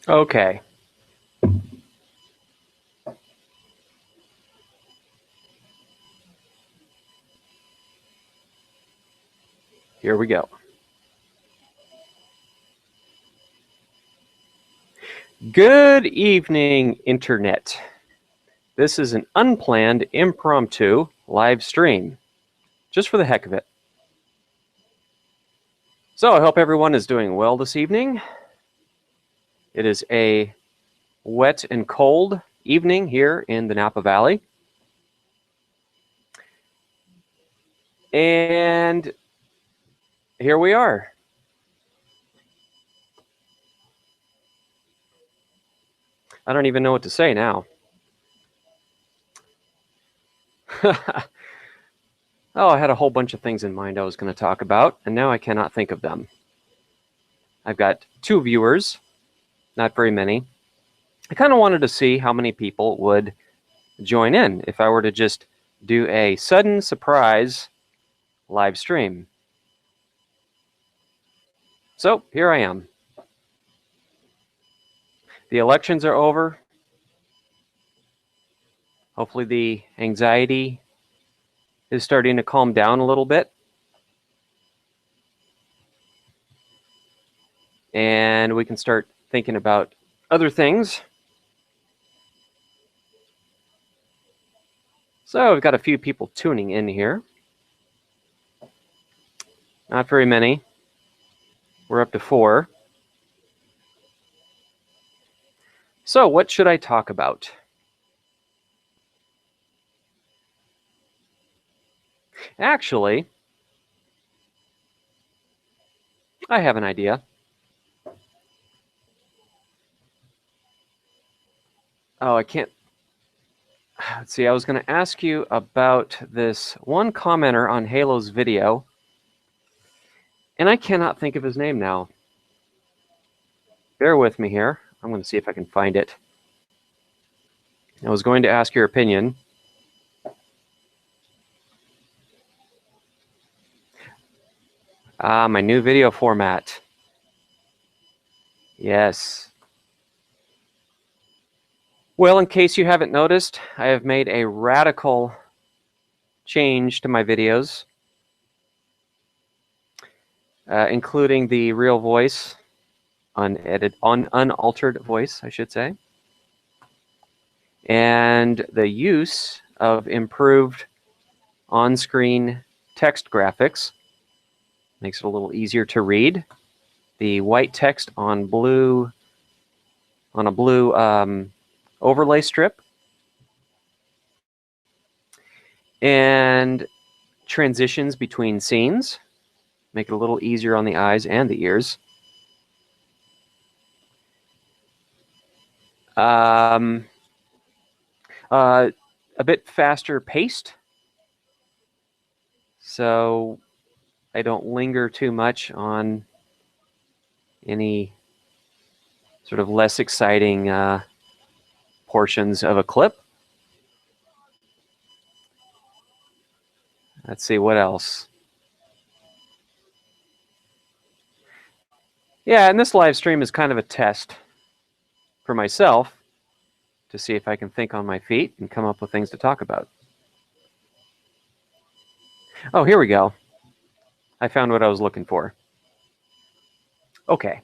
Okay. Here we go. Good evening, Internet. This is an unplanned, impromptu live stream, just for the heck of it. So I hope everyone is doing well this evening. It is a wet and cold evening here in the Napa Valley. And here we are. I don't even know what to say now. Oh, I had a whole bunch of things in mind I was going to talk about, and now I cannot think of them. I've got 2 viewers, not very many. I kind of wanted to see how many people would join in if I were to just do a sudden surprise live stream. So here I am. The elections are over. Hopefully the anxiety is starting to calm down a little bit. And we can start thinking about other things. So we've got a few people tuning in here. Not very many. We're up to 4. So what should I talk about? Actually, I have an idea. Oh, I can't. Let's see, I was going to ask you about this one commenter on Halo's video, and I cannot think of his name now. Bear with me here. I'm going to see if I can find it. I was going to ask your opinion. My new video format. Yes. Well, in case you haven't noticed, I have made a radical change to my videos, including the real voice, unaltered voice, I should say, and the use of improved on-screen text graphics. Makes it a little easier to read. The white text on a blue overlay strip, and transitions between scenes. Make it a little easier on the eyes and the ears. A bit faster paced, so I don't linger too much on any sort of less exciting portions of a clip. Let's see, what else? Yeah, and this live stream is kind of a test for myself to see if I can think on my feet and come up with things to talk about. Oh, here we go. I found what I was looking for. Okay.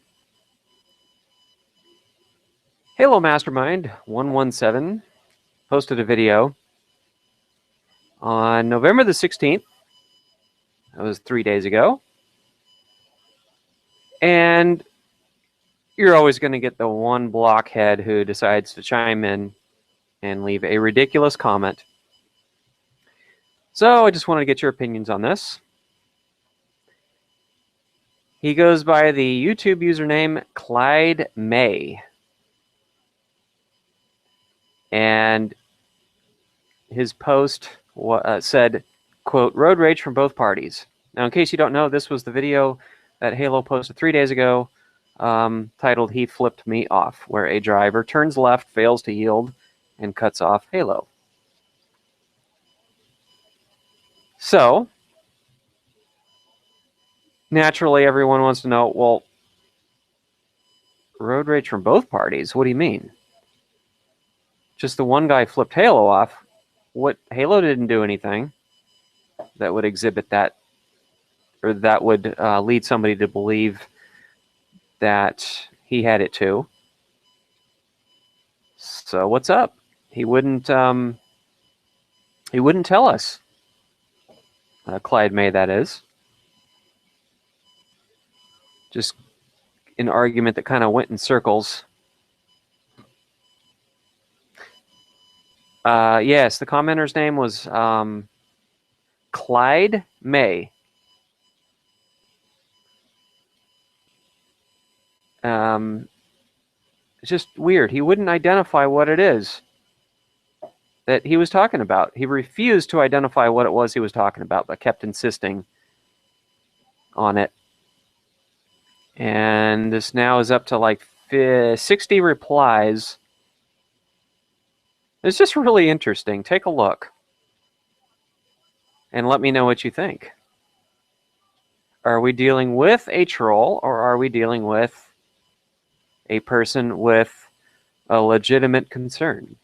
Halo Mastermind 117 posted a video on November the 16th. That was 3 days ago. And you're always going to get the one blockhead who decides to chime in and leave a ridiculous comment. So I just wanted to get your opinions on this. He goes by the YouTube username Clyde May. And his post said, quote, "Road rage from both parties." Now, in case you don't know, this was the video that Halo posted 3 days ago, titled "He Flipped Me Off," where a driver turns left, fails to yield, and cuts off Halo. So, naturally, everyone wants to know, well, Road rage from both parties? What do you mean? Just the one guy flipped Halo off. What? Halo didn't do anything that would exhibit that, or that would lead somebody to believe that he had it too. So what's up? He wouldn't. He wouldn't tell us. Clyde May, that is. Just an argument that kind of went in circles. Yes, the commenter's name was Clyde May. It's just weird. He wouldn't identify what it is that he was talking about. He refused to identify what it was he was talking about, but kept insisting on it. And this now is up to like 60 replies. It's just really interesting. Take a look and let me know what you think. Are we dealing with a troll, or are we dealing with a person with a legitimate concern?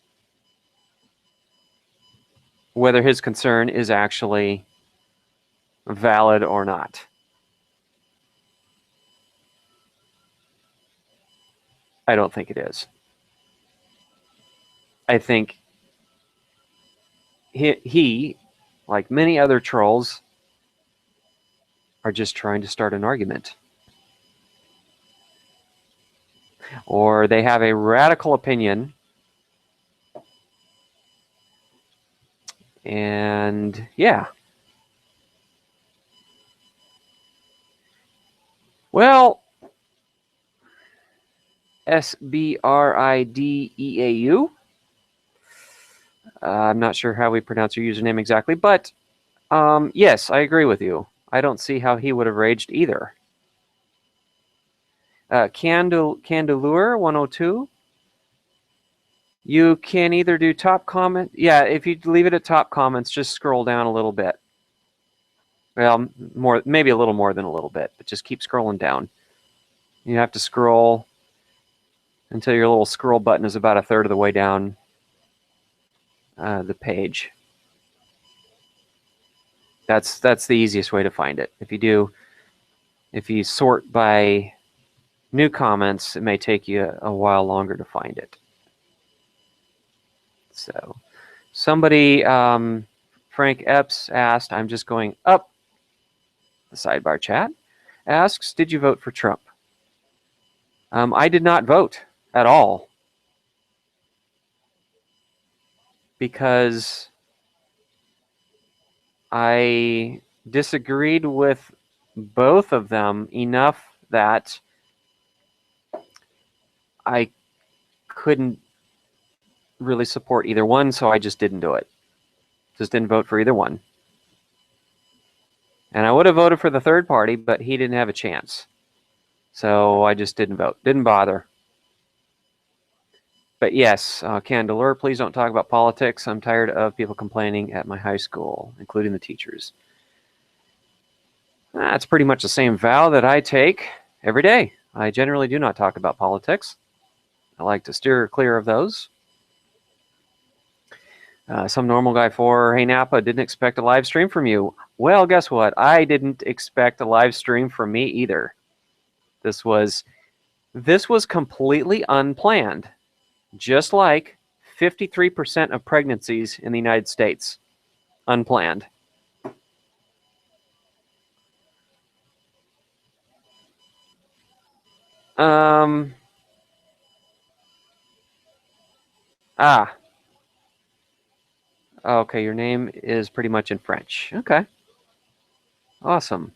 Whether his concern is actually valid or not. I don't think it is. I think he, like many other trolls, are just trying to start an argument. Or they have a radical opinion, and yeah. Well, SBRIDEAU. I'm not sure how we pronounce your username exactly, but yes, I agree with you. I don't see how he would have raged either. Candelure 102. You can either do top comment. Yeah, if you leave it at top comments, just scroll down a little bit. Well, maybe a little more than a little bit, but just keep scrolling down. You have to scroll until your little scroll button is about a third of the way down the page. That's the easiest way to find it. If you sort by new comments, it may take you a while longer to find it. So, somebody, Frank Epps asked, I'm just going up the sidebar chat, asks, did you vote for Trump? I did not vote at all because I disagreed with both of them enough that I couldn't really support either one, so I just didn't do it. Just didn't vote for either one. And I would have voted for the third party, but he didn't have a chance. So I just didn't vote. Didn't bother. But yes, Candelure, please don't talk about politics. I'm tired of people complaining at my high school, including the teachers. That's pretty much the same vow that I take every day. I generally do not talk about politics. I like to steer clear of those. Some normal guy for, hey Napa, didn't expect a live stream from you. Well, guess what? I didn't expect a live stream from me either. This was completely unplanned, just like 53% of pregnancies in the United States. Unplanned. Okay, your name is pretty much in French. Okay. Awesome.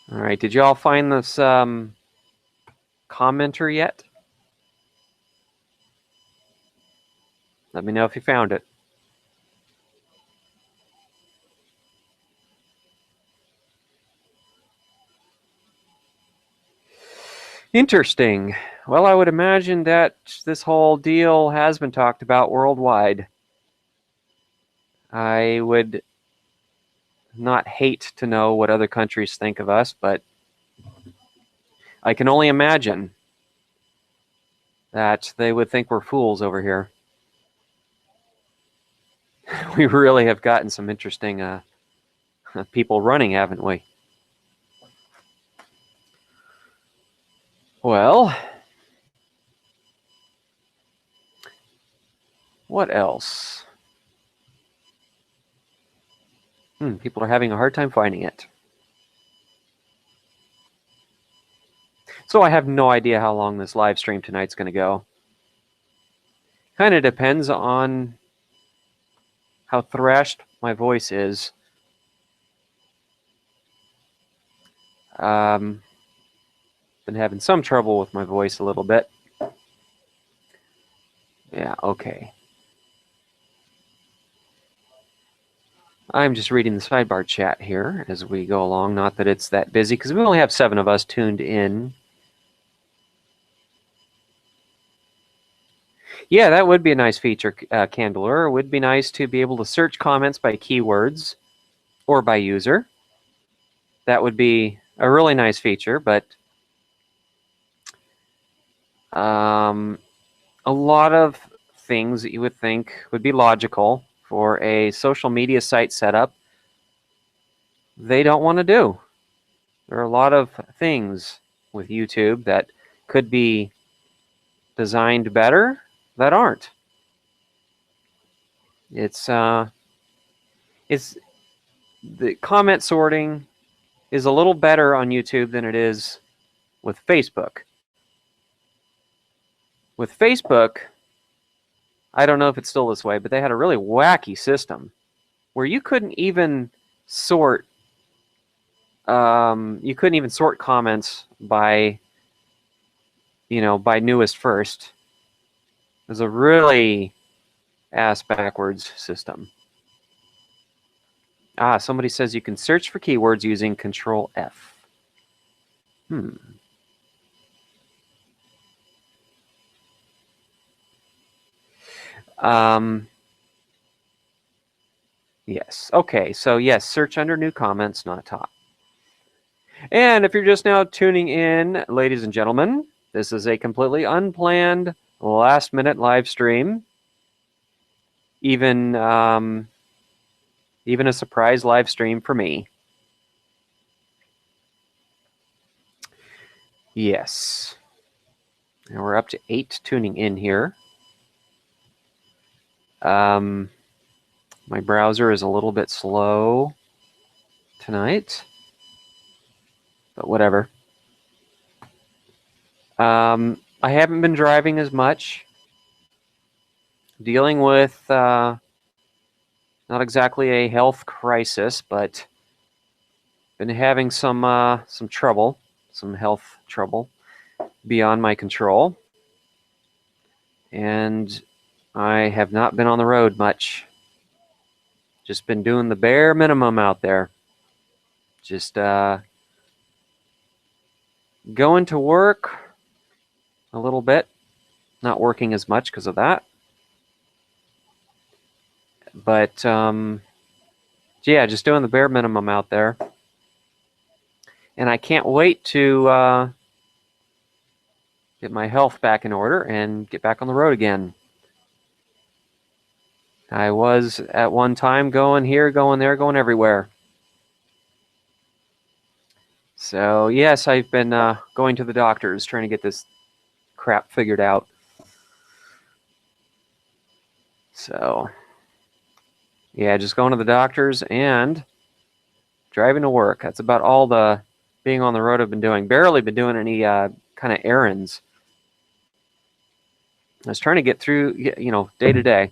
All right, did you all find this commenter yet? Let me know if you found it. Interesting. Well, I would imagine that this whole deal has been talked about worldwide. I would not hate to know what other countries think of us, but I can only imagine that they would think we're fools over here. We really have gotten some interesting people running, haven't we? Well, what else? People are having a hard time finding it. So I have no idea how long this live stream tonight's going to go. Kind of depends on how thrashed my voice is. Been having some trouble with my voice a little bit. Yeah, okay. I'm just reading the sidebar chat here as we go along. Not that it's that busy, because we only have 7 of us tuned in. Yeah, that would be a nice feature, Candler. It would be nice to be able to search comments by keywords or by user. That would be a really nice feature, but a lot of things that you would think would be logical for a social media site setup, they don't want to do. There are a lot of things with YouTube that could be designed better that aren't. It's the comment sorting is a little better on YouTube than it is with Facebook. With Facebook, I don't know if it's still this way, but they had a really wacky system where you couldn't even sort comments by newest first. It was a really ass backwards system. Somebody says you can search for keywords using Control F. Yes. Okay. So yes, search under new comments, not top. And if you're just now tuning in, ladies and gentlemen, this is a completely unplanned, last-minute live stream. Even a surprise live stream for me. Yes. And we're up to 8 tuning in here. My browser is a little bit slow tonight, but whatever. I haven't been driving as much. Dealing with not exactly a health crisis, but been having some trouble, some health trouble beyond my control. And I have not been on the road much. Just been doing the bare minimum out there. Just going to work a little bit. Not working as much because of that. But yeah, just doing the bare minimum out there. And I can't wait to get my health back in order and get back on the road again. I was at one time going here, going there, going everywhere. So yes, I've been going to the doctors trying to get this crap figured out. So yeah, just going to the doctors and driving to work. That's about all the being on the road I've been doing. Barely been doing any kind of errands. I was trying to get through, day to day.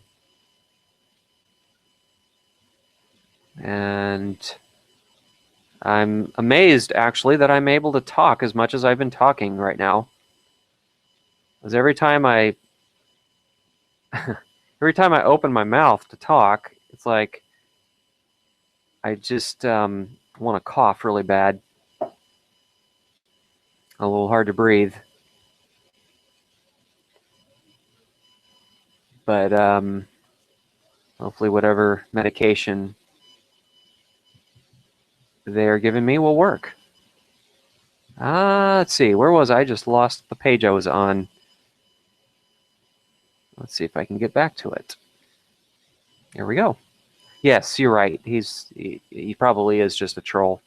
And I'm amazed, actually, that I'm able to talk as much as I've been talking right now. Because every time I open my mouth to talk, it's like I just want to cough really bad. A little hard to breathe. But hopefully whatever medication they're giving me will work. Let's see. Where was I? I just lost the page I was on. Let's see if I can get back to it. Here we go. Yes, you're right. He probably is just a troll.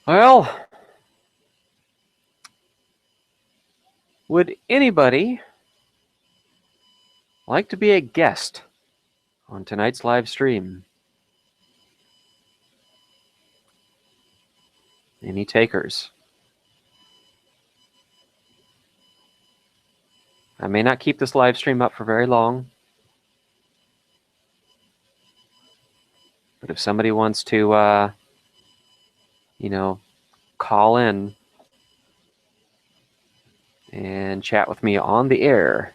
Well, would anybody like to be a guest on tonight's live stream? Any takers? I may not keep this live stream up for very long, but if somebody wants to, call in and chat with me on the air,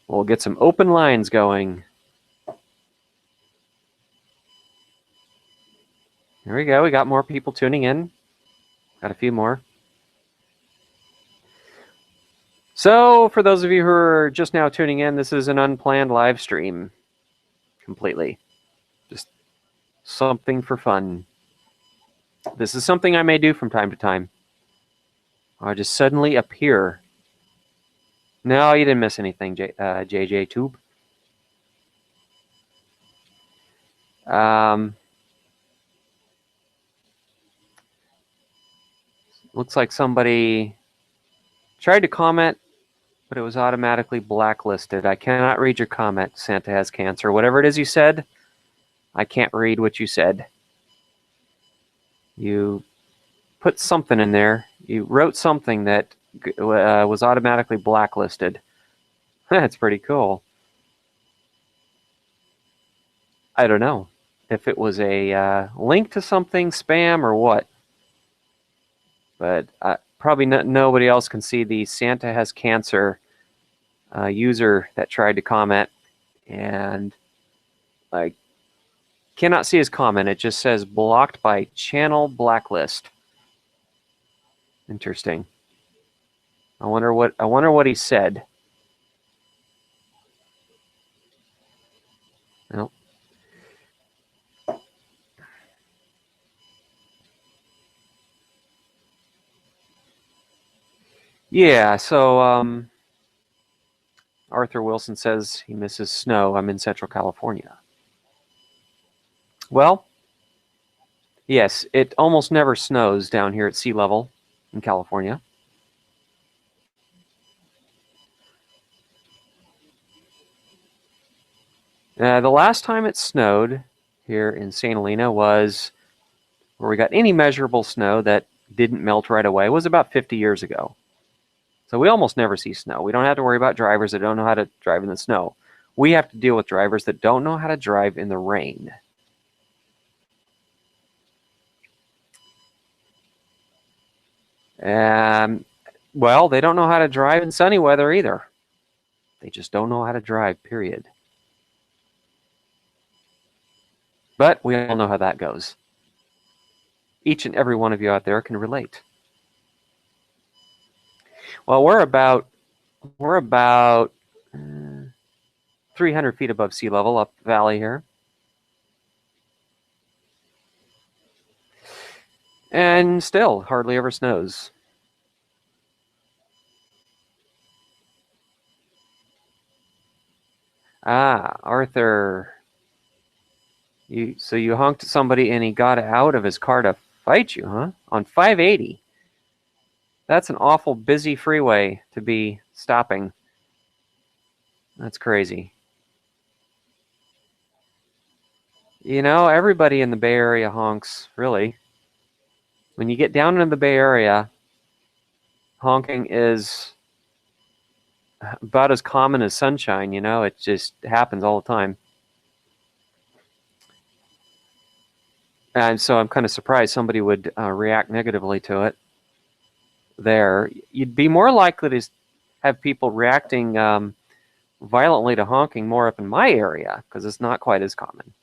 we'll get some open lines going. Here we go. We got more people tuning in. Got a few more. So, for those of you who are just now tuning in, this is an unplanned live stream. Completely. Just something for fun. This is something I may do from time to time. I just suddenly appear. No, you didn't miss anything, JJ Tube. Looks like somebody tried to comment, but it was automatically blacklisted. I cannot read your comment, Santa has cancer. Whatever it is you said, I can't read what you said. You put something in there. You wrote something that was automatically blacklisted. That's pretty cool. I don't know if it was a link to something, spam, or what. But probably nobody else can see the Santa has cancer user that tried to comment, and I cannot see his comment. It just says blocked by channel blacklist. Interesting. I wonder what he said. Well, yeah. So Arthur Wilson says he misses snow. I'm in Central California. Well, yes, it almost never snows down here at sea level in California. The last time it snowed here in St. Helena was where we got any measurable snow that didn't melt right away was about 50 years ago. So we almost never see snow. We don't have to worry about drivers that don't know how to drive in the snow. We have to deal with drivers that don't know how to drive in the rain. Well, they don't know how to drive in sunny weather either. They just don't know how to drive, period. But we all know how that goes. Each and every one of you out there can relate. Well, we're about 300 feet above sea level up the valley here. And still, hardly ever snows. Arthur. So you honked at somebody and he got out of his car to fight you, huh? On 580. That's an awful busy freeway to be stopping. That's crazy. You know, everybody in the Bay Area honks, really. When you get down into the Bay Area, honking is about as common as sunshine, you know? It just happens all the time. And so I'm kind of surprised somebody would react negatively to it there. You'd be more likely to have people reacting violently to honking more up in my area because it's not quite as common.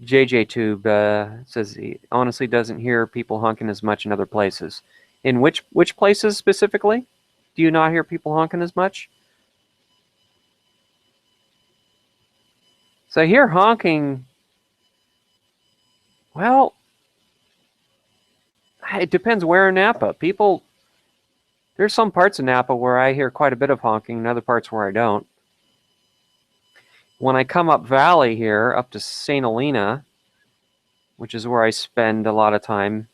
JJ Tube says he honestly doesn't hear people honking as much in other places. In which places specifically? Do you not hear people honking as much? So I hear honking. Well, it depends where in Napa. There's some parts of Napa where I hear quite a bit of honking, and other parts where I don't. When I come up valley here, up to St. Helena, which is where I spend a lot of time,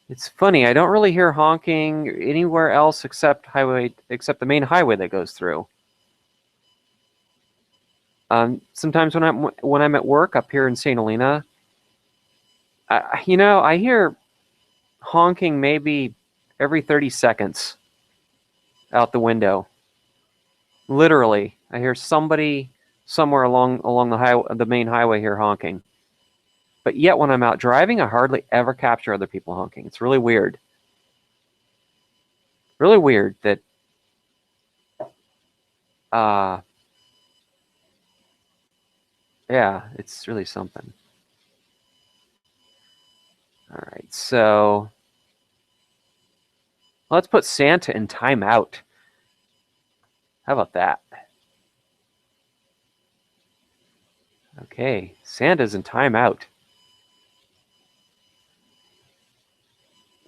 it's funny. I don't really hear honking anywhere else except the main highway that goes through. Sometimes when I'm at work up here in St. Helena, I hear honking maybe every 30 seconds out the window. Literally, I hear somebody somewhere along the main highway here honking. But yet, when I'm out driving, I hardly ever capture other people honking. It's really weird. Really weird that. Yeah, it's really something. All right, so let's put Santa in timeout. How about that? Okay, Santa's in timeout.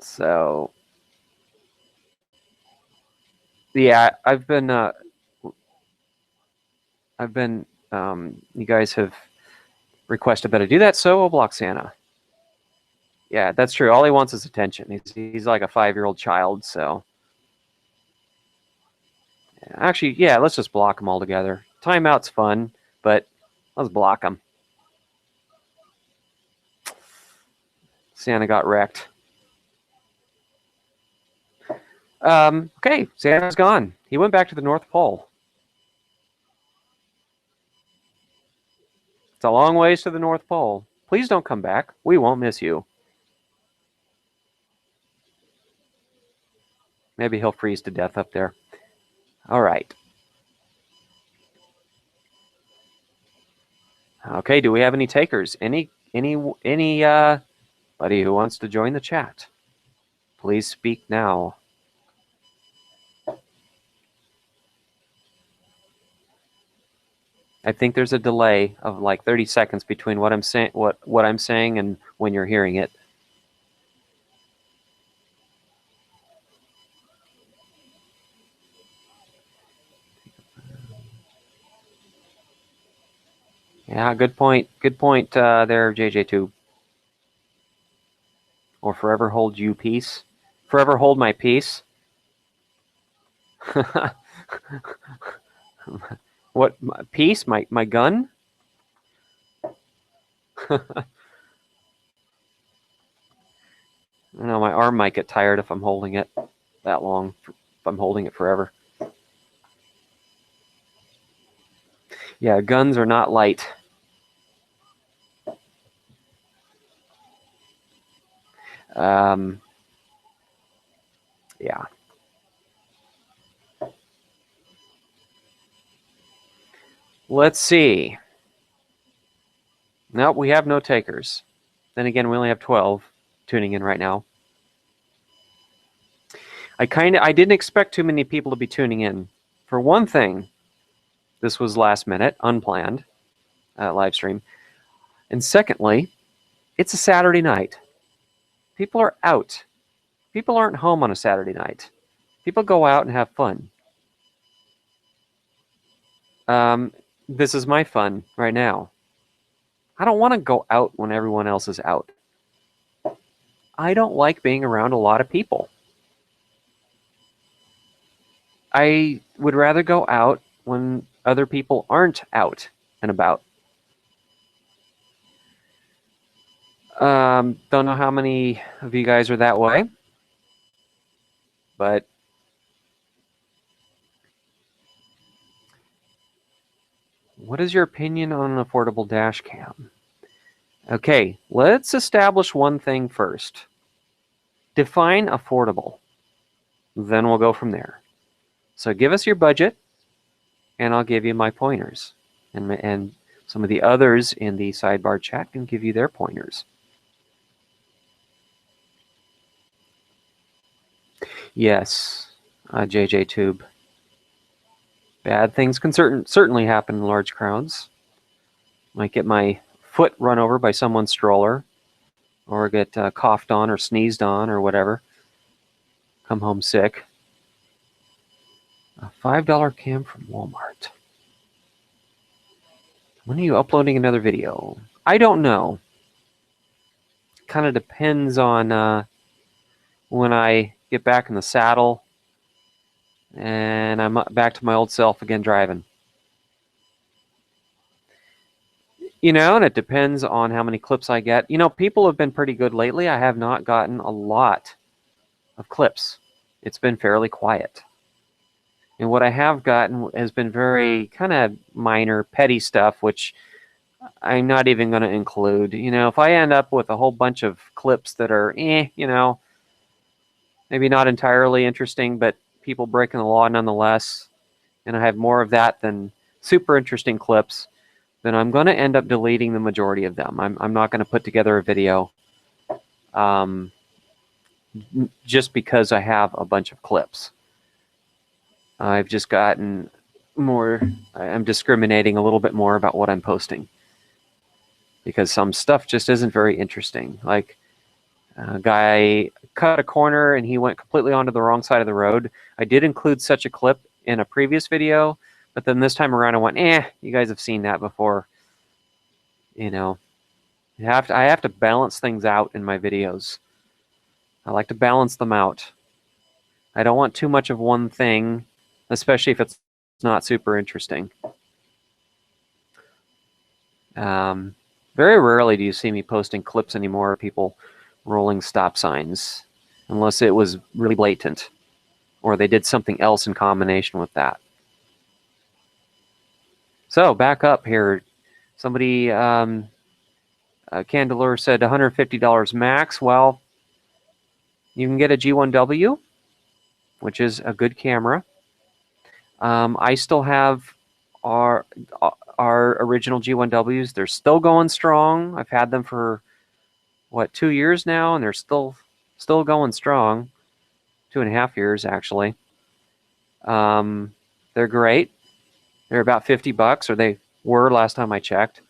So, yeah, you guys have requested that I do that, so we'll block Santa. Yeah, that's true. All he wants is attention. He's like a 5-year-old child, so. Actually, yeah, let's just block him altogether. Timeout's fun, but let's block him. Santa got wrecked. Okay, Santa's gone. He went back to the North Pole. It's a long ways to the North Pole. Please don't come back. We won't miss you. Maybe he'll freeze to death up there. All right. Okay, do we have any takers? Any buddy who wants to join the chat? Please speak now. I think there's a delay of like 30 seconds between what I'm saying and when you're hearing it. Yeah, good point. Good point there, JJ2. Or forever hold you peace. Forever hold my peace. What peace? My gun? I know my arm might get tired if I'm holding it that long. If I'm holding it forever. Yeah, guns are not light. Yeah. Let's see. Nope, we have no takers. Then again, we only have 12 tuning in right now. I didn't expect too many people to be tuning in. For one thing, this was last minute, unplanned live stream. And secondly, it's a Saturday night. People are out. People aren't home on a Saturday night. People go out and have fun. This is my fun right now. I don't want to go out when everyone else is out. I don't like being around a lot of people. I would rather go out when other people aren't out and about. Don't know how many of you guys are that way, but what is your opinion on an affordable dash cam? Okay, let's establish one thing first. Define affordable. Then we'll go from there. So give us your budget, and I'll give you my pointers. And some of the others in the sidebar chat can give you their pointers. Yes, JJ Tube. Bad things can certainly happen in large crowds. Might get my foot run over by someone's stroller, or get coughed on or sneezed on or whatever. Come home sick. A $5 cam from Walmart. When are you uploading another video? I don't know. Kind of depends on when I get back in the saddle and I'm back to my old self again driving. You know, and it depends on how many clips I get. You know, people have been pretty good lately. I have not gotten a lot of clips. It's been fairly quiet. And what I have gotten has been very kind of minor, petty stuff, which I'm not even going to include. You know, if I end up with a whole bunch of clips that are, you know, maybe not entirely interesting, but people breaking the law nonetheless, and I have more of that than super interesting clips, then I'm going to end up deleting the majority of them. I'm not going to put together a video just because I have a bunch of clips. I've just gotten more, I'm discriminating a little bit more about what I'm posting, because some stuff just isn't very interesting. Like, a guy cut a corner and he went completely onto the wrong side of the road. I did include such a clip in a previous video, but then this time around I went, you guys have seen that before. You know, I have to balance things out in my videos. I like to balance them out. I don't want too much of one thing, especially if it's not super interesting. Very rarely do you see me posting clips anymore of people rolling stop signs, unless it was really blatant, or they did something else in combination with that. So, back up here. Somebody, Candler said $150 max. Well, you can get a G1W, which is a good camera. I still have our original G1Ws. They're still going strong. I've had them for, what, 2 years now, and they're still going strong. 2.5 years, actually. They're great. They're about $50, or they were last time I checked.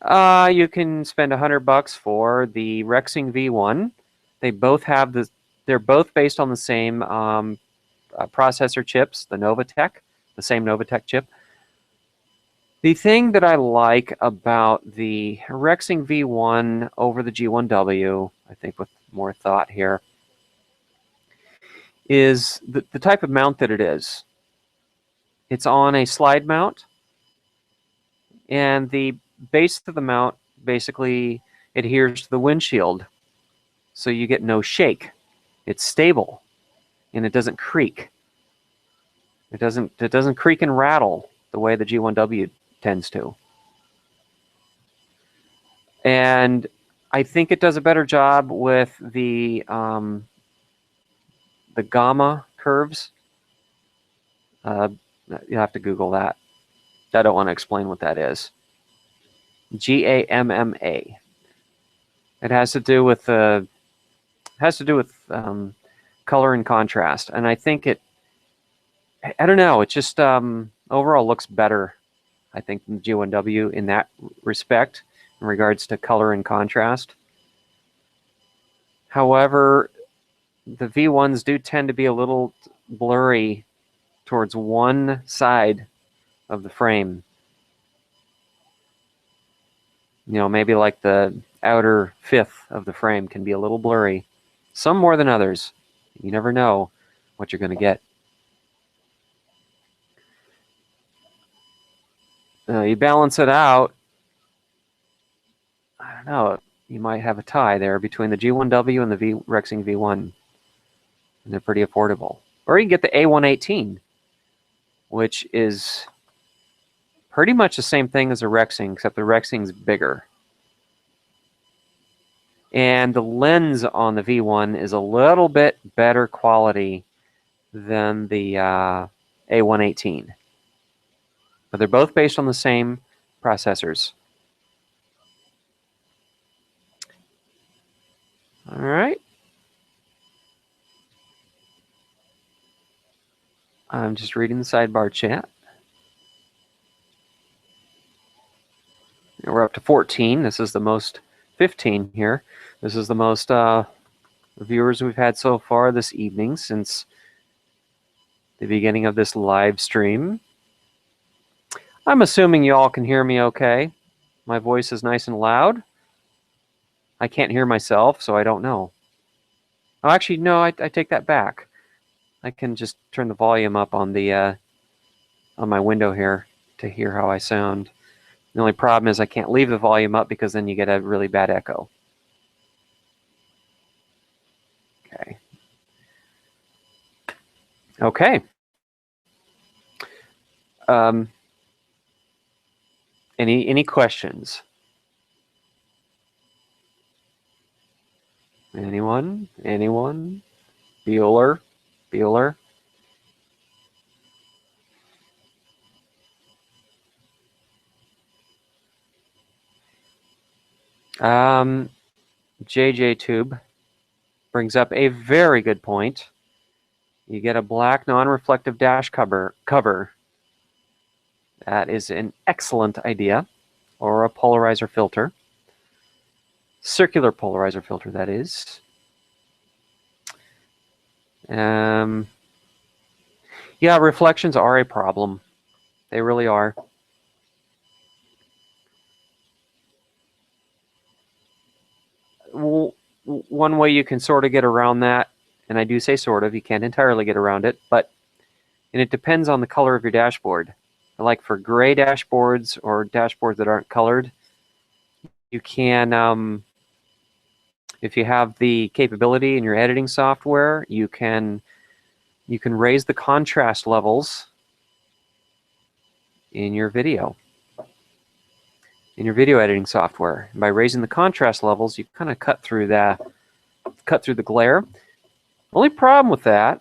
You can spend $100 for the Rexing V1. They both have they're both based on the same processor chips, the same Novatech chip. The thing that I like about the Rexing V1 over the G1W, I think with more thought here, is the type of mount that it is. It's on a slide mount, and the base of the mount basically adheres to the windshield, so you get no shake. It's stable, and it doesn't creak. It doesn't creak and rattle the way the G1W tends to. And I think it does a better job with the gamma curves. You'll have to Google that. I don't want to explain what that is. GAMMA. It has to do with color and contrast, and I think I don't know. It just overall looks better, I think, than the G1W in that respect, in regards to color and contrast. However, the V1s do tend to be a little blurry towards one side of the frame. You know, maybe like the outer fifth of the frame can be a little blurry. Some more than others. You never know what you're going to get. You balance it out, I don't know, you might have a tie there between the G1W and the Rexing V1. And they're pretty affordable. Or you can get the A118, which is pretty much the same thing as a Rexing, except the Rexing's bigger. And the lens on the V1 is a little bit better quality than the A118. But they're both based on the same processors. All right. I'm just reading the sidebar chat. We're up to 14. This is the most 15 here. This is the most viewers we've had so far this evening since the beginning of this live stream. I'm assuming you all can hear me okay. My voice is nice and loud. I can't hear myself, so I don't know. Oh, actually, no, I take that back. I can just turn the volume up on the on my window here to hear how I sound. The only problem is I can't leave the volume up because then you get a really bad echo. Okay. Okay. Any questions? Anyone? Anyone? Bueller? Bueller? JJ Tube brings up a very good point. You get a black non-reflective dash cover. That is an excellent idea. Or a polarizer filter. Circular polarizer filter, that is. Yeah, reflections are a problem. They really are. Well, one way you can sort of get around that, and I do say sort of, you can't entirely get around it, and it depends on the color of your dashboard. Like for gray dashboards or dashboards that aren't colored, you can, if you have the capability in your editing software, you can raise the contrast levels in your video editing software. And by raising the contrast levels, you kind of cut through the glare. Only problem with that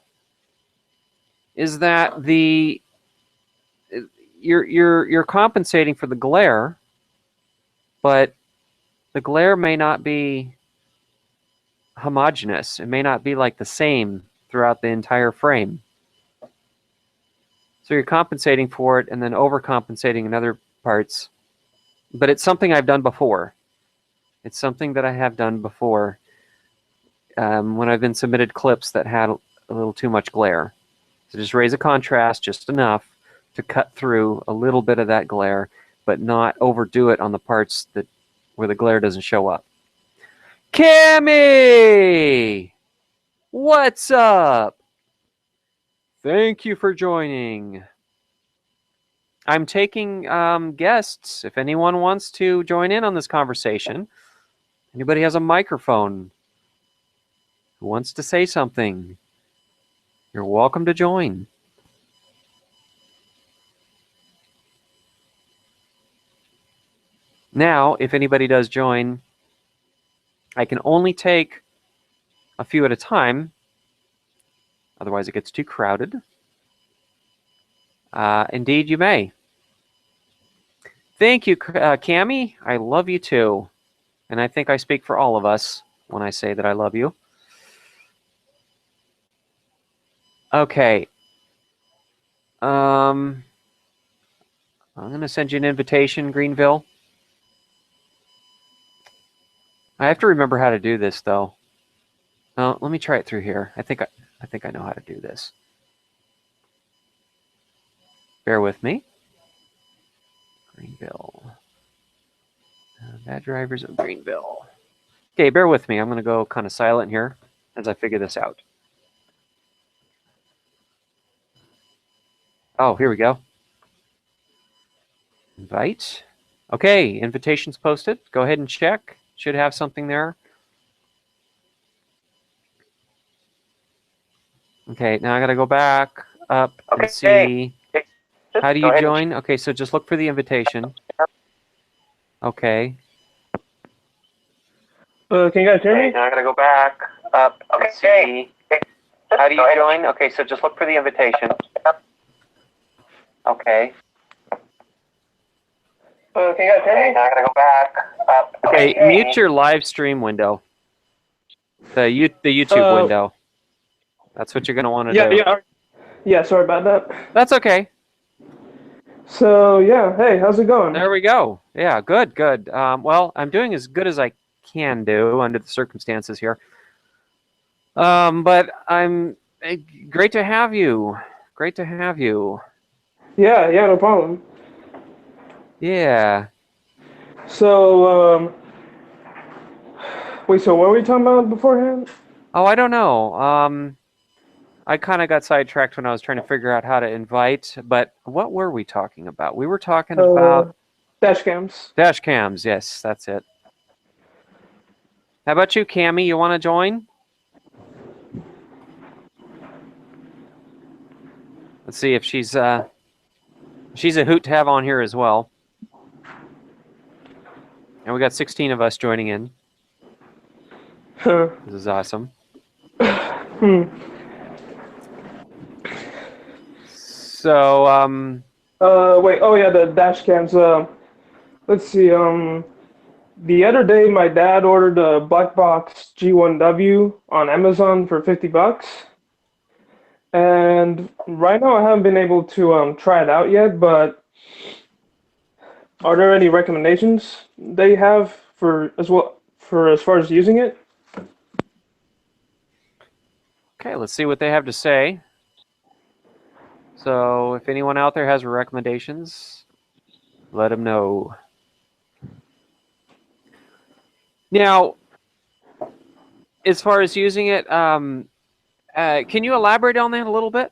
is that you're compensating for the glare, but the glare may not be homogeneous. It may not be like the same throughout the entire frame. So you're compensating for it and then overcompensating in other parts. But it's something I've done before. It's something that I have done before when I've been submitted clips that had a little too much glare. So just raise a contrast just enough to cut through a little bit of that glare, but not overdo it on the parts where the glare doesn't show up. Cammy! What's up? Thank you for joining. I'm taking guests. If anyone wants to join in on this conversation, anybody has a microphone who wants to say something, you're welcome to join. Now, if anybody does join, I can only take a few at a time. Otherwise, it gets too crowded. Indeed, you may. Thank you, Cammy. I love you too. And I think I speak for all of us when I say that I love you. Okay. I'm going to send you an invitation, Greenville. I have to remember how to do this, though. Let me try it through here. I think I know how to do this. Bear with me. Greenville. Bad drivers of Greenville. Okay, bear with me. I'm going to go kind of silent here as I figure this out. Oh, here we go. Invite. Okay, invitation's posted. Go ahead and check. Should have something there. Okay, now I got to go back up and see. How do you join? Okay, so just look for the invitation. Okay. Can you guys hear me? Now I got to go back up and see. How do you join? Okay, so just look for the invitation. Okay. Can you guys hear me? I gotta go back. Okay, mute your live stream window. The YouTube window. That's what you're going to want to do. Yeah, sorry about that. That's okay. So, yeah, hey, how's it going? There we go. Yeah, good. Well, I'm doing as good as I can do under the circumstances here. But great to have you. Great to have you. Yeah, no problem. Yeah. So, wait, so what were we talking about beforehand? Oh, I don't know. I kind of got sidetracked when I was trying to figure out how to invite, but what were we talking about? We were talking about dash cams. Dash cams, yes, that's it. How about you, Cammy? You want to join? Let's see if she's a hoot to have on here as well. And we got 16 of us joining in. This is awesome. So, wait, oh yeah, the dash cams. Let's see, the other day my dad ordered a black box G1W on Amazon for $50. And right now I haven't been able to try it out yet, but are there any recommendations they have for as far as using it? Okay, let's see what they have to say. So, if anyone out there has recommendations, let them know. Now, as far as using it, can you elaborate on that a little bit?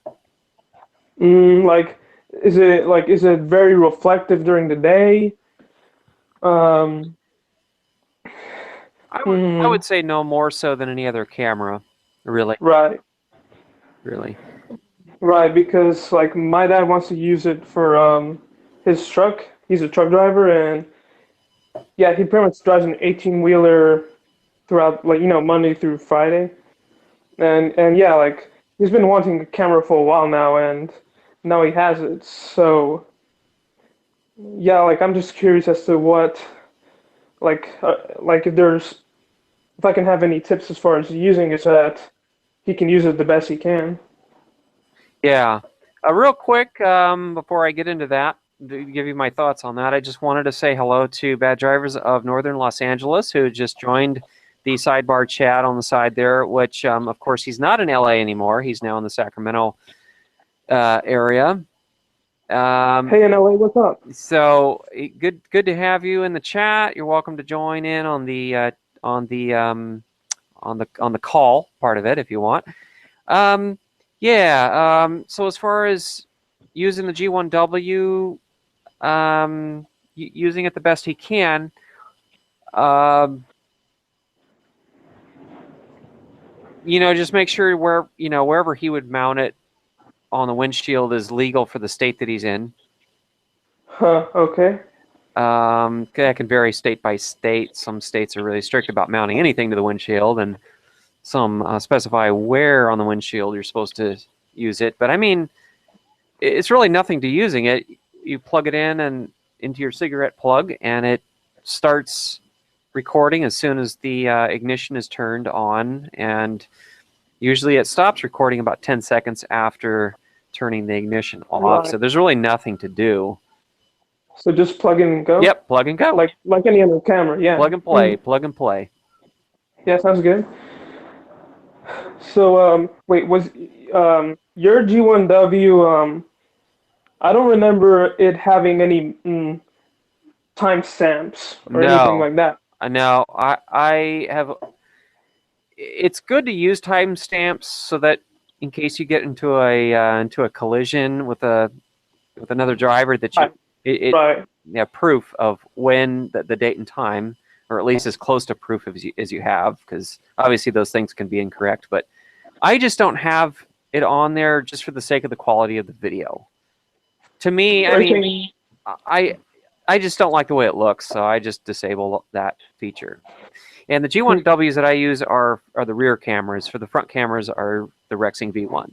Is it very reflective during the day? I would say no more so than any other camera, really. Right. Really. Right, because like my dad wants to use it for his truck. He's a truck driver, and yeah, he pretty much drives an 18-wheeler throughout, like, Monday through Friday. And yeah, like he's been wanting a camera for a while now, and now he has it. So yeah, like I'm just curious as to what, like if I can have any tips as far as using it so that he can use it the best he can. Yeah. Real quick, before I get into that, to give you my thoughts on that, I just wanted to say hello to Bad Drivers of Northern Los Angeles, who just joined the sidebar chat on the side there, which, of course, he's not in LA anymore. He's now in the Sacramento area. Hey, in LA, what's up? So good to have you in the chat. You're welcome to join in on the call part of it if you want. So as far as using the G1W, using it the best he can, just make sure wherever he would mount it on the windshield is legal for the state that he's in. Okay. That can vary state by state. Some states are really strict about mounting anything to the windshield, and some specify where on the windshield you're supposed to use it. But I mean, it's really nothing to using it. You plug it in and into your cigarette plug, and it starts recording as soon as the ignition is turned on, and usually it stops recording about 10 seconds after turning the ignition off. Right. So there's really nothing to do. So just plug in and go? Yep, plug and go. Like any other camera, yeah. Plug and play, plug and play. Yeah, sounds good. So, wait, was your G1W, I don't remember it having any timestamps or anything like that. No, I have. It's good to use timestamps so that in case you get into a collision with another driver, that you proof of when the date and time, or at least as close to proof as you have, because obviously those things can be incorrect. But I just don't have it on there just for the sake of the quality of the video. To me, I mean, I just don't like the way it looks, so I just disable that feature. And the G1Ws that I use are the rear cameras. For the front cameras are the Rexing V1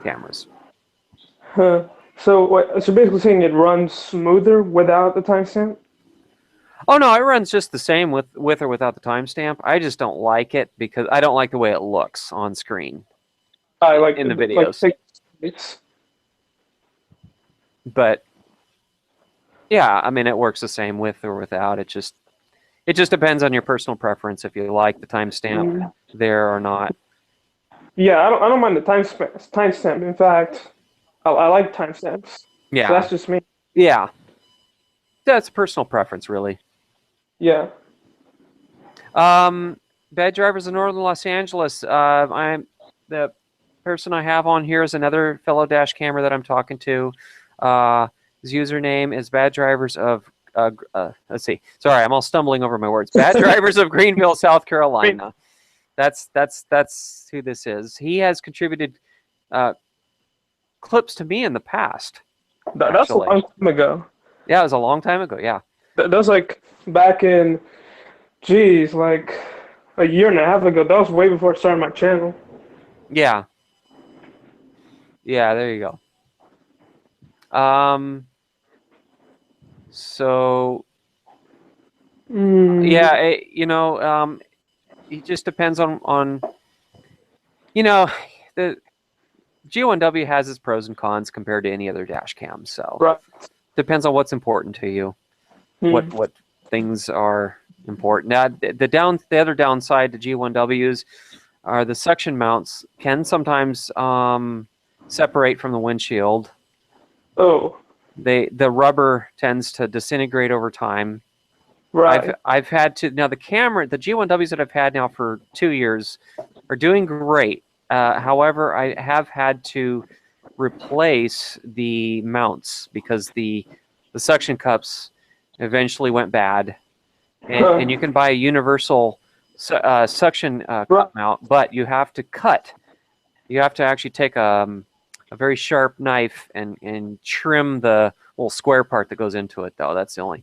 cameras. So you're basically saying it runs smoother without the timestamp? Oh no, it runs just the same with or without the timestamp. I just don't like it because I don't like the way it looks on screen I like in the like videos. it's But yeah, I mean it works the same with or without. It just depends on your personal preference if you like the timestamp there or not. yeah. I don't mind the timestamp. In fact, I like timestamps. So Yeah, that's just me. yeah, that's personal preference really. Yeah. Um, Bad drivers in northern Los Angeles. I'm the person I have on here is another fellow dash camera that I'm talking to. His username is Bad Drivers of. Let's see. Sorry, I'm all stumbling over my words. Bad Drivers of Greenville, South Great. Carolina. That's who this is. He has contributed uh, clips to me in the past. That's a Actually, long time ago. yeah, it was a long time ago. Yeah, That was like back in, geez, like a year and a half ago. That was way before I started my channel. yeah, yeah. There you go. So Mm, yeah, it just depends on you know the G1W has its pros and cons compared to any other dash cam. So right. depends on what's important to you, Hmm. what things are important. Now the other downside to G1Ws are the suction mounts can sometimes separate from the windshield. Oh, The rubber tends to disintegrate over time. right. I've had to now the G1Ws that I've had now for 2 years are doing great. However, I have had to replace the mounts because the suction cups eventually went bad, and you can buy a universal suction Right. cup mount, but you have to cut. You have to actually take a very sharp knife and trim the little square part that goes into it, though. That's the only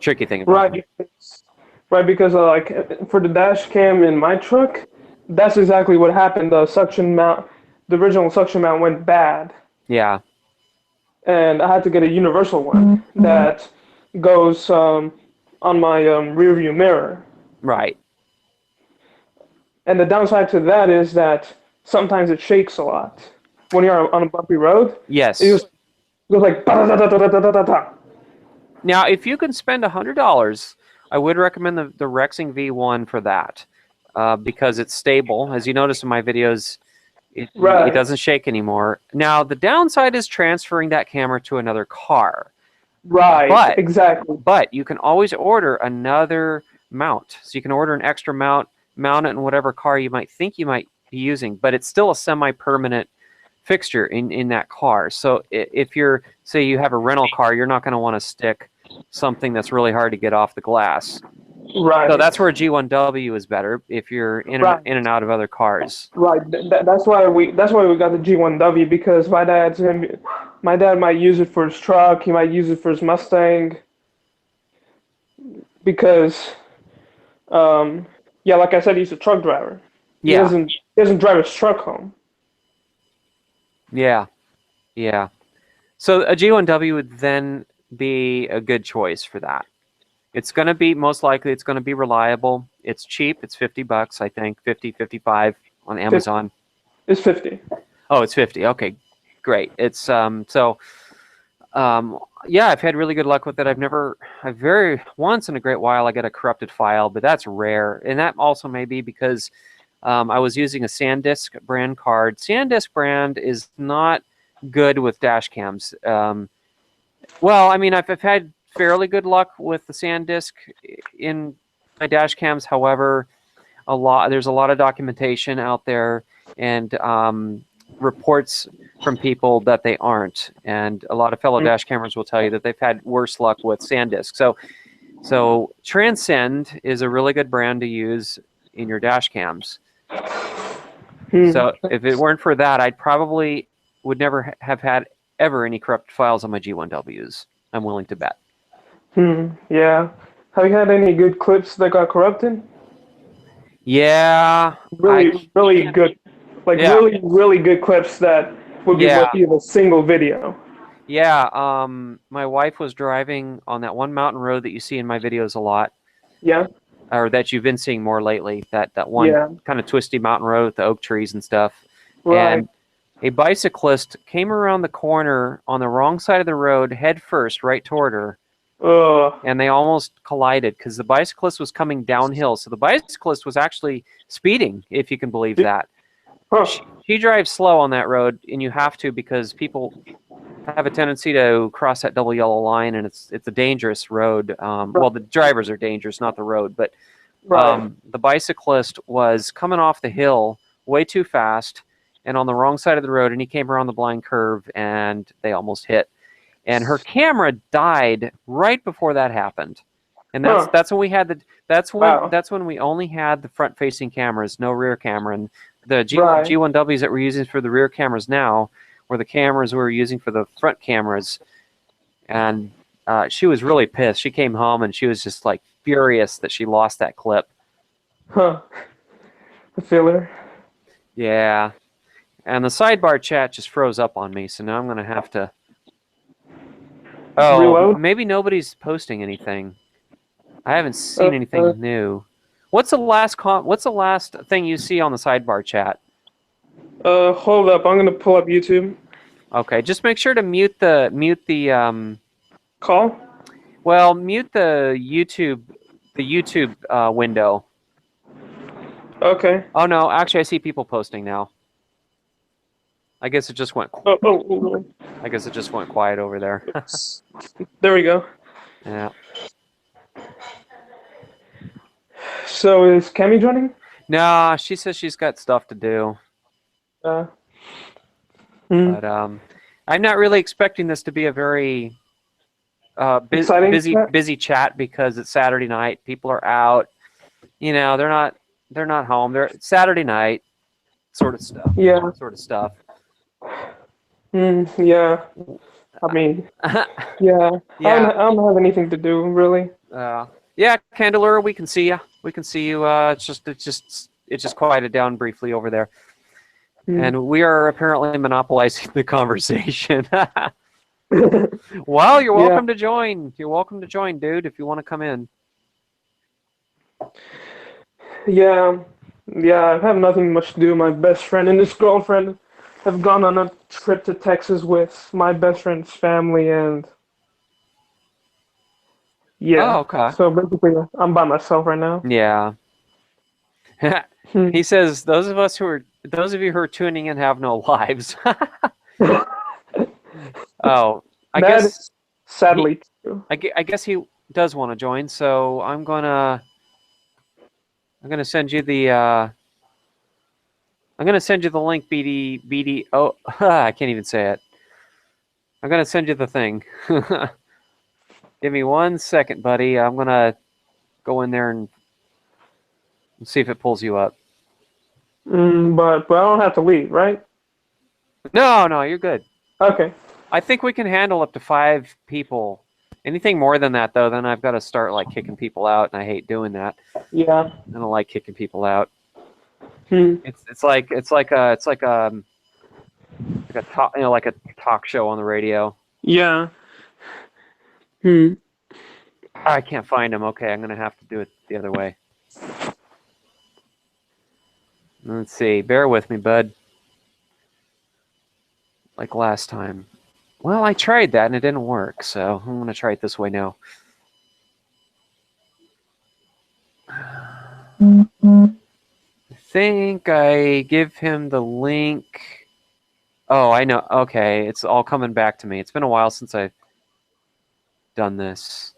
tricky thing about it. Right. Right, because like for the dash cam in my truck, that's exactly what happened. The original suction mount went bad, Yeah, and I had to get a universal one that goes on my rear view mirror. right. And the downside to that is that sometimes it shakes a lot. When you're on a bumpy road, it Yes. just goes like da da da da da da da da. Now, if you can spend $100, I would recommend the Rexing V1 for that because it's stable. As you notice in my videos, it Right, doesn't shake anymore. Now, the downside is transferring that camera to another car, right, but exactly. you can always order another mount. So you can order an extra mount, mount it in whatever car you might think you might be using, but it's still a semi-permanent fixture in that car. So if you're, say you have a rental car, you're not going to want to stick something that's really hard to get off the glass. So Right, that's where G1W is better if you're right. in and out of other cars. Right. That's why we got the G1W because my dad might use it for his truck. He might use it for his Mustang because um yeah, like I said, he's a truck driver. He Yeah, doesn't he doesn't drive his truck home. yeah, yeah. So a G1W would then be a good choice for that. It's going to be most likely it's going to be reliable. It's cheap. It's $50, I think, 50, 55 on 50, Amazon. it's 50. Oh, it's 50. Okay, great. It's um, yeah, I've had really good luck with it. I've very once in a great while I get a corrupted file, but that's rare, and that also may be because I was using a SanDisk brand card. SanDisk brand is not good with dash cams. Well, I mean, I've had fairly good luck with the SanDisk in my dash cams. However, there's a lot of documentation out there and reports from people that they aren't, and a lot of fellow dash cameras will tell you that they've had worse luck with SanDisk. So Transcend is a really good brand to use in your dash cams. Hmm. So if it weren't for that, I probably would never have had ever any corrupt files on my G1Ws. I'm willing to bet. Yeah. Have you had any good clips that got corrupted? Yeah, I Really, really can't. good, like Yeah, really, really good clips that would be Yeah, lucky with a single video. yeah. My wife was driving on that one mountain road that you see in my videos a lot, Yeah, or that you've been seeing more lately. That one yeah, kind of twisty mountain road with the oak trees and stuff. right. And a bicyclist came around the corner on the wrong side of the road, head first, right toward her, Ugh. and they almost collided because the bicyclist was coming downhill. So the bicyclist was actually speeding, if you can believe that. Huh. She drives slow on that road, and you have to because people have a tendency to cross that double yellow line, and it's a dangerous road. Well, the drivers are dangerous, not the road. But Right. the bicyclist was coming off the hill way too fast and on the wrong side of the road, and he came around the blind curve, and they almost hit. And her camera died right before that happened. And Huh. that's when we had the Wow. that's when we only had the front facing cameras, no rear camera. And the Right. G1Ws that we're using for the rear cameras now were the cameras we were using for the front cameras. And she was really pissed. She came home and she was just like furious that she lost that clip. Huh. The filler. Yeah. And the sidebar chat just froze up on me, so now I'm gonna have to. Oh, Reload. maybe nobody's posting anything. I haven't Uh, seen uh, anything new. What's the last thing you see on the sidebar chat? hold up. I'm gonna pull up YouTube. Okay, just make sure to mute the Call. mute the YouTube window. Okay. Oh no, actually I see people posting now. I guess it just went I guess it just went quiet over there. Oops. There we go. Yeah. So is Kemi joining? Nah, she says she's got stuff to do. Uh, hmm. But I'm not really expecting this to be a very Exciting chat. busy chat because it's Saturday night. People are out. You know, they're not home. They're it's Saturday night, sort of stuff. Yeah. Sort of stuff. Yeah. I mean, yeah. Yeah. I don't have anything to do really. Yeah, Candelura, we can see you. We can see you. It just quieted down briefly over there, Hmm. and we are apparently monopolizing the conversation. Well, you're Yeah. welcome to join. You're welcome to join, dude, if you want to come in. Yeah. Yeah. I have nothing much to do. My best friend and his girlfriend have gone on a trip to Texas with my best friend's family, and Oh, yeah. okay. So basically, I'm by myself right now. Yeah. Hmm. He says those of you who are tuning in have no lives. Oh, I That guess is he sadly true. I guess he does want to join, so I'm gonna send you the I'm gonna send you the link, BD. Oh, I can't even say it. I'm gonna send you the thing. Give me 1 second, buddy. I'm gonna go in there and see if it pulls you up. But I don't have to leave, right? No, you're good. Okay. I think we can handle up to 5 people. Anything more than that, though, then I've got to start like kicking people out, and I hate doing that. Yeah. I don't like kicking people out. Hmm. Like a talk, like a talk show on the radio. Yeah. Hmm. I can't find him. Okay, I'm gonna have to do it the other way. Let's see. Bear with me, bud. Like last time. Well, I tried that and it didn't work, so I'm gonna try it this way now. I think I give him the link. Oh, I know. Okay, it's all coming back to me. It's been a while since I've done this.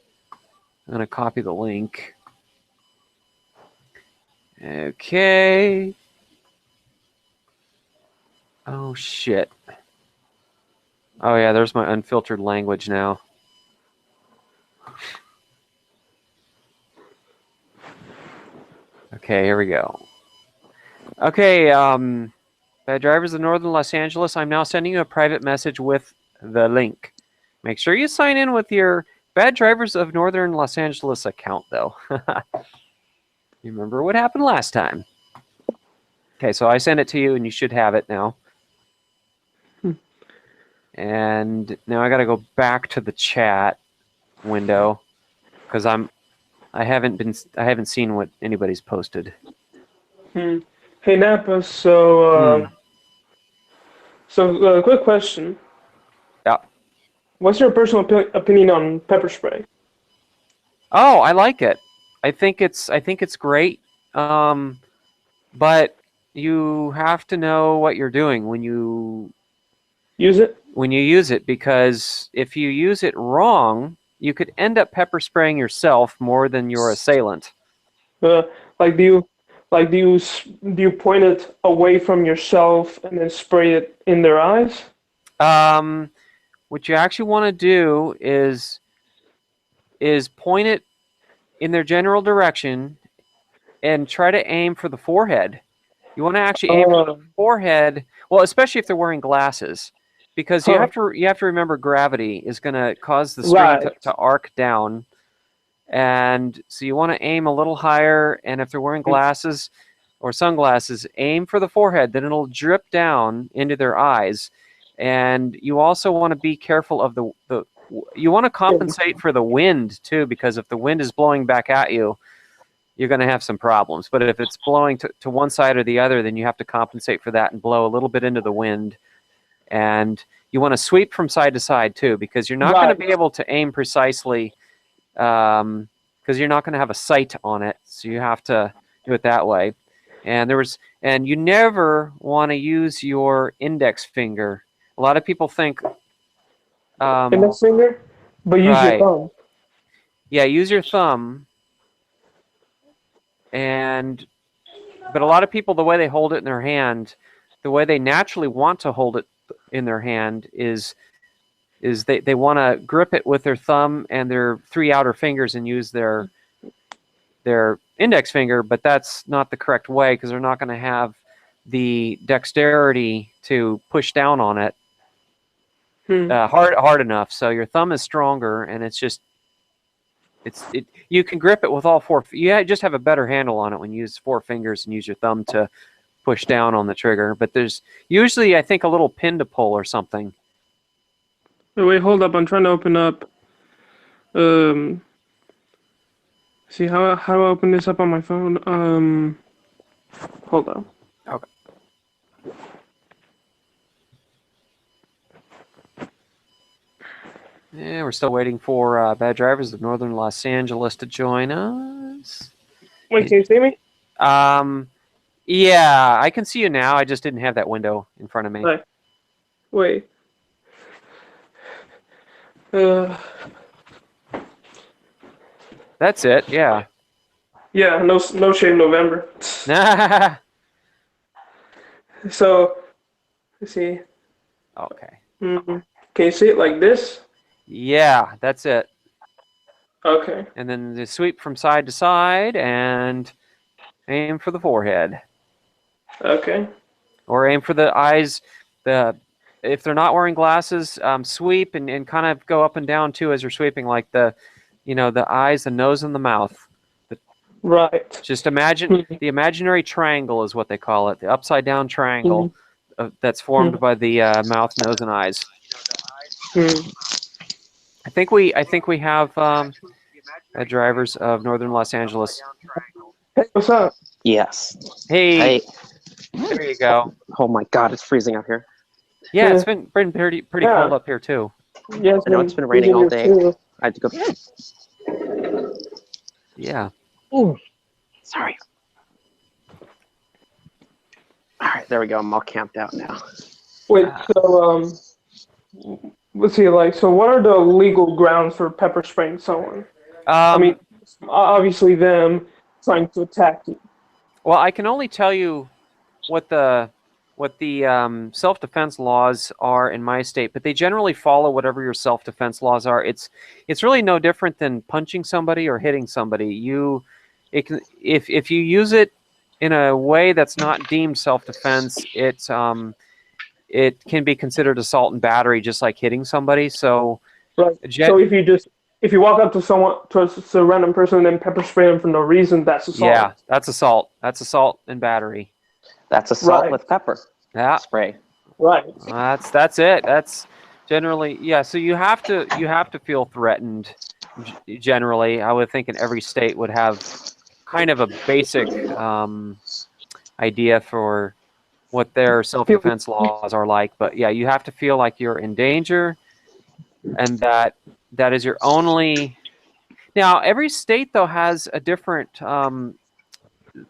I'm gonna copy the link. Okay. Oh shit. Oh yeah, there's my unfiltered language now. Okay, here we go. Okay, bad drivers of Northern Los Angeles, I'm now sending you a private message with the link. Make sure you sign in with your Bad Drivers of Northern Los Angeles account, though. You remember what happened last time. Okay, so I sent it to you, and you should have it now. And now I got to go back to the chat window because I haven't seen what anybody's posted. Hmm. Hey Napa, so quick question. Yeah. What's your personal opinion on pepper spray? Oh, I like it. I think it's great. But you have to know what you're doing Use it? when you use it, because if you use it wrong, you could end up pepper spraying yourself more than your assailant. Uh, like do you point it away from yourself and then spray it in their eyes? Um, what you actually want to do is point it in their general direction and try to aim for the forehead. You want to actually aim for the Uh, forehead. Well, especially if they're wearing glasses, because huh. you have to remember gravity is going to cause the screen Right. to arc down, and so you want to aim a little higher. And if they're wearing glasses or sunglasses, aim for the forehead. Then it'll drip down into their eyes. And you also want to be careful of the. You want to compensate for the wind too, because if the wind is blowing back at you, you're going to have some problems. But if it's blowing to one side or the other, then you have to compensate for that and blow a little bit into the wind. And you want to sweep from side to side too, because you're not going to Right. be able to aim precisely, because you're not going to have a sight on it. So you have to do it that way. And you never want to use your index finger. A lot of people think, Index finger, but use your right, thumb. yeah, use your thumb. And but a lot of people, the way they hold it in their hand, the way they naturally want to hold it in their hand is they want to grip it with their thumb and their three outer fingers and use their index finger, but that's not the correct way, because they're not going to have the dexterity to push down on it Hmm. hard enough. So your thumb is stronger, and you can grip it with all four. You just have a better handle on it when you use four fingers and use your thumb to push down on the trigger. But there's usually, I think, a little pin to pull or something. Wait, hold up. I'm trying to open up. Um, see how do I open this up on my phone? Hold on. Okay. Yeah, we're still waiting for Bad Drivers of Northern Los Angeles to join us. Wait, can you see me? Um, yeah, I can see you now. I just didn't have that window in front of me. Right. Wait. Uh, That's it. Yeah. yeah. No shave November. So, let's see. Okay. Can you see it like this? Yeah, that's it. Okay. And then the sweep from side to side and aim for the forehead. Okay. Or aim for the eyes. If they're not wearing glasses, sweep and kind of go up and down too as you're sweeping, like the eyes, the nose, and the mouth. Right. Just imagine the imaginary triangle is what they call it, the upside down triangle that's formed by the mouth, nose, and eyes. I think we have drivers of Northern Los Angeles. Hey, what's up? Yes. Hey, Hey. there you go. Oh my God, it's freezing out here. Yeah, it's been pretty Yeah. cold up here too. Yeah, I know it's been raining all day. too. I had to go. Yeah. Ooh, sorry. All right, there we go. I'm all camped out now. Wait, so let's see. So what are the legal grounds for pepper spraying someone? I mean, obviously them trying to attack you. Well, I can only tell you what the self-defense laws are in my state, but they generally follow whatever your self-defense laws are. It's really no different than punching somebody or hitting somebody. If you use it in a way that's not deemed self-defense, it can be considered assault and battery, just like hitting somebody. So, Right. So if you walk up to a random person and then pepper spray them for no reason, that's assault. Yeah, that's assault. That's assault and battery. That's assault Right. with pepper Yeah. spray. Right. That's it. Generally, yeah. So you have to feel threatened. Generally, I would think in every state would have kind of a basic idea for what their self-defense laws are like. But yeah, you have to feel like you're in danger, and that is your only. Now, every state though has a different.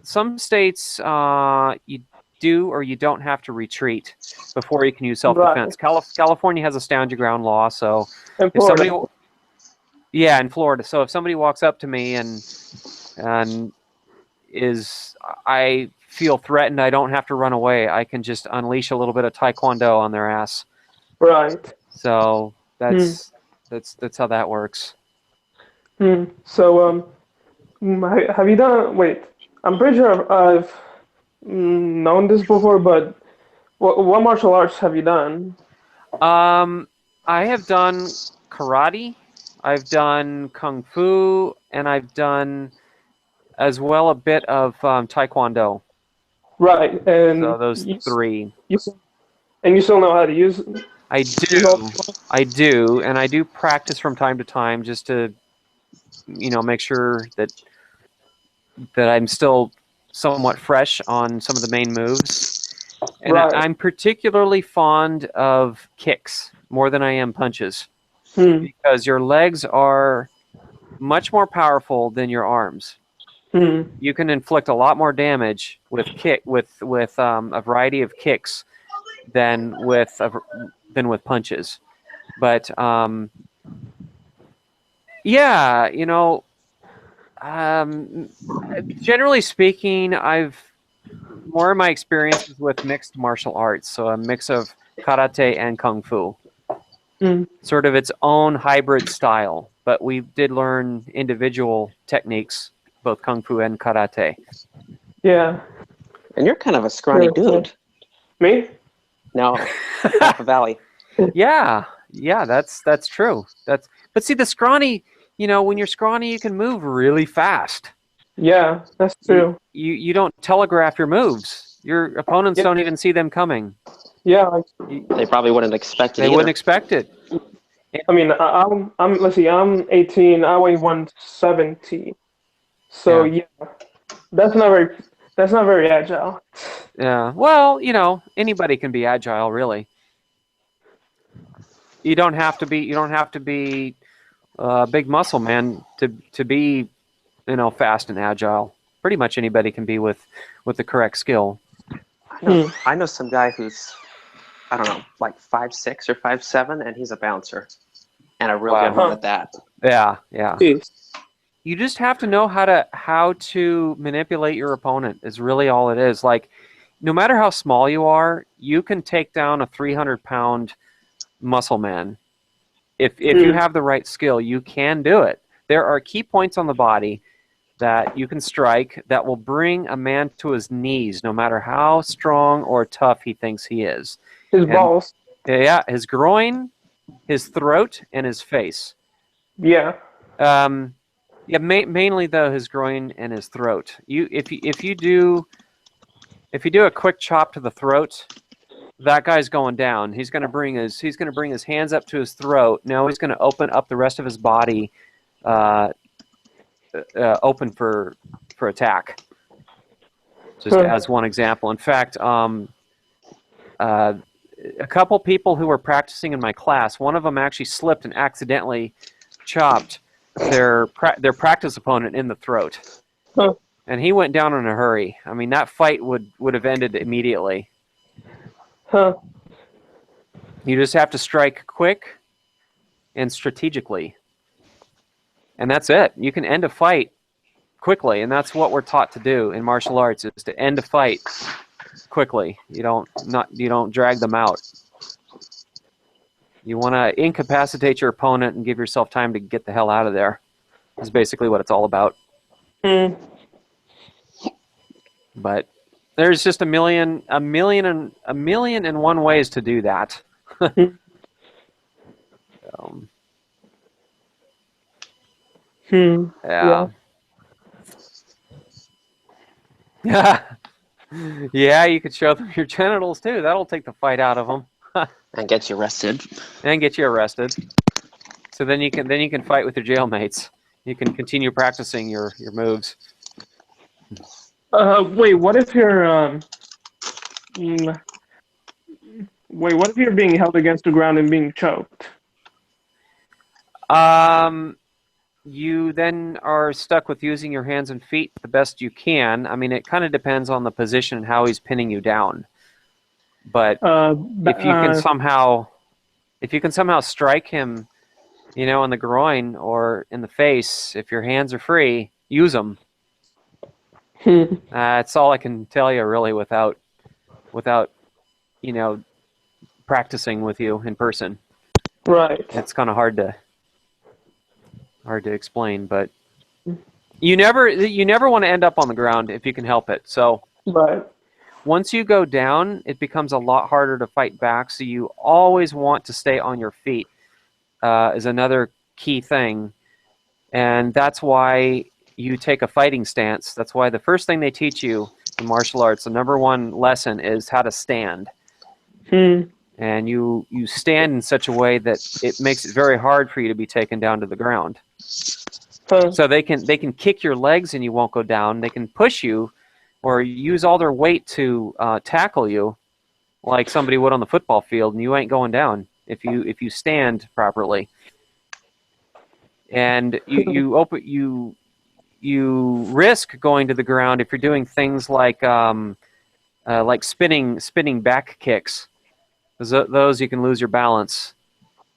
Some states you do or you don't have to retreat before you can use Right. self-defense. California has a stand your ground law, so In if somebody, Florida. yeah, in Florida, so if somebody walks up to me and is I feel threatened, I don't have to run away. I can just unleash a little bit of taekwondo on their ass. Right. So Hmm. that's how that works. So, have you done? Wait, I'm pretty sure I've known this before, but what martial arts have you done? I have done karate, I've done kung fu, and I've done as well a bit of taekwondo. Right, So and those three. you and you still know how to use I use all. do, I do, and I do practice from time to time just to make sure that I'm still somewhat fresh on some of the main moves. And Right. I'm particularly fond of kicks more than I am punches Hmm. because your legs are much more powerful than your arms. Hmm. You can inflict a lot more damage with a variety of kicks than with punches. But yeah, generally speaking, I've more of my experiences with mixed martial arts, so a mix of karate and kung fu, Hmm. sort of its own hybrid style. But we did learn individual techniques, both kung fu and karate. Yeah. And you're kind of a scrawny Sure. dude. Me? No, Alpha Valley. Yeah, that's true. But see the scrawny, when you're scrawny, you can move really fast. Yeah, that's You true. you don't telegraph your moves. Your opponents Yeah. don't even see them coming. Yeah. Like, They probably wouldn't expect it They either. wouldn't expect it. I mean, I'm. Let's see. I'm 18. I weigh 170. So Yeah. yeah, that's not very. That's not very agile. Yeah. Well, anybody can be agile, really. You don't have to be. You don't have to be a big muscle man to be, fast and agile. Pretty much anybody can be with the correct skill. I know some guy who's, I don't know, like 5'6" or 5'7", and he's a bouncer. And a real good Wow. one at that. Yeah. Yeah. Jeez. You just have to know how to manipulate your opponent. Is really all it is. Like, no matter how small you are, you can take down a 300-pound muscle man. If you have the right skill, you can do it. There are key points on the body that you can strike that will bring a man to his knees, no matter how strong or tough he thinks he is. His And balls. yeah, his groin, his throat, and his face. Yeah. Yeah, mainly though his groin and his throat. If you do a quick chop to the throat, that guy's going down. He's going to bring his hands up to his throat. Now he's going to open up the rest of his body, open for attack. Just as one example. In fact, a couple people who were practicing in my class, one of them actually slipped and accidentally chopped their practice opponent in the throat, Huh. and he went down in a hurry. I mean, that fight would have ended immediately. Huh. You just have to strike quick and strategically, and that's it. You can end a fight quickly, and that's what we're taught to do in martial arts: is to end a fight quickly. You don't drag them out. You want to incapacitate your opponent and give yourself time to get the hell out of there. Is basically what it's all about. But there's just a million and one ways to do that. Yeah. Yeah, you could show them your genitals too. That'll take the fight out of them. And gets you arrested. and get you arrested. So then you can fight with your jailmates. You can continue practicing your moves. Wait, what if you're mm, wait, what if you're being held against the ground and being choked? You then are stuck with using your hands and feet the best you can. I mean, it kind of depends on the position and how he's pinning you down. But if you can somehow strike him, in the groin or in the face, if your hands are free, use them. That's all I can tell you, really, without practicing with you in person. Right. It's kind of hard to explain, but you never want to end up on the ground if you can help it. So Right. once you go down, it becomes a lot harder to fight back. So you always want to stay on your feet. Is another key thing, and that's why you take a fighting stance. That's why the first thing they teach you in martial arts, the number one lesson, is how to stand. And you stand in such a way that it makes it very hard for you to be taken down to the ground. So they can kick your legs and you won't go down. They can push you or use all their weight to tackle you, like somebody would on the football field, and you ain't going down if you stand properly. And you risk going to the ground if you're doing things like spinning back kicks. Those you can lose your balance.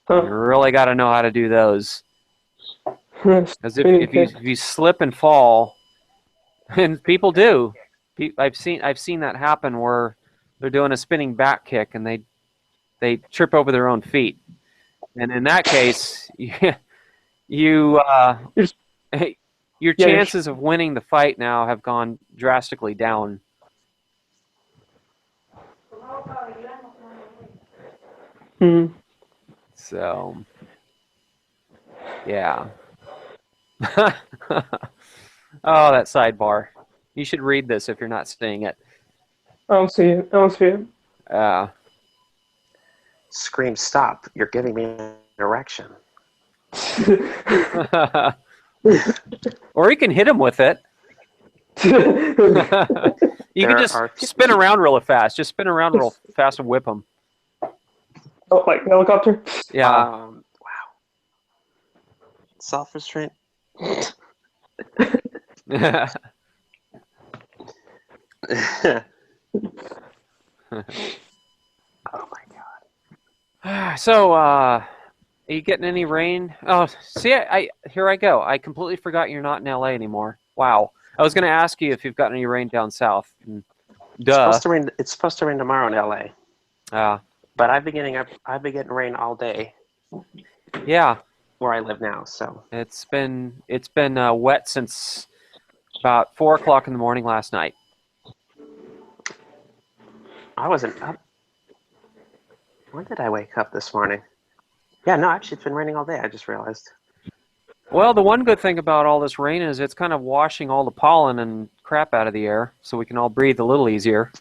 You really got to know how to do those. Because if you slip and fall, and people do, I've seen that happen where they're doing a spinning back kick and they trip over their own feet, and in that case, your chances of winning the fight now have gone drastically down. So, yeah. Oh, that sidebar. You should read this if you're not seeing it. I don't see it. I don't see it. Scream, stop. You're giving me an erection. Or you can hit him with it. You can just spin around real fast. Just spin around real fast and whip him. Oh, like helicopter? Yeah. Wow. Self-restraint. Oh my god. So, are you getting any rain? Oh, see, here I go. I completely forgot you're not in LA anymore. Wow. I was going to ask you if you've gotten any rain down south. Duh. It's supposed to rain tomorrow in LA. But I've been getting rain all day. Yeah. Where I live now, so it's been wet since about 4 o'clock in the morning last night. I wasn't up. When did I wake up this morning? Yeah, no, actually, it's been raining all day. I just realized. Well, the one good thing about all this rain is it's kind of washing all the pollen and crap out of the air, so we can all breathe a little easier.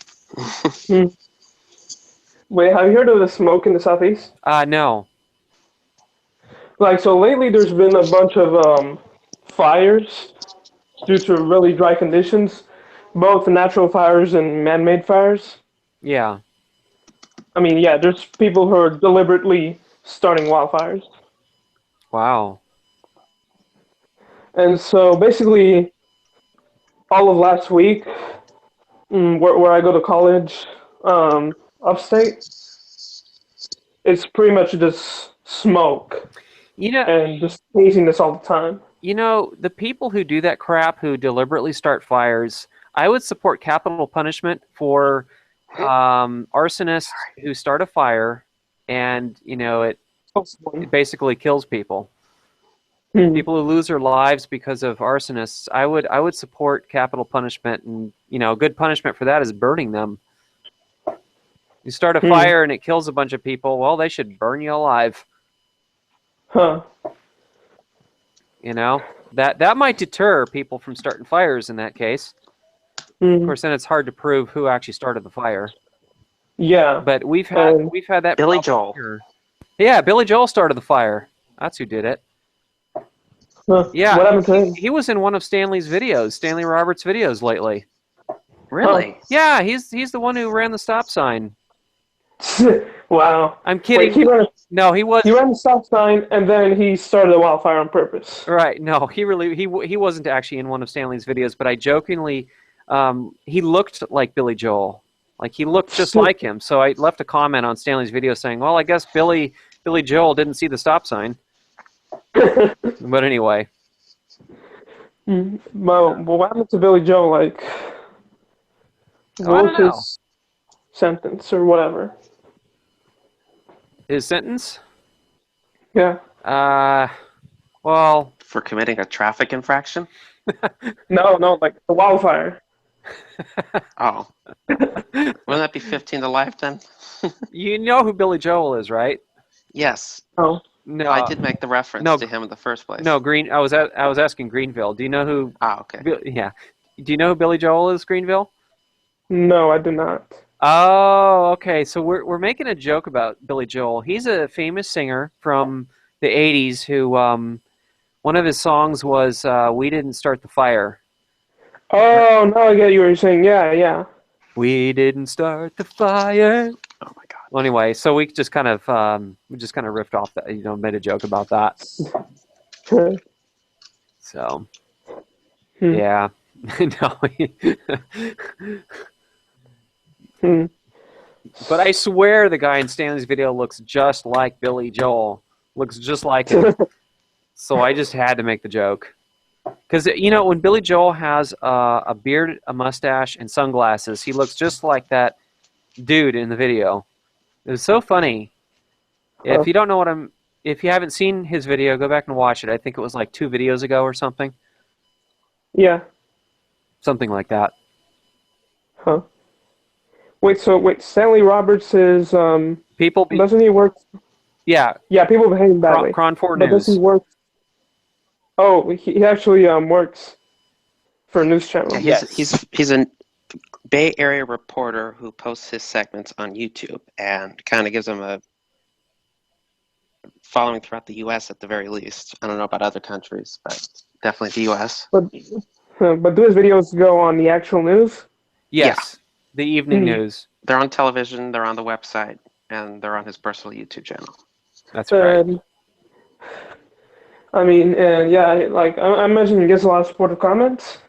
Wait, have you heard of the smoke in the southeast? No. Like, so lately there's been a bunch of fires due to really dry conditions, both natural fires and man-made fires. Yeah. I mean, yeah, there's people who are deliberately starting wildfires. Wow. And so basically, all of last week, where I go to college, upstate, it's pretty much just smoke. And just haziness all the time. The people who do that crap, who deliberately start fires, I would support capital punishment for arsonists who start a fire and, it basically kills people. People who lose their lives because of arsonists, I would support capital punishment, and, a good punishment for that is burning them. You start a fire and it kills a bunch of people, well, they should burn you alive. Huh. That might deter people from starting fires in that case. Of course, then it's hard to prove who actually started the fire. Yeah. But we've And had that Billy problem Joel. here. Yeah, Billy Joel started the fire. That's who did it. Yeah, what happened to him? he was in one of Stanley's videos, Stanley Roberts' videos lately. Really? Yeah, he's the one who ran the stop sign. Wow. I'm kidding. Wait, No, he was he ran the stop sign and then he started the wildfire on purpose. right. No, he wasn't actually in one of Stanley's videos, but I jokingly, he looked like Billy Joel. Like he looked just like him. So I left a comment on Stanley's video saying, "Well, I guess Billy Joel didn't see the stop sign." But anyway, Well, what happened to Billy Joe? Like, I what don't was know. his sentence or whatever? His sentence? Yeah. Well, For committing a traffic infraction? No, like the wildfire. Oh. Wouldn't that be 15 to life then? you know who Billy Joel is, right? Yes. Oh. No, I did make the reference no, to him in the first place. no, Green. I was asking Greenville. Do you know who? Ah, okay. Yeah. Do you know who Billy Joel is, Greenville? No, I did not. Oh, okay. So we're making a joke about Billy Joel. He's a famous singer from the '80s who one of his songs was "We Didn't Start the Fire." Oh, now I get you were saying. Yeah. We didn't start the fire. Oh my god. Well, anyway, so we just kind of riffed off that, made a joke about that. So, yeah, no. But I swear the guy in Stanley's video looks just like Billy Joel. Looks just like him. So I just had to make the joke. Because, when Billy Joel has a beard, a mustache, and sunglasses, he looks just like that dude in the video. It was so funny. If you don't know if you haven't seen his video, go back and watch it. I think it was like 2 videos ago or something. Yeah. Something like that. Huh. Wait, Stanley Roberts is People, doesn't he work? yeah, Yeah, people behave badly. Cron 4 But does News. he work? Oh, he actually works for a news channel. Yeah, Yes. he's a Bay Area reporter who posts his segments on YouTube and kind of gives them a following throughout the U.S. at the very least. I don't know about other countries, but definitely the U.S. But do his videos go on the actual news? Yes. The evening news. They're on television, they're on the website, and they're on his personal YouTube channel. That's right. I mean, yeah, like I imagine he gets a lot of supportive comments.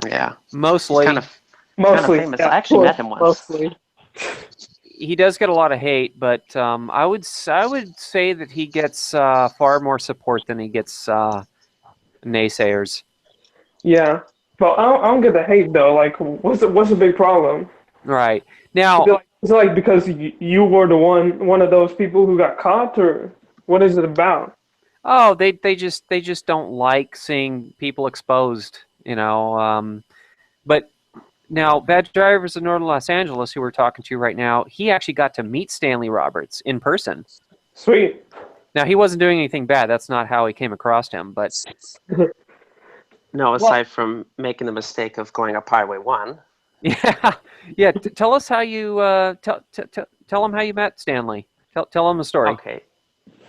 Yeah. Mostly. He's kind of Mostly. famous. Yeah, I actually met him once. Mostly. He does get a lot of hate, but I would say that he gets far more support than he gets naysayers. Yeah. But I don't get the hate though. Like, what's the big problem? Right. Now, Is it like because you were the one of those people who got caught, or what is it about? oh, they just don't like seeing people exposed, But now, Bad Drivers of Northern Los Angeles, who we're talking to right now, he actually got to meet Stanley Roberts in person. Sweet. Now, he wasn't doing anything bad. That's not how he came across him, but No, aside from making the mistake of going up Highway 1. yeah. Tell us how you tell him how you met Stanley. Tell him the story. Okay.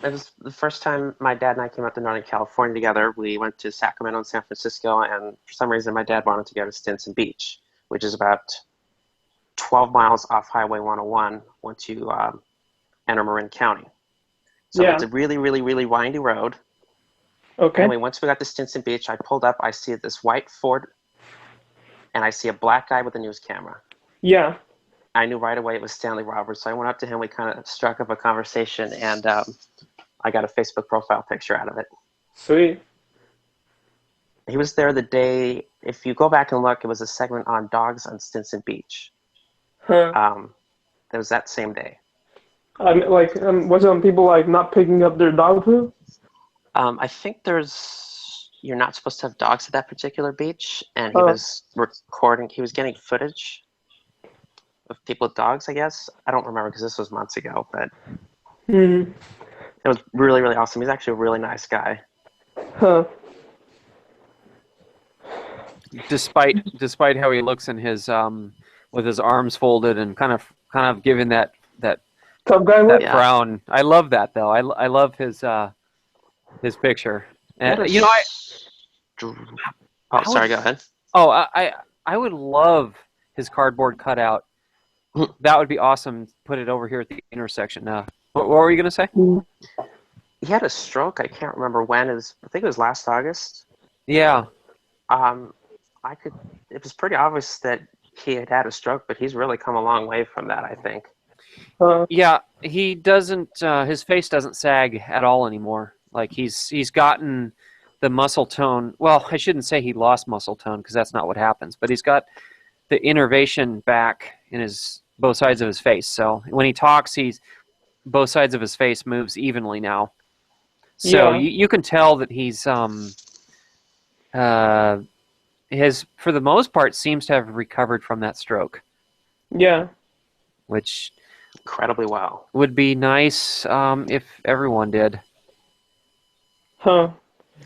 It was the first time my dad and I came out to Northern California together. We went to Sacramento and San Francisco, and for some reason my dad wanted to go to Stinson Beach, which is about 12 miles off Highway 101 once you enter Marin County. So it's a really, really, really windy road. Okay. Anyway, once we got to Stinson Beach, I pulled up, I see this white Ford, and I see a black guy with a news camera. Yeah. I knew right away it was Stanley Roberts, so I went up to him, we kind of struck up a conversation, and I got a Facebook profile picture out of it. Sweet. He was there the day, if you go back and look, it was a segment on dogs on Stinson Beach. Huh. It was that same day. Was it on people like not picking up their dog poop? I think you're not supposed to have dogs at that particular beach, and he was recording, he was getting footage of people with dogs, I guess. I don't remember because this was months ago, but it was really, really awesome. He's actually a really nice guy. Huh. Despite how he looks in his with his arms folded and kind of kind of giving that Tough guy look. Yeah. frown. I love that though. I love his picture. He had And a you know, Oh, sorry, go ahead. oh, I would love his cardboard cutout. That would be awesome. Put it over here at the intersection. What were you gonna say? He had a stroke. I can't remember when. I think it was last August. Yeah. It was pretty obvious that he had a stroke, but he's really come a long way from that, I think. Yeah, he doesn't. His face doesn't sag at all anymore. Like he's gotten the muscle tone. Well, I shouldn't say he lost muscle tone because that's not what happens. But he's got the innervation back in his both sides of his face. So when he talks, both sides of his face moves evenly now. So Yeah. you can tell that he's for the most part seems to have recovered from that stroke, Yeah. which Incredibly well. would be nice if everyone did. Huh.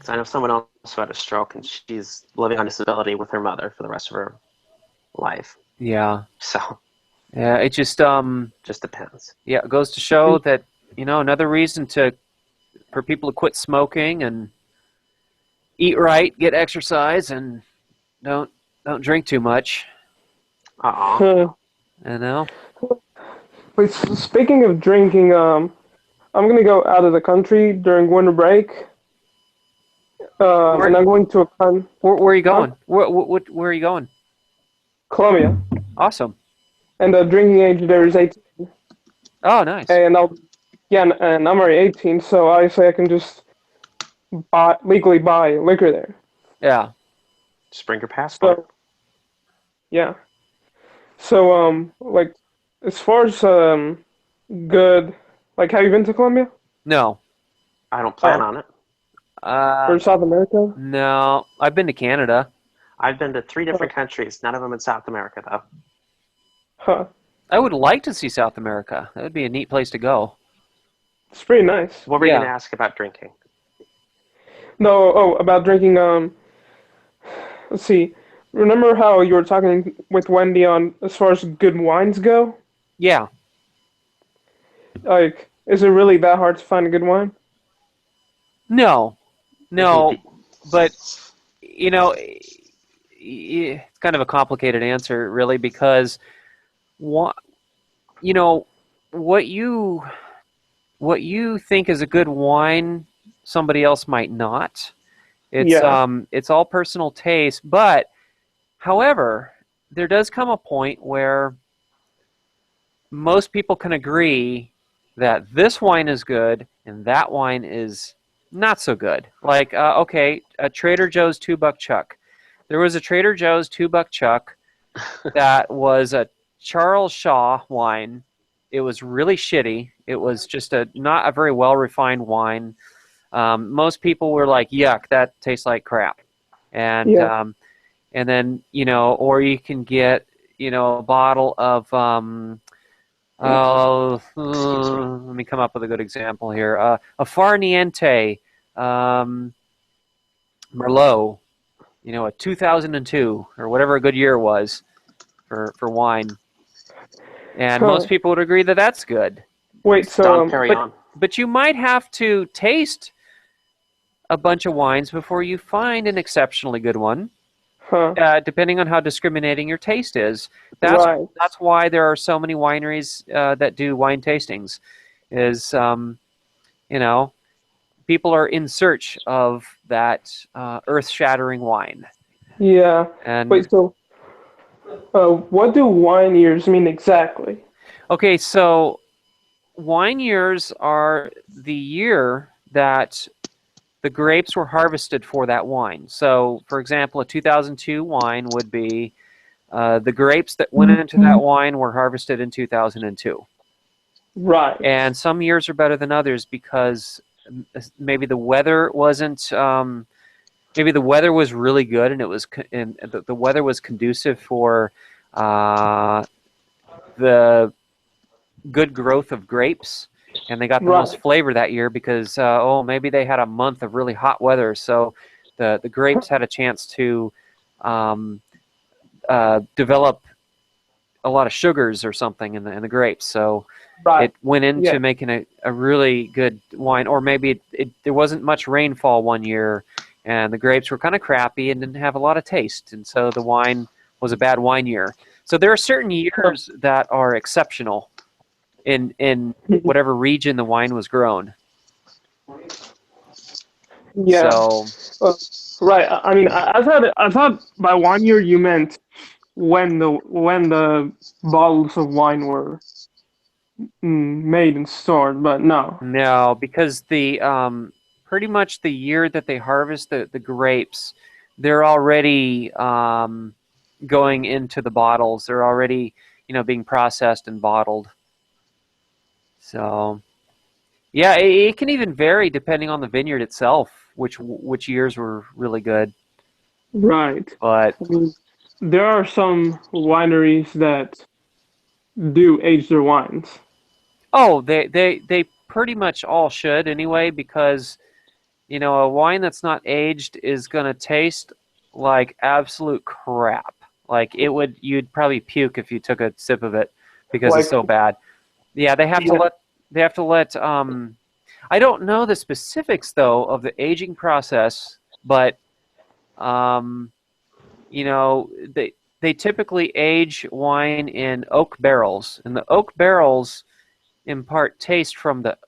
So I know someone else who had a stroke, and she's living on disability with her mother for the rest of her life. Yeah. So Yeah, it just depends. yeah, it goes to show that, another reason for people to quit smoking and eat right, get exercise, and don't drink too much. Aw. Wait, speaking of drinking, I'm gonna go out of the country during winter break. And I'm going to Where are you going? Where are you going? Colombia, Awesome. and the drinking age there is 18. Oh, nice. And and I'm already 18, so obviously I can just legally buy liquor there. Yeah. Just bring your passport. So yeah. So like as far as good, like have you been to Colombia No. I don't plan on it. or South America? No. I've been to Canada. I've been to 3 different countries, none of them in South America, though. Huh. I would like to see South America. That would be a neat place to go. It's pretty nice. What were you Yeah. going to ask about drinking? No, about drinking. Let's see. Remember how you were talking with Wendy on as far as good wines go? Yeah. Like, is it really that hard to find a good wine? No. But, it's kind of a complicated answer, really, because what you think is a good wine, somebody else might not. It's all personal taste, but however, there does come a point where most people can agree that this wine is good and that wine is not so good. Like, okay, a Trader Joe's $2 Chuck. There was a Trader Joe's $2 Chuck that was a Charles Shaw wine. It was really shitty. It was just not a very well refined wine. Most people were like, "Yuck, that tastes like crap," and then or you can get a bottle of let me come up with a good example here. A Farniente Merlot, a 2002 or whatever a good year was for wine. And most people would agree that that's good. Wait, so Dom Perignon. But you might have to taste a bunch of wines before you find an exceptionally good one, depending on how discriminating your taste is. That's why there are so many wineries that do wine tastings. Is people are in search of that earth-shattering wine. Yeah. And wait, so what do wine years mean exactly? Okay, so wine years are the year that the grapes were harvested for that wine. So, for example, a 2002 wine would be the grapes that went into that wine were harvested in 2002. Right. And some years are better than others because maybe the weather wasn't. Maybe the weather was really good, and the weather was conducive for the good growth of grapes, and they got the most flavor that year because maybe they had a month of really hot weather, so the grapes had a chance to develop a lot of sugars or something in the grapes, so Right. it went into Yeah. making a really good wine. Or maybe there wasn't much rainfall one year, and the grapes were kind of crappy and didn't have a lot of taste, and so the wine was a bad wine year. So there are certain years that are exceptional in whatever region the wine was grown. Yeah. So Right. I mean, I thought by 1 year you meant when the bottles of wine were made and stored, but no. no, because the pretty much the year that they harvest the grapes, they're already going into the bottles. They're already, being processed and bottled. So yeah, it can even vary depending on the vineyard itself, which years were really good. Right. But I mean, there are some wineries that do age their wines. oh, they pretty much all should anyway, because a wine that's not aged is gonna taste like absolute crap. Like you'd probably puke if you took a sip of it because it's Like, so bad. Yeah, yeah. they have to let I don't know the specifics though of the aging process, but um, they typically age wine in oak barrels, and the oak barrels impart taste from the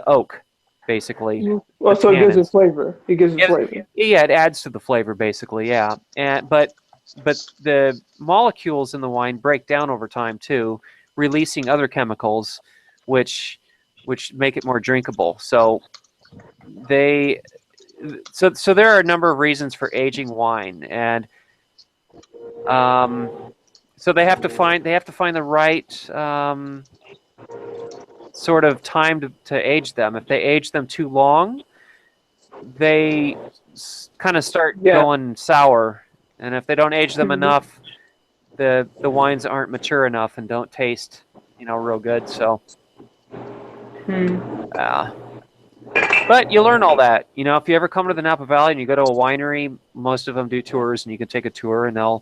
oak, basically. Well, The so it gives it tannins. flavor. It gives it Yeah, flavor. yeah, it adds to the flavor, basically. Yeah, but the molecules in the wine break down over time too, releasing other chemicals, which make it more drinkable. They so there are a number of reasons for aging wine, and so they have to find the right sort of time to age them. If they age them too long, they kind of start Yeah. going sour, and if they don't age them enough, the wines aren't mature enough and don't taste real good. So but you learn all that. If you ever come to the Napa Valley and you go to a winery, most of them do tours, and you can take a tour, and they'll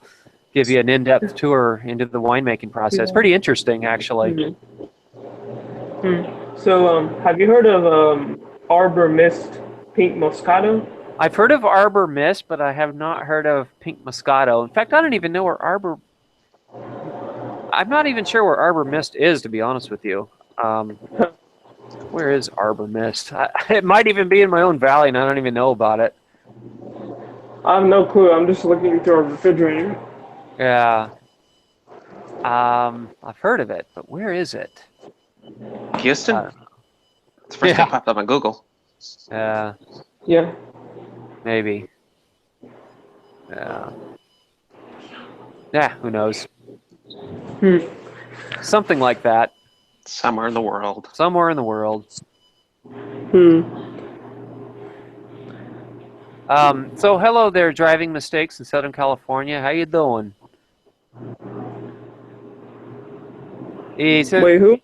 give you an in-depth tour into the winemaking process. Pretty interesting, actually. So, have you heard of Arbor Mist Pink Moscato? I've heard of Arbor Mist, but I have not heard of Pink Moscato. In fact, I don't even know where I'm not even sure where Arbor Mist is, to be honest with you. Where is Arbor Mist? It might even be in my own valley, and I don't even know about it. I have no clue. I'm just looking through our refrigerator. Yeah. I've heard of it, but where is it? Houston? It's the first thing popped up on Google. Yeah. Yeah. Maybe. Yeah. Yeah, who knows? Something like that. Somewhere in the world. Somewhere in the world. So hello there, driving mistakes in Southern California. How you doing? He said, Wait, who?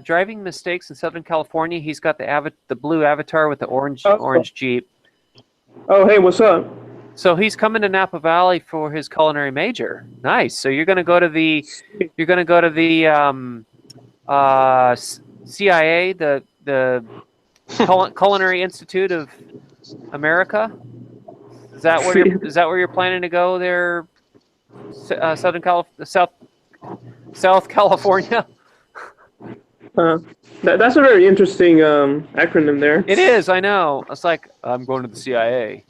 driving mistakes in Southern California. He's got the blue avatar with the orange Jeep. Oh, hey, what's up? So he's coming to Napa Valley for his culinary major. Nice. So you're going to go to the CIA, the Culinary Institute of America. Is that where you're planning to go there? South California. That's a very interesting acronym there. It is. I know. It's like I'm going to the CIA,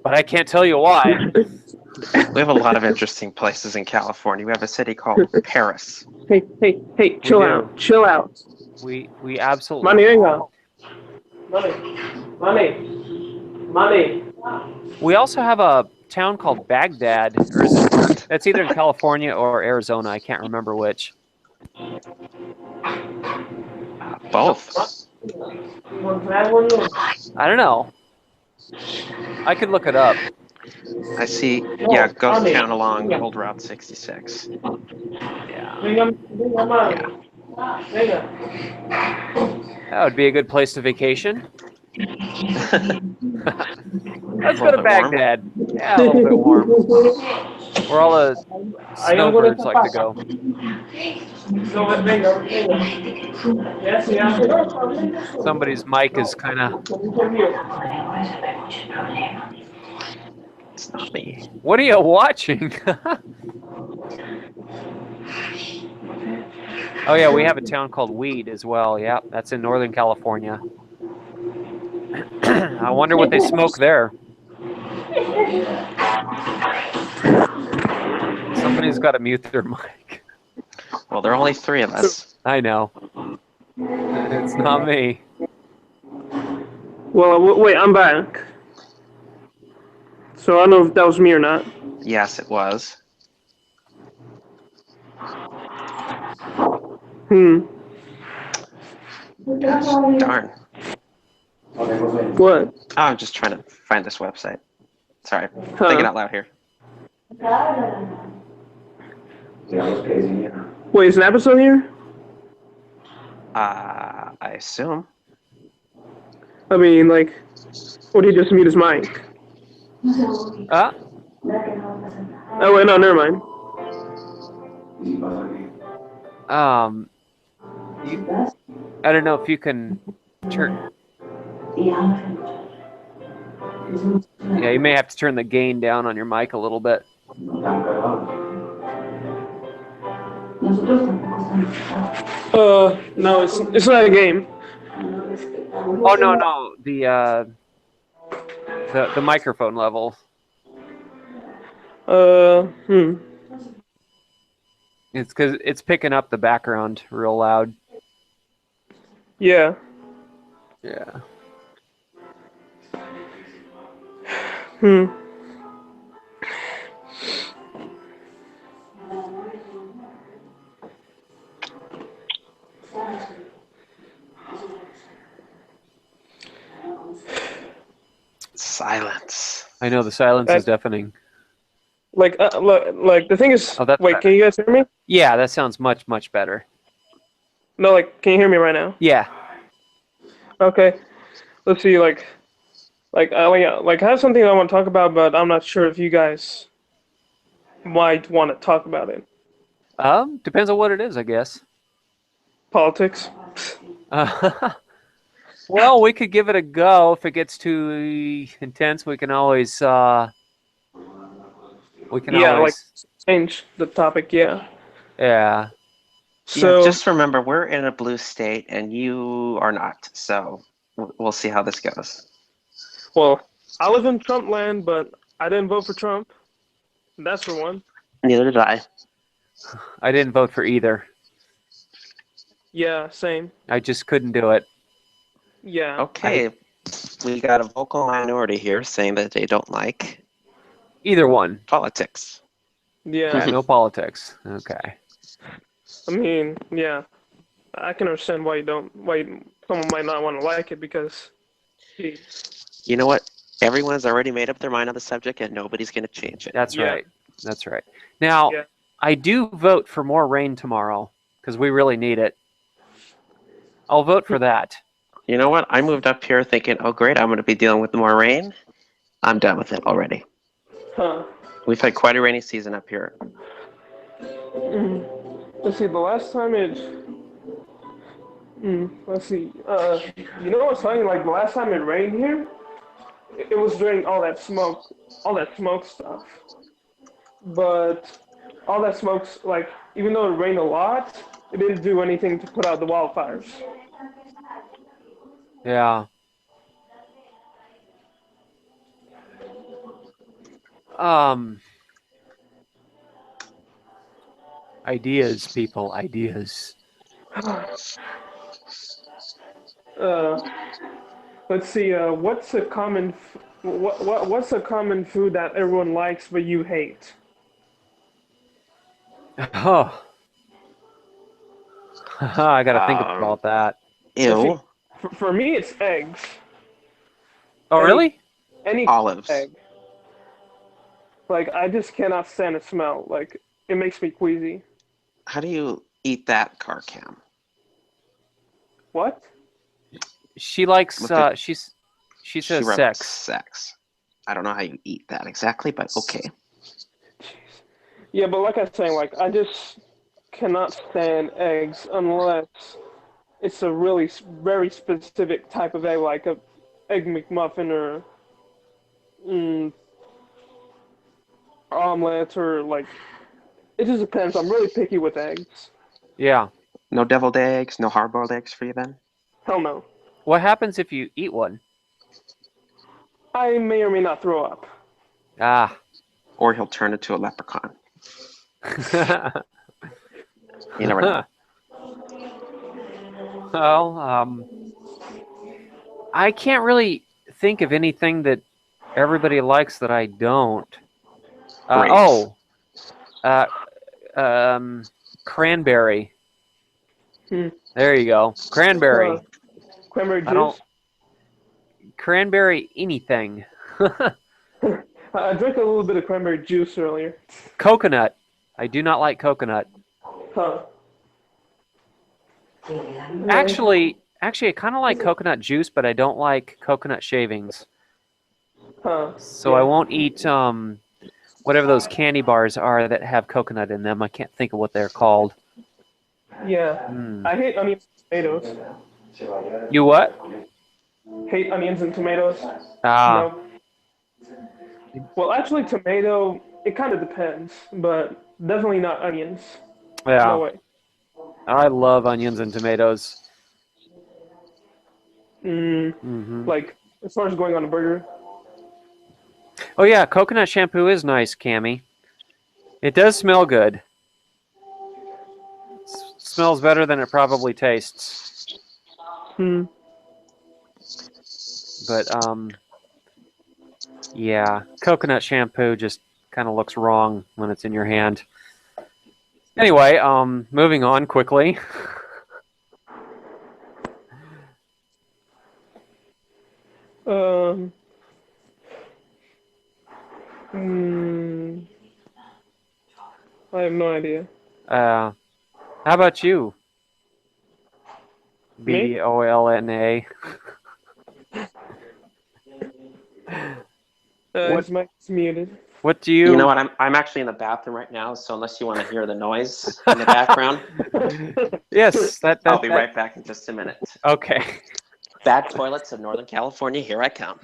but I can't tell you why. We have a lot of interesting places in California. We have a city called Paris. Hey! Chill out. We absolutely. Money. We also have a town called Baghdad, or that's either in California or Arizona. I can't remember which. Both. I don't know. I could look it up. I see. Yeah, ghost town along Old Route 66. Yeah. That would be a good place to vacation. Let's go to Baghdad. Yeah, a little bit warm. where all the Ahí algo de snowbirds eso like to pasa. go. No, venga, venga. Ya, sí, ya. Somebody's mic is kind of. It's not me. What are you watching? Oh yeah, we have a town called Weed as well. Yeah, that's in Northern California. I wonder what they smoke there. Somebody's got to mute their mic. Well, there are only 3 of us. I know. It's not me. Well, wait, I'm back. So I don't know if that was me or not. Yes, it was. Gosh, darn. What? Oh, I'm just trying to find this website. Sorry, Huh. thinking out loud here. Wait, is an episode here? I assume. I mean, like, or did he just mute his mic? Ah, Oh, wait, no, never mind. I don't know if you can turn. Yeah, you may have to turn the gain down on your mic a little bit. No, it's not a game. Oh no, the microphone level. Hmm. It's because it's picking up the background real loud. Yeah. Yeah. Hmm. Silence. I know the silence is deafening. Like, like the thing is, Oh, that's wait, better. can you guys hear me? Yeah, that sounds much better. No, like, can you hear me right now? Yeah. Okay. Let's see, like, I have something I want to talk about, but I'm not sure if you guys might want to talk about it. Depends on what it is, I guess. Politics. Well, we could give it a go. If it gets too intense, we can always Yeah, like change the topic. Yeah. Yeah. Yeah, So, just remember, we're in a blue state and you are not. So we'll see how this goes. well, I live in Trump land, but I didn't vote for Trump. That's for one. Neither did I. I didn't vote for either. Yeah, same. I just couldn't do it. Yeah. Okay, we got a vocal minority here saying that they don't like Either one. politics. Yeah. Yeah, no politics. Okay. I mean, yeah. I can understand why someone might not want to like it because, geez. You know what? Everyone's already made up their mind on the subject and nobody's going to change it. That's Yeah. right. That's right. Now, Yeah. I do vote for more rain tomorrow because we really need it. I'll vote for that. You know what? I moved up here thinking, oh, great, I'm going to be dealing with more rain. I'm done with it already. Huh. We've had quite a rainy season up here. Let's see. The last time it. Let's see. You know what's funny? Like the last time it rained here, it was during all that smoke stuff. But all that smoke's like, even though it rained a lot, it didn't do anything to put out the wildfires. Yeah. Ideas, people, ideas. Let's see. What's a common what's a common food that everyone likes but you hate? Oh. I got to think about that. Let's see. Ew. For me, it's eggs. Oh, really? Any Olives. egg. Like I just cannot stand the smell. Like it makes me queasy. How do you eat that, car cam? What? She likes, With the- she She says wrote sex. sex. I don't know how you eat that exactly, but okay. Yeah, but like I was saying, like I just cannot stand eggs unless it's a really very specific type of egg, like a egg McMuffin or mm, omelette or like it just depends. I'm really picky with eggs. Yeah. No deviled eggs, no hard-boiled eggs for you then? Hell no. What happens if you eat one? I may or may not throw up. Ah. Or he'll turn into a leprechaun. You never know. Well, I can't really think of anything that everybody likes that I don't. Grapes. Uh, cranberry. Hmm. There you go. Cranberry. Cranberry I don't juice. cranberry anything. I drank a little bit of cranberry juice earlier. Coconut. I do not like coconut. Huh. Actually, I kind of like coconut juice, but I don't like coconut shavings. Huh. So I won't eat whatever those candy bars are that have coconut in them. I can't think of what they're called. Yeah. Mm. I hate onions and tomatoes. You what? Hate onions and tomatoes. Ah, No. Well, actually, tomato, it kind of depends, but definitely not onions. yeah. No way. I love onions and tomatoes. Mm, Hmm. like, as far as going on a burger. Oh yeah, coconut shampoo is nice, Cammy. It does smell good. Smells better than it probably tastes. Hmm. But yeah, coconut shampoo just kind of looks wrong when it's in your hand. Anyway, moving on quickly. Um. Hmm. I have no idea. How about you? Me? BOLNA. What His mic's muted. what do You know you? what? I'm actually in the bathroom right now, so unless you want to hear the noise in the background, Yes, that I'll that be that. right back in just a minute. Okay. Bad toilets of Northern California, here I come.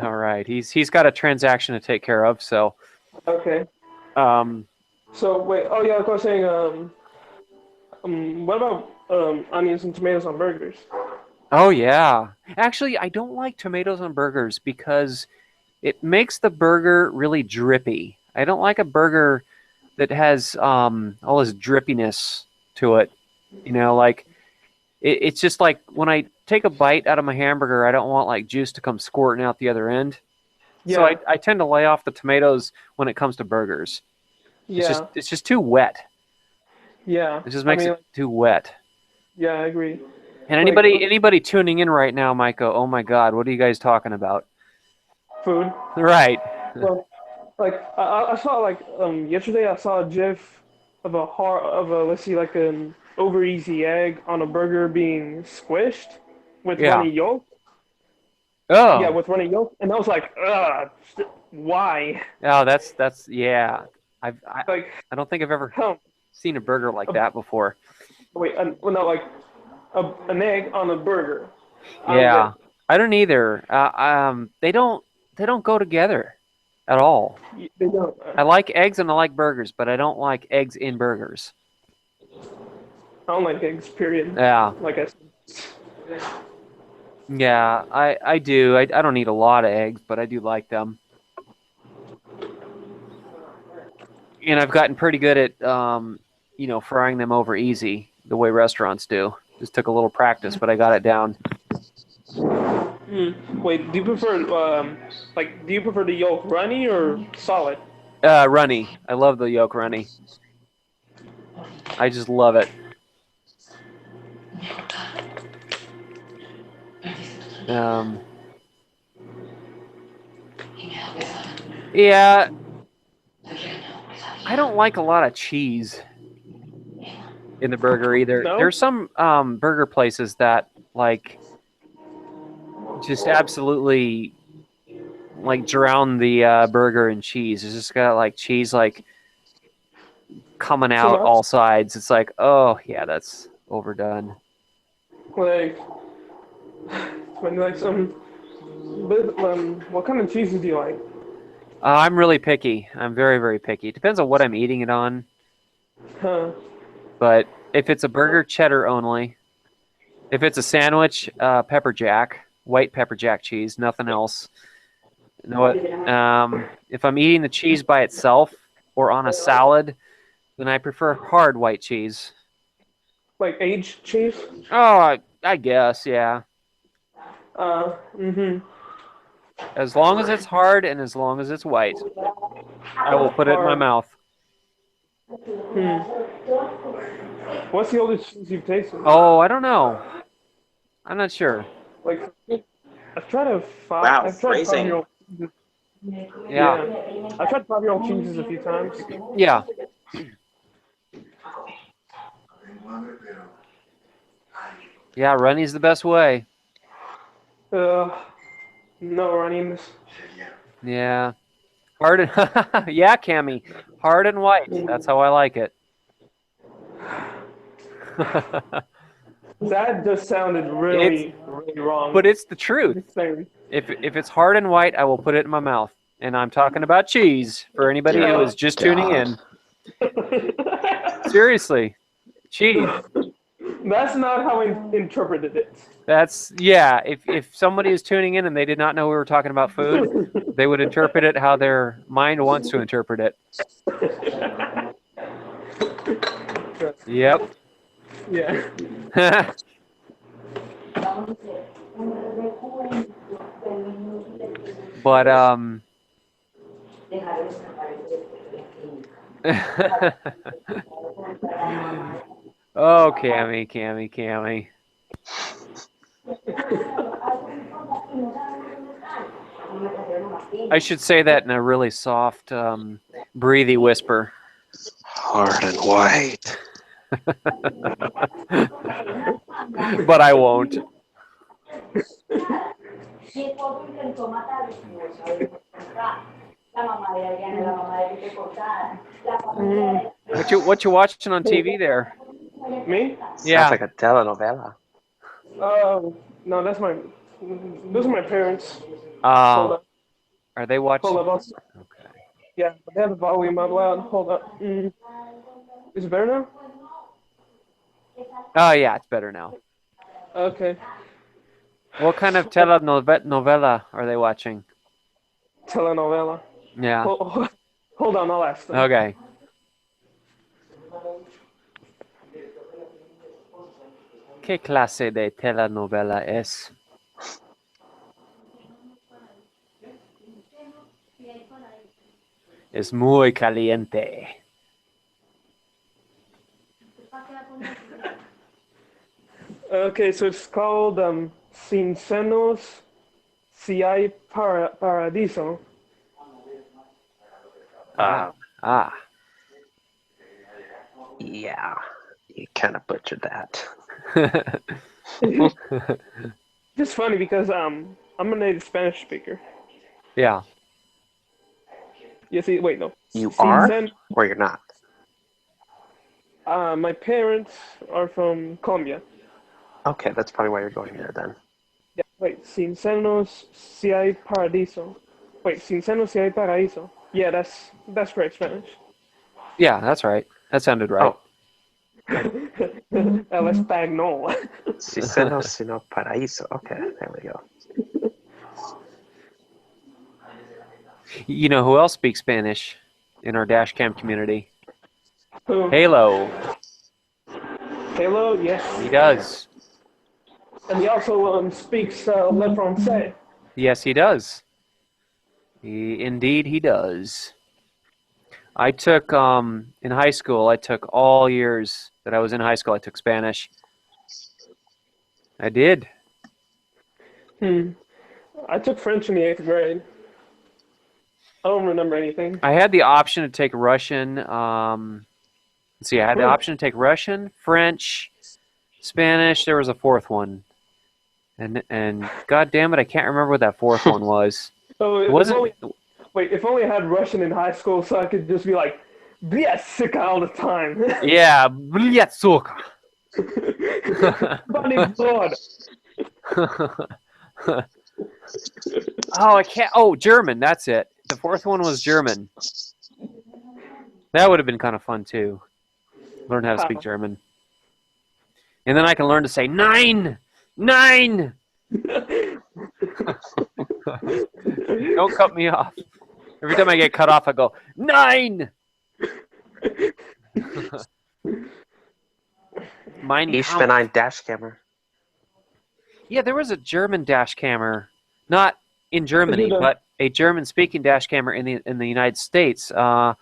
All right. He's got a transaction to take care of, so Okay. um So wait. Oh yeah, like I was saying. What about onions and tomatoes on burgers? oh yeah. Actually, I don't like tomatoes on burgers because it makes the burger really drippy. I don't like a burger that has all this drippiness to it. You know, like it's just like when I take a bite out of my hamburger, I don't want like juice to come squirting out the other end. So Yeah. I tend to lay off the tomatoes when it comes to burgers. Yeah. It's just too wet. Yeah. It just I makes mean, it like, too wet. yeah, I agree. And Like anybody tuning in right now might go, "Oh my God, what are you guys talking about?" food. Right. Well, like I saw like yesterday I saw a GIF of a let's see like an over easy egg on a burger being squished with Yeah. runny yolk. Yeah, Oh. with runny yolk, and I was like, why? Oh, that's yeah. I've Like, I don't think I've ever hell, seen a burger like a, that before. wait, well, no, like an egg on a burger. I don't get Yeah. I don't either. They don't go together at all. it. They don't. I like eggs and I like burgers, but I don't like eggs in burgers. I don't like eggs. Period. Yeah. Like I said. Yeah, I do. I don't eat a lot of eggs, but I do like them. And I've gotten pretty good at frying them over easy the way restaurants do. Just took a little practice, but I got it down. Wait, do you prefer the yolk runny or solid? Runny. I love the yolk runny. I just love it. Um, yeah, I don't like a lot of cheese in the burger either. No. There's some burger places that like just absolutely like drown the burger in cheese. It's just got like cheese like coming So out all sides. It's like, oh yeah, that's overdone. like when like some, but what kind of cheeses do you like? I'm really picky. I'm very, very picky. Depends on what I'm eating it on. Huh? But if it's a burger, cheddar only. If it's a sandwich, pepper jack, white pepper jack cheese, nothing else. You know what? If I'm eating the cheese by itself or on a salad, then I prefer hard white cheese. Like aged cheese? Oh, I guess, yeah. Mm-hmm. As long as it's hard and as long as it's white, I will put it in my Hard. mouth. Hmm. What's the oldest cheese you've tasted? Oh, I don't know. I'm not sure. Like, I've tried a five. Wow, I've tried phrasing. 5-year-old. Yeah, Yeah, I've tried 5-year-old cheeses a few times. yeah. Yeah, runny's the best way. Uh, no running. Yeah. Hard and yeah, Cammy. Hard and white. That's how I like it. That just sounded It's really, really wrong. but it's the truth. Thing. If it's hard and white, I will put it in my mouth. And I'm talking about cheese for anybody who is just tuning in. Seriously. Cheese. That's not how I interpreted it. That's yeah, if somebody is tuning in and they did not know we were talking about food, they would interpret it how their mind wants to interpret it. Yep. Yeah. But oh, Cammy. I should say that in a really soft, breathy whisper. Hard and white. But I won't. What you watching on TV there? Me? Yeah. Sounds like a telenovela. Oh, no, that's my. Those are my parents. Hold Oh, up. are they watching? Hold up. Okay. Yeah, but they have the volume up loud. Hold up. Is it better now? Oh yeah, it's better now. Okay. What kind of telenovela are they watching? Telenovela. Yeah. Hold on, I'll ask them. Okay. ¿Qué clase de telenovela es? Es muy caliente. Okay, so it's called Cincenos Si hay Paradiso. Ah. Yeah, you kind of butchered that. Just funny because I'm a native Spanish speaker. Yeah. Yes, wait, no. You are, Cincen- or you're not? My parents are from Colombia. Okay, that's probably why you're going there then. Yeah, wait, Cincenos Si hay Paradiso. Wait, Cincenos Si hay Paraíso. Yeah, that's correct Spanish. Yeah, that's right. That sounded right. Oh. El español. Miscellaneous, sino paraíso. Okay, there we go. You know who else speaks Spanish in our Dashcam community? Who? Halo. Halo, yes. He does. And he also speaks Le Français. Yes, he does. Indeed, he does. I took, in high school, I took all years that I was in high school, I took Spanish. I did. I took French in the 8th grade. I don't remember anything. I had the option to take Russian. Let's see, I had the option to take Russian, French, Spanish. There was a fourth one. And God damn it, I can't remember what that fourth one was. Oh, It wasn't. if only I had Russian in high school so I could just be like, Biasika all the time. Yeah, Bliatsuk. Bunny blood. Oh, I can't. Oh, German. That's it. The fourth one was German. That would have been kind of fun too. Learn how to speak German, and then I can learn to say nine, nine. Don't cut me off. Every time I get cut off, I go nine. Ich bin ein Dashcammer. Yeah, there was a German dash camera, not in Germany, but a German-speaking dash camera in the United States. I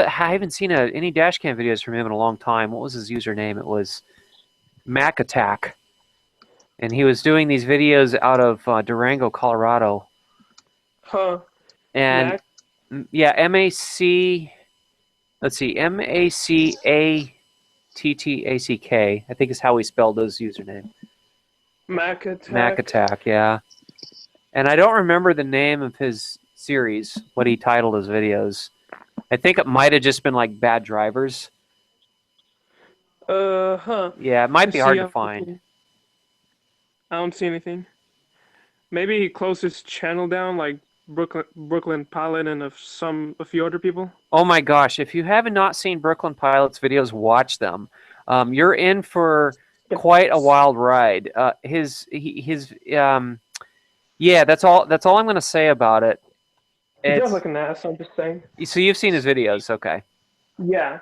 haven't seen any dash cam videos from him in a long time. What was his username? It was Mac Attack, and he was doing these videos out of Durango, Colorado. Huh. And yeah, M-A-C. Let's see, M-A-C-A-T-T-A-C-K. I think is how he spelled his username. Mac Attack. Mac Attack, yeah. And I don't remember the name of his series, what he titled his videos. I think it might have just been like Bad Drivers. Huh. Yeah, it might be hard to find. I don't see anything. Maybe he closed his channel down, like Brooklyn Pilot and a few other people. Oh my gosh! If you have not seen Brooklyn Pilot's videos, watch them. You're in for quite a wild ride. Yeah, that's all I'm going to say about it. He does like an ass. I'm just saying. So you've seen his videos, okay? Yeah,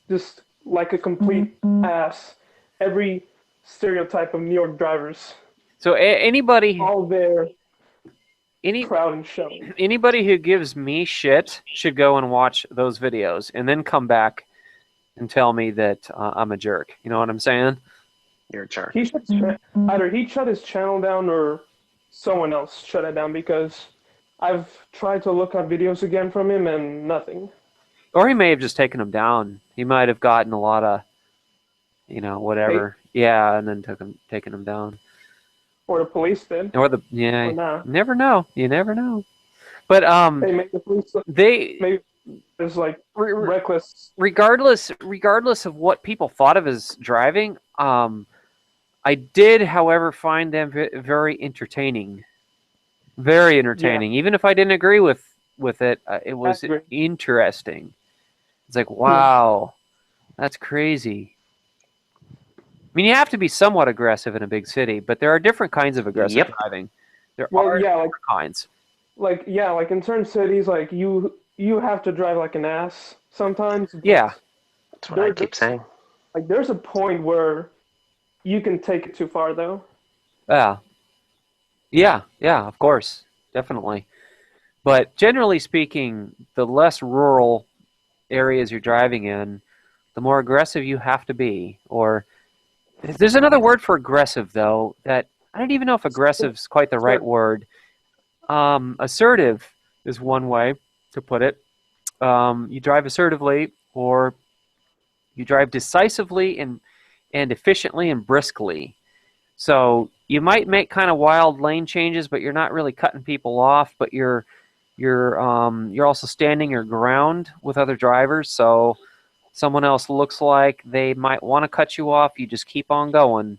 just like a complete ass. Every stereotype of New York drivers. So anybody, all there, proud and show. Anybody who gives me shit should go and watch those videos and then come back and tell me that I'm a jerk. You know what I'm saying? You're a jerk. Either he shut his channel down or someone else shut it down, because I've tried to look up videos again from him and nothing. Or he may have just taken them down. He might have gotten a lot of, whatever. Hate. Yeah, and then taken them down. Or the police did. Or you never know. You never know. But maybe the police, maybe it's like reckless. Regardless of what people thought of his driving, I did, however, find them very entertaining. Very entertaining. Yeah. Even if I didn't agree with it, it was interesting. It's like, wow, that's crazy. I mean, you have to be somewhat aggressive in a big city, but there are different kinds of aggressive driving. There are different kinds. Like in certain cities, like you have to drive like an ass sometimes. Yeah, that's what I keep saying. Like there's a point where you can take it too far, though. Yeah, of course, definitely. But generally speaking, the less rural areas you're driving in, the more aggressive you have to be. Or there's another word for aggressive, though, that I don't even know if aggressive is quite the right word. Assertive is one way to put it. You drive assertively, or you drive decisively and efficiently and briskly. So you might make kind of wild lane changes, but you're not really cutting people off. But you're also standing your ground with other drivers. So someone else looks like they might want to cut you off, you just keep on going.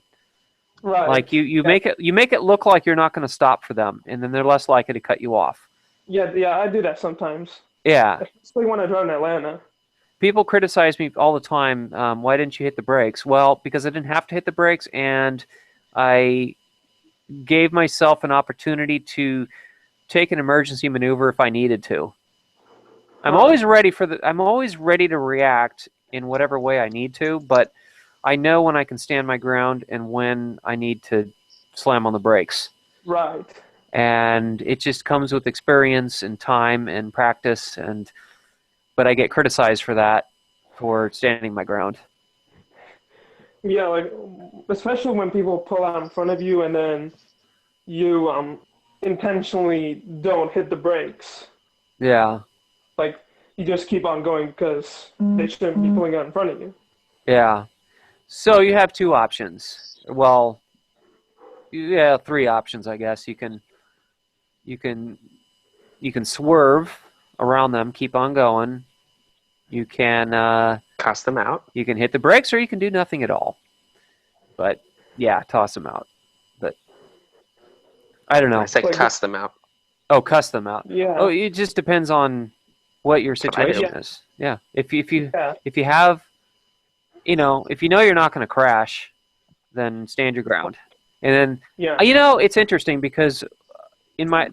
Right. Like you make it look like you're not going to stop for them, and then they're less likely to cut you off. Yeah, I do that sometimes. Yeah. Especially when I drive in Atlanta. People criticize me all the time. Why didn't you hit the brakes? Well, because I didn't have to hit the brakes, and I gave myself an opportunity to take an emergency maneuver if I needed to. I'm always ready to react in whatever way I need to, but I know when I can stand my ground and when I need to slam on the brakes. Right. And it just comes with experience and time and practice, but I get criticized for that, for standing my ground. Yeah, like especially when people pull out in front of you and then you intentionally don't hit the brakes. Yeah. Like you just keep on going because they shouldn't be pulling out in front of you. Yeah. So you have two options. Well, yeah, three options, I guess. You can swerve around them, keep on going. You can Cuss them out. you can hit the brakes, or you can do nothing at all. But yeah, toss them out. But I don't know. I said Like, cuss them out. Oh, cuss them out. yeah. Oh, it just depends on what your That's what I do. situation is. Yeah. If you Yeah. if you have, if you know you're not going to crash, then stand your ground. And then Yeah. it's interesting because in my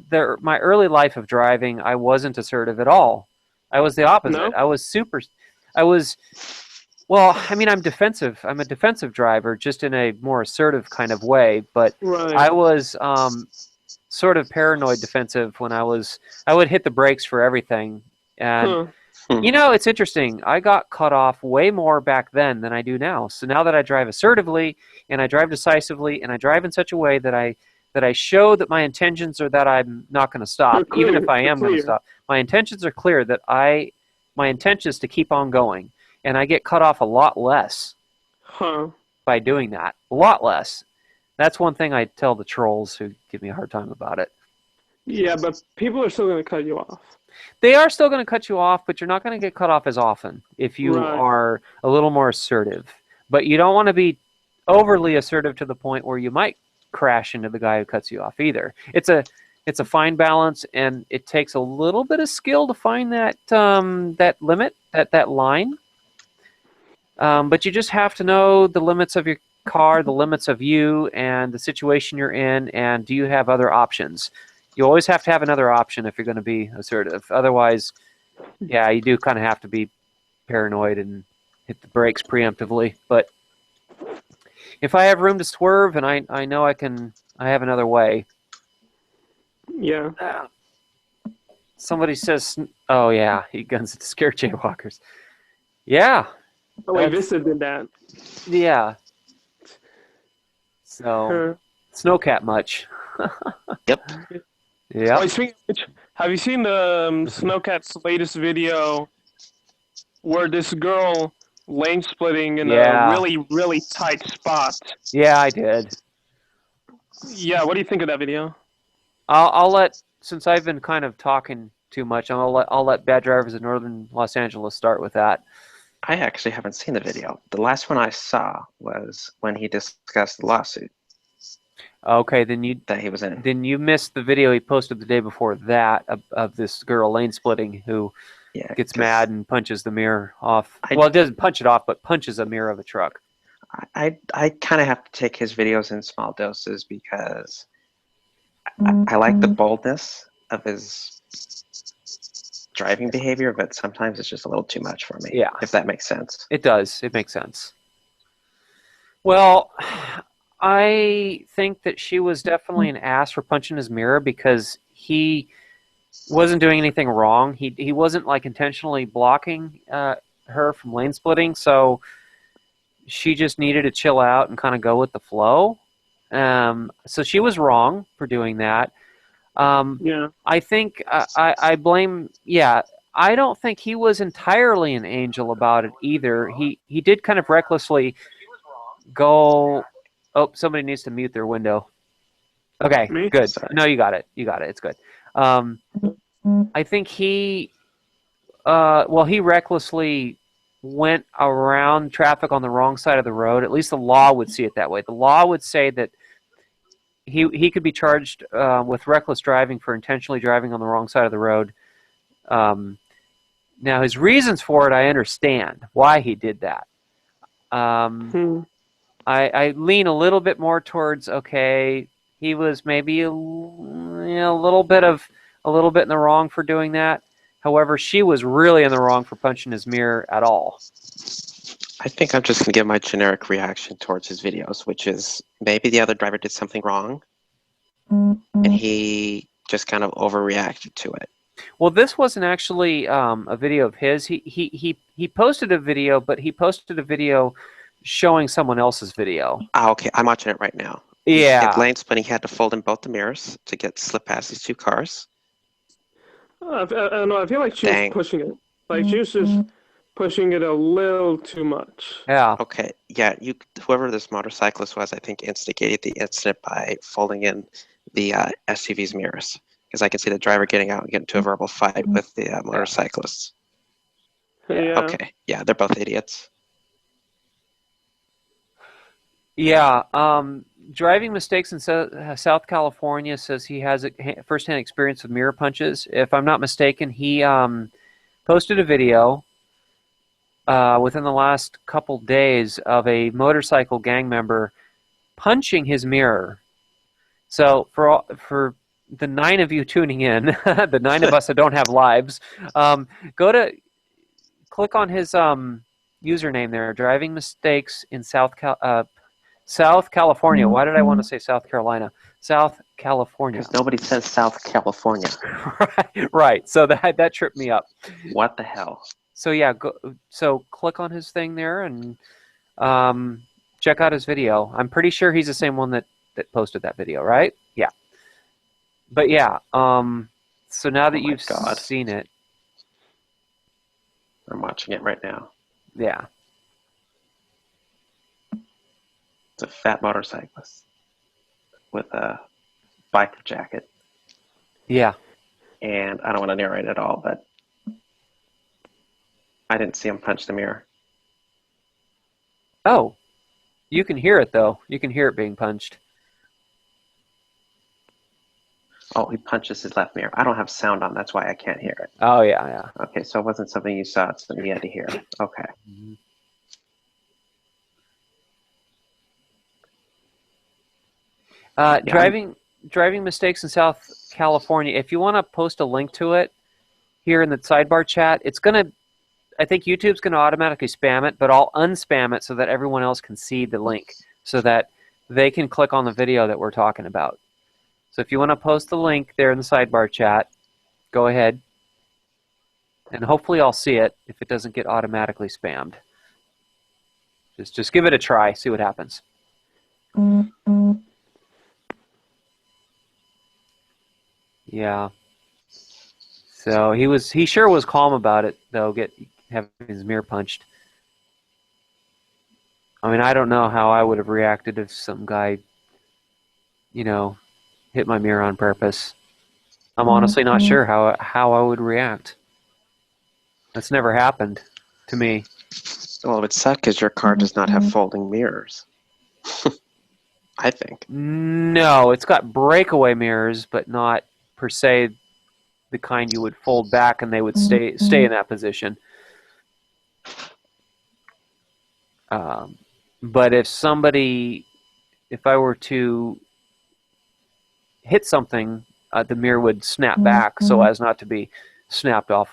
early life of driving, I wasn't assertive at all. I was the opposite. No? I was well, I mean, I'm defensive. I'm a defensive driver, just in a more assertive kind of way. But Right. I was sort of paranoid defensive when I would hit the brakes for everything. And Huh. it's interesting. I got cut off way more back then than I do now. So now that I drive assertively and I drive decisively and I drive in such a way that I show that my intentions are that I'm not going to stop, They're even clear. if I They're am going to clear. stop. My intentions are clear that my intention is to keep on going, and I get cut off a lot less Huh. by doing that. A lot less. That's one thing I tell the trolls who give me a hard time about it. Yeah, but people are still going to cut you off. They are still going to cut you off, but you're not going to get cut off as often if you Right. are a little more assertive. But you don't want to be overly assertive to the point where you might crash into the guy who cuts you off either. It's a fine balance, and it takes a little bit of skill to find that that limit, that line. But you just have to know the limits of your car, the limits of you, and the situation you're in, and do you have other options? You always have to have another option if you're going to be assertive. Otherwise, yeah, you do kind of have to be paranoid and hit the brakes preemptively. But if I have room to swerve and I know I have another way. Yeah. Somebody says, oh yeah, he guns to scare jaywalkers. Yeah. Oh, wait, That's- Vista did that. Yeah. So, Snowcat much. Yep. Yeah. Oh, speaking of which, have you seen the Snowcat's latest video where this girl lane splitting in Yeah. a really, really tight spot? Yeah, I did. Yeah, what do you think of that video? I'll let, since I've been kind of talking too much, I'll let Bad Drivers in Northern Los Angeles start with that. I actually haven't seen the video. The last one I saw was when he discussed the lawsuit Okay, then that he was in. Then you missed the video he posted the day before that of this girl lane splitting who gets 'cause mad and punches the mirror off. Well, it doesn't punch it off, but punches a mirror of a truck. I kind of have to take his videos in small doses because I like the boldness of his driving behavior, but sometimes it's just a little too much for me. Yeah. If that makes sense. It does. It makes sense. Well, I think that she was definitely an ass for punching his mirror because he wasn't doing anything wrong. He wasn't like intentionally blocking her from lane splitting, so she just needed to chill out and kind of go with the flow. So she was wrong for doing that. Yeah. I think I blame. Yeah, I don't think he was entirely an angel about it either. He did kind of recklessly go. Oh, somebody needs to mute their window. Okay, Me? good. Sorry. No, you got it. You got it. It's good. I think he recklessly went around traffic on the wrong side of the road. At least the law would see it that way. The law would say that he could be charged with reckless driving for intentionally driving on the wrong side of the road. Now, his reasons for it, I understand why he did that. I lean a little bit more towards, okay, he was maybe a little bit in the wrong for doing that. However, she was really in the wrong for punching his mirror at all. I think I'm just going to give my generic reaction towards his videos, which is maybe the other driver did something wrong, and he just kind of overreacted to it. Well, this wasn't actually a video of his. He posted a video, but he posted a video showing someone else's video. Okay, I'm watching it right now. Yeah. In lane splitting, he had to fold in both the mirrors to slip past these two cars. I don't know. I feel like she was pushing it. Like she was just pushing it a little too much. Yeah. Okay. Yeah. Whoever this motorcyclist was, I think, instigated the incident by folding in the SUV's mirrors, because I can see the driver getting out and getting into a verbal fight with the motorcyclists. Yeah. Okay. Yeah, they're both idiots. Yeah. Driving mistakes in South California says he has a firsthand experience with mirror punches. If I'm not mistaken, he posted a video within the last couple days of a motorcycle gang member punching his mirror. So for the 9 of you tuning in, the 9 of us that don't have lives, go to click on his username there, driving mistakes in South California. Why did I want to say South Carolina? South California. Because nobody says South California. Right. So that tripped me up. What the hell? So yeah, so click on his thing there and check out his video. I'm pretty sure he's the same one that posted that video, right? Yeah. But yeah, so now that you've seen it, I'm watching it right now. yeah. It's a fat motorcyclist with a biker jacket. Yeah. And I don't want to narrate it all, but I didn't see him punch the mirror. Oh, you can hear it though. You can hear it being punched. Oh, he punches his left mirror. I don't have sound on, that's why I can't hear it. Oh yeah, yeah. Okay, so it wasn't something you saw, it's something you had to hear. Okay. Mm-hmm. Driving mistakes in South California. If you want to post a link to it here in the sidebar chat, I think YouTube's gonna automatically spam it, but I'll unspam it so that everyone else can see the link, so that they can click on the video that we're talking about. So if you want to post the link there in the sidebar chat, go ahead, and hopefully I'll see it if it doesn't get automatically spammed. Just give it a try, see what happens. Yeah. So he sure was calm about it though, having his mirror punched. I mean, I don't know how I would have reacted if some guy, hit my mirror on purpose. I'm honestly not sure how I would react. That's never happened to me. Well, it would suck because your car does not have folding mirrors. I think. No, it's got breakaway mirrors, but not per se the kind you would fold back and they would stay in that position. But if I were to hit something, the mirror would snap back so as not to be snapped off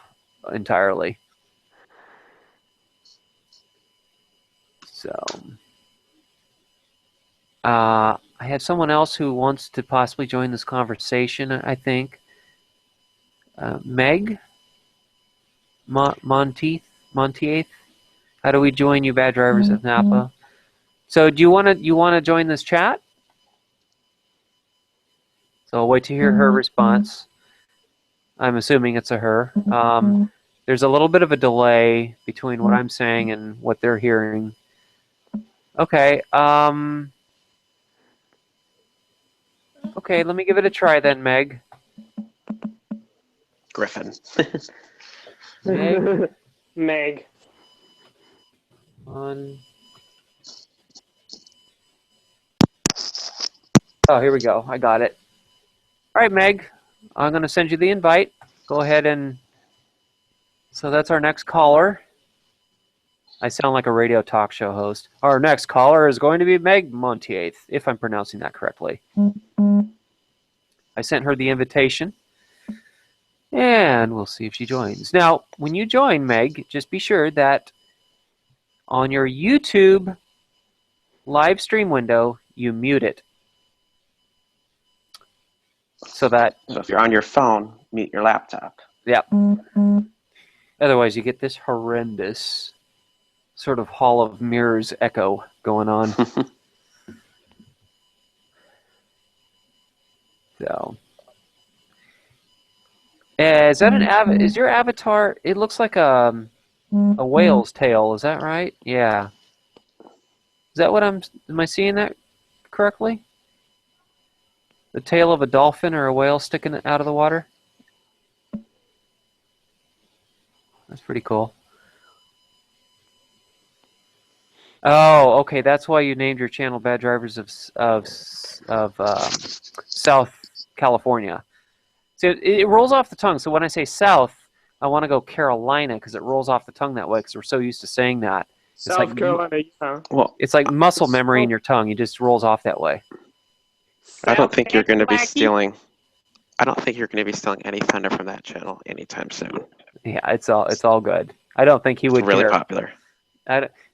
entirely. So, I had someone else who wants to possibly join this conversation, I think. Meg? Monteith? How do we join you bad drivers of Napa? So do you want to join this chat? So I'll wait to hear her response. I'm assuming it's a her. There's a little bit of a delay between what I'm saying and what they're hearing. Okay. Okay, let me give it a try then, Meg. Griffin. Meg. Meg. Oh, here we go. I got it. All right, Meg. I'm going to send you the invite. Go ahead and... So that's our next caller. I sound like a radio talk show host. Our next caller is going to be Meg Monteith, if I'm pronouncing that correctly. I sent her the invitation, and we'll see if she joins. Now, when you join, Meg, just be sure that on your YouTube live stream window, you mute it. So if you're on your phone, mute your laptop. Yeah. Otherwise, you get this horrendous sort of Hall of Mirrors echo going on. So, is that is your avatar? It looks like a whale's tail. Is that right? Yeah. Is that what am I seeing that correctly? The tail of a dolphin or a whale sticking out of the water? That's pretty cool. Oh, okay. That's why you named your channel "Bad Drivers of South California." So it rolls off the tongue. So when I say South, I want to go Carolina because it rolls off the tongue that way because we're so used to saying that. It's like South Carolina, yeah. Well, it's like muscle memory in South, your tongue. It just rolls off that way. I don't South think you're going to be Kakalaki. stealing. I don't think you're going to be stealing any thunder from that channel anytime soon. Yeah, it's all good. I don't think he It's would really care. popular.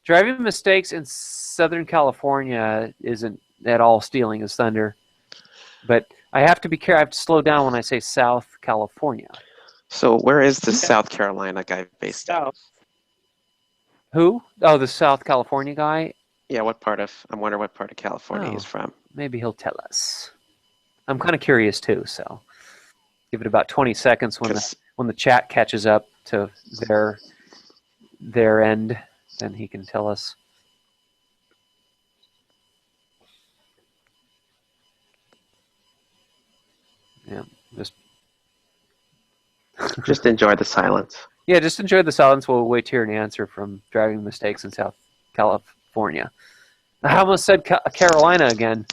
Driving mistakes in Southern California isn't at all stealing his thunder, but I have to be careful. I have to slow down when I say South California. So where is the Yeah. South Carolina guy based at? South. Who? Oh, the South California guy. Yeah, I wonder what part of California he's Oh. from. Maybe he'll tell us. I'm kind of curious too, so give it about 20 seconds when the chat catches up to their end, then he can tell us. Yeah, Just enjoy the silence. just enjoy the silence while we wait to hear an answer from driving mistakes in South California. I almost said Carolina again.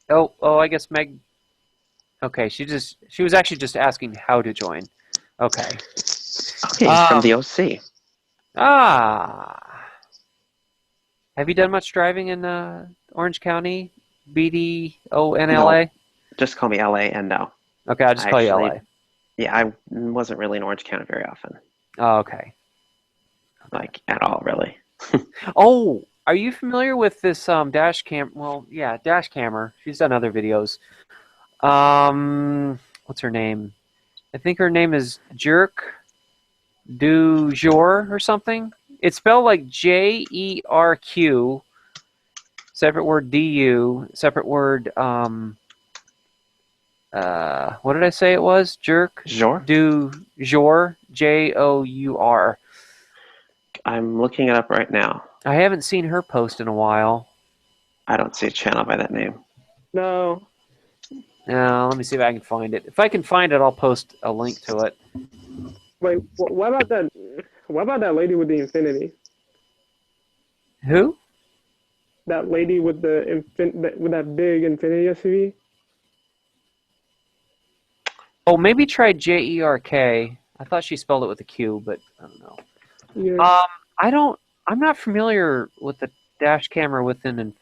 Oh, I guess Meg. Okay, she was actually just asking how to join. Okay. Okay, he's from the OC. Have you done much driving in Orange County, BDONLA? No, just call me LA and no. Okay, I'll just call you LA. Yeah, I wasn't really in Orange County very often. Oh, okay. Like, at all, really. Oh, are you familiar with this dash cam? Well, yeah, dash camera. She's done other videos. What's her name? I think her name is Jerk du Jour or something. It's spelled like JERQ, separate word DU, separate word, what did I say it was? Jerk Jour? du Jour, JOUR. I'm looking it up right now. I haven't seen her post in a while. I don't see a channel by that name. No. Let me see if I can find it. If I can find it, I'll post a link to it. Wait, what about that? What about that lady with the Infinity? Who? That lady with with that big Infinity SUV? Oh, maybe try JERK. I thought she spelled it with a Q, but I don't know. Yeah. I'm not familiar with the dash camera with an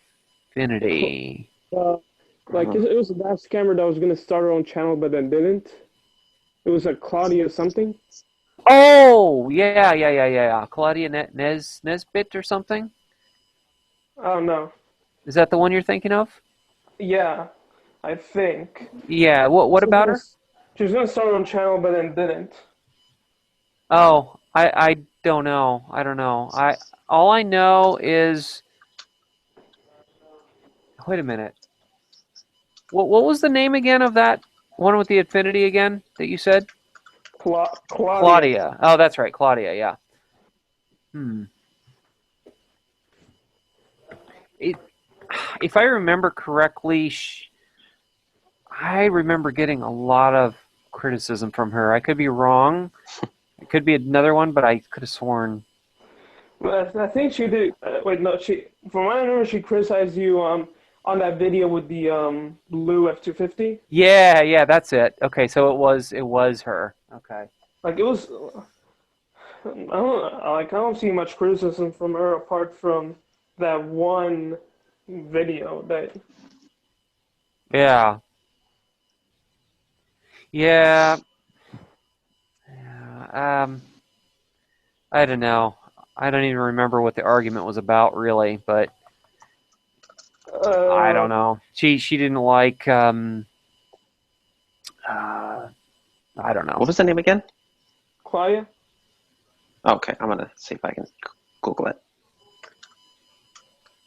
Infinity. It was a dash camera that was gonna start her own channel, but then didn't. It was like Claudia something. Oh, yeah. Claudia Nesbit or something? I don't know. Is that the one you're thinking of? Yeah, I think. Yeah. What about her? She was gonna start her own channel, but then didn't. Oh, I don't know. I don't know. All I know is. Wait a minute. What was the name again of that one with the Infinity again that you said? Claudia. Claudia. Oh, that's right, Claudia. Yeah. If I remember correctly, I remember getting a lot of criticism from her. I could be wrong. It could be another one, but I could have sworn. But I think she did. Wait, no. From what I remember, she criticized you on that video with the blue F-250. Yeah, that's it. Okay, so it was her. Okay. Like it was. I don't see much criticism from her apart from that one video that. Yeah. Yeah. I don't know. I don't even remember what the argument was about, really, but I don't know. She didn't like. I don't know. What was the name again? Claudia? Okay, I'm gonna see if I can Google it.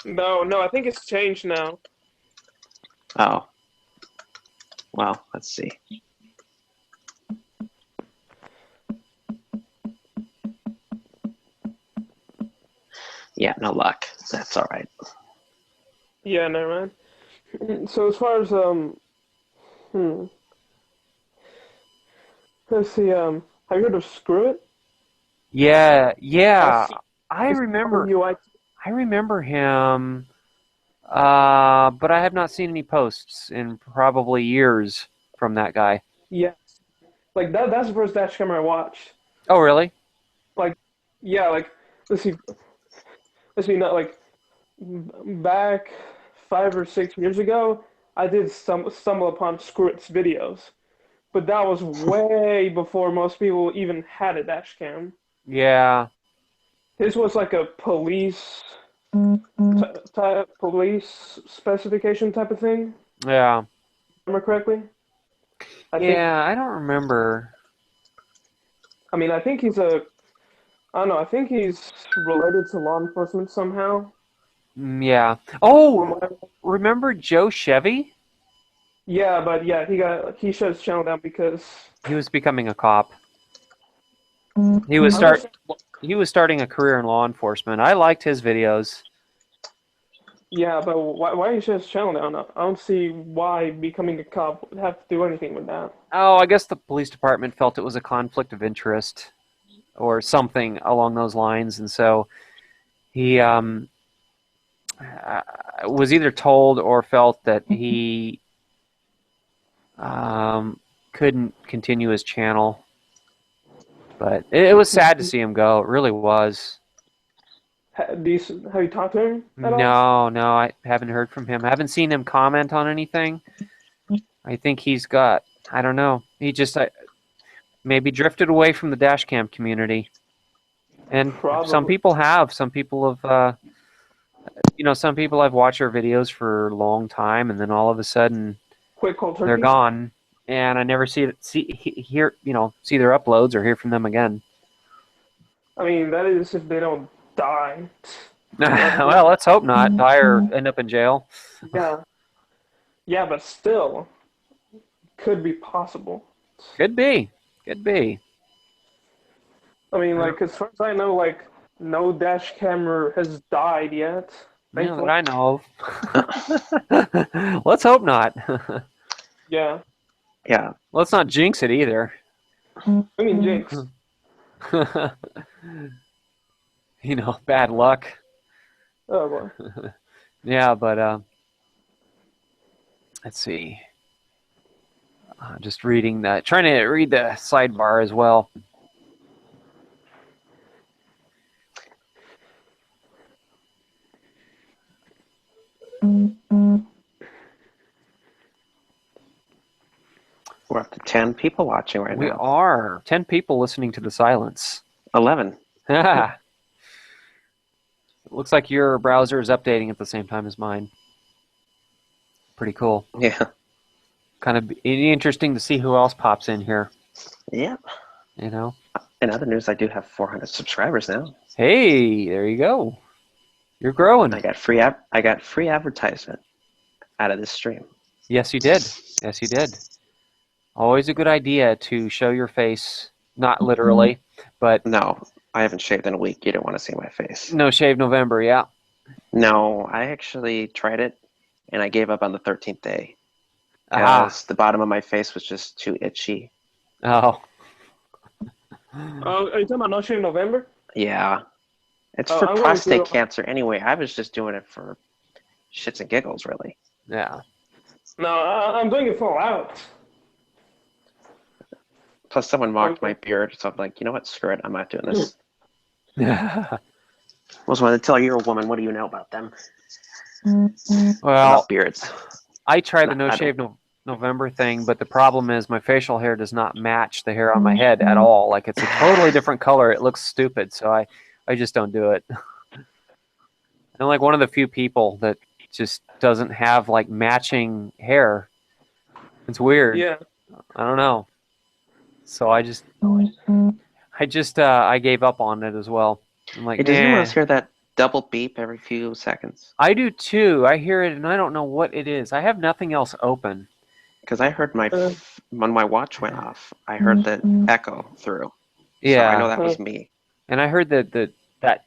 No, I think it's changed now. Oh. Well, let's see. Yeah, no luck. That's all right. Yeah, never mind. So as far as let's see, have you heard of Screw It? Yeah, I've yeah. seen I he's on remember. UI. I remember him. But I have not seen any posts in probably years from that guy. Yeah, like that's the first dash camera I watched. Oh, really? Like, yeah, like let's see, not like back 5 or 6 years ago, I did stumble upon Squirt's videos, but that was way before most people even had a dash cam. Yeah, His was like a police specification type of thing. yeah, Remember correctly? I think. yeah. I don't remember. I mean, I think he's a. I don't know. I think he's related to law enforcement somehow. Yeah. From Oh, what remember Joe Chevy? Yeah, but yeah, he shut his channel down because He was becoming a cop. He I was start. understand. He was starting a career in law enforcement. I liked his videos. Yeah, but why he shut his channel down? I don't see why becoming a cop would have to do anything with that. Oh, I guess the police department felt it was a conflict of interest or something along those lines, and so he was either told or felt that he couldn't continue his channel. But it was sad to see him go. It really was. Have you talked to him at all? No, no, I haven't heard from him. I haven't seen him comment on anything. I think he's got, I don't know, he just maybe drifted away from the dashcam community. And some Probably. people have. Some people have, some people I've watched their videos for a long time, and then all of a sudden Quick cold they're turkey. gone, and I never see their uploads or hear from them again. I mean, that is if they don't die. Well, let's hope not. Die or end up in jail. Yeah, yeah, but still, could be possible. Could be. Could be. I mean, like as far as I know, like no dash camera has died yet. Yeah, that Thankfully. I know of. Let's hope not. Yeah. Yeah. Let's not jinx it either. I mean, Jinx. Bad luck. Oh boy. Yeah, but let's see. Just reading that, trying to read the sidebar as well. We're up to 10 people watching right We now. are 10 people listening to the silence. 11. It looks like your browser is updating at the same time as mine. Pretty cool. Yeah. Kind of interesting to see who else pops in here. Yep. In other news, I do have 400 subscribers now. Hey, there you go. You're growing. I got free advertisement out of this stream. Yes, you did. Yes, you did. Always a good idea to show your face, not literally, but No, I haven't shaved in a week. You don't want to see my face. no shave November, yeah. No, I actually tried it, and I gave up on the 13th day. Aha. As the bottom of my face was just too itchy. Oh. Are you talking about No Shave November? Yeah. It's Oh, for I'm going prostate to- cancer anyway. I was just doing it for shits and giggles, really. Yeah. No, I'm doing it full out. Plus, someone mocked my beard, so I'm like, you know what? Screw it. I'm not doing this. I was wanted to tell you, you're a woman. What do you know about them? Well, About beards. I tried the No, no I shave November thing, but the problem is my facial hair does not match the hair on my head at all. Like it's a totally different color. It looks stupid, so I just don't do it. I'm like one of the few people that just doesn't have like matching hair. It's weird. Yeah. I don't know. So I gave up on it as well. I'm like, Hey, does anyone else nah. hear that double beep every few seconds? I do too. I hear it and I don't know what it is. I have nothing else open. Because I heard when my watch went off, I heard the echo through. Yeah. So I know that was me. And I heard that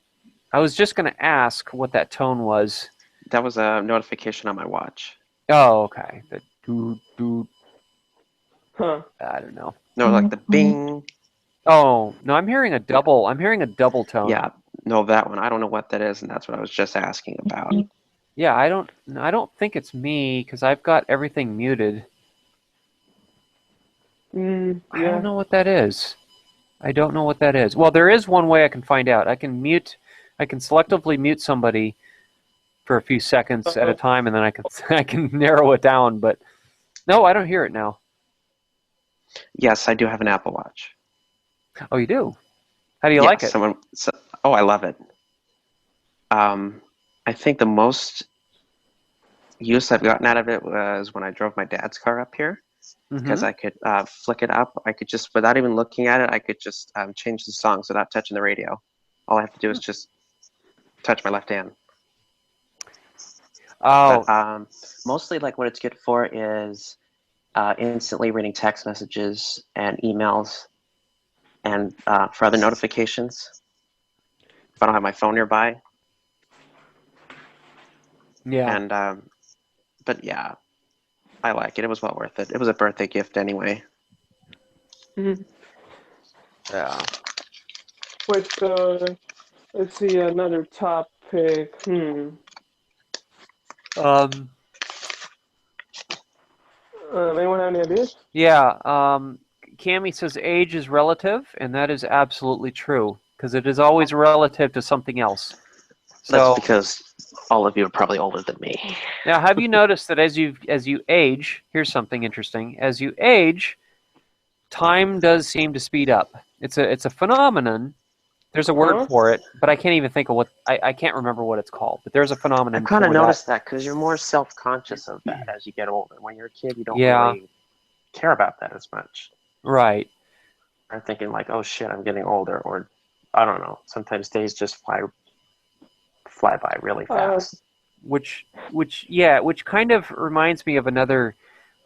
I was just going to ask what that tone was. That was a notification on my watch. Oh, okay. The doot doot. Huh. I don't know. No, like the bing. Oh no, I'm hearing a double. I'm hearing a double tone. Yeah, no, that one. I don't know what that is, and that's what I was just asking about. Yeah, I don't think it's me because I've got everything muted. I don't Yeah. know what that is. I don't know what that is. Well, there is one way I can find out. I can selectively mute somebody for a few seconds at a time, and then I can narrow it down. But no, I don't hear it now. Yes, I do have an Apple Watch. Oh, you do? How do you Yeah, like it? oh, I love it. I think the most use I've gotten out of it was when I drove my dad's car up here, because Mm-hmm. I could flick it up. I could just, without even looking at it, I could just change the songs without touching the radio. All I have to do is just touch my left hand. Oh, But mostly, like, what it's good for is instantly reading text messages and emails, and for other notifications. If I don't have my phone nearby, yeah. and but yeah, I like it. It was well worth it. It was a birthday gift anyway. Mhm. Yeah. But let's see another topic. Um, Anyone have any ideas? yeah. Cami says age is relative, and that is absolutely true because it is always relative to something else. That's So because all of you are probably older than me. now, have you noticed that as you age, here's something interesting. As you age, time does seem to speed up. It's a phenomenon. There's a word Huh? for it, but I can't even think of what I can't remember what it's called. But there's a I've phenomenon kind of for that. noticed that because you're more self-conscious of that as you get older. When you're a kid, you don't Yeah. really care about that as much. Right. I'm thinking like, oh shit, I'm getting older, or I don't know. Sometimes days just fly by really fast. Which kind of reminds me of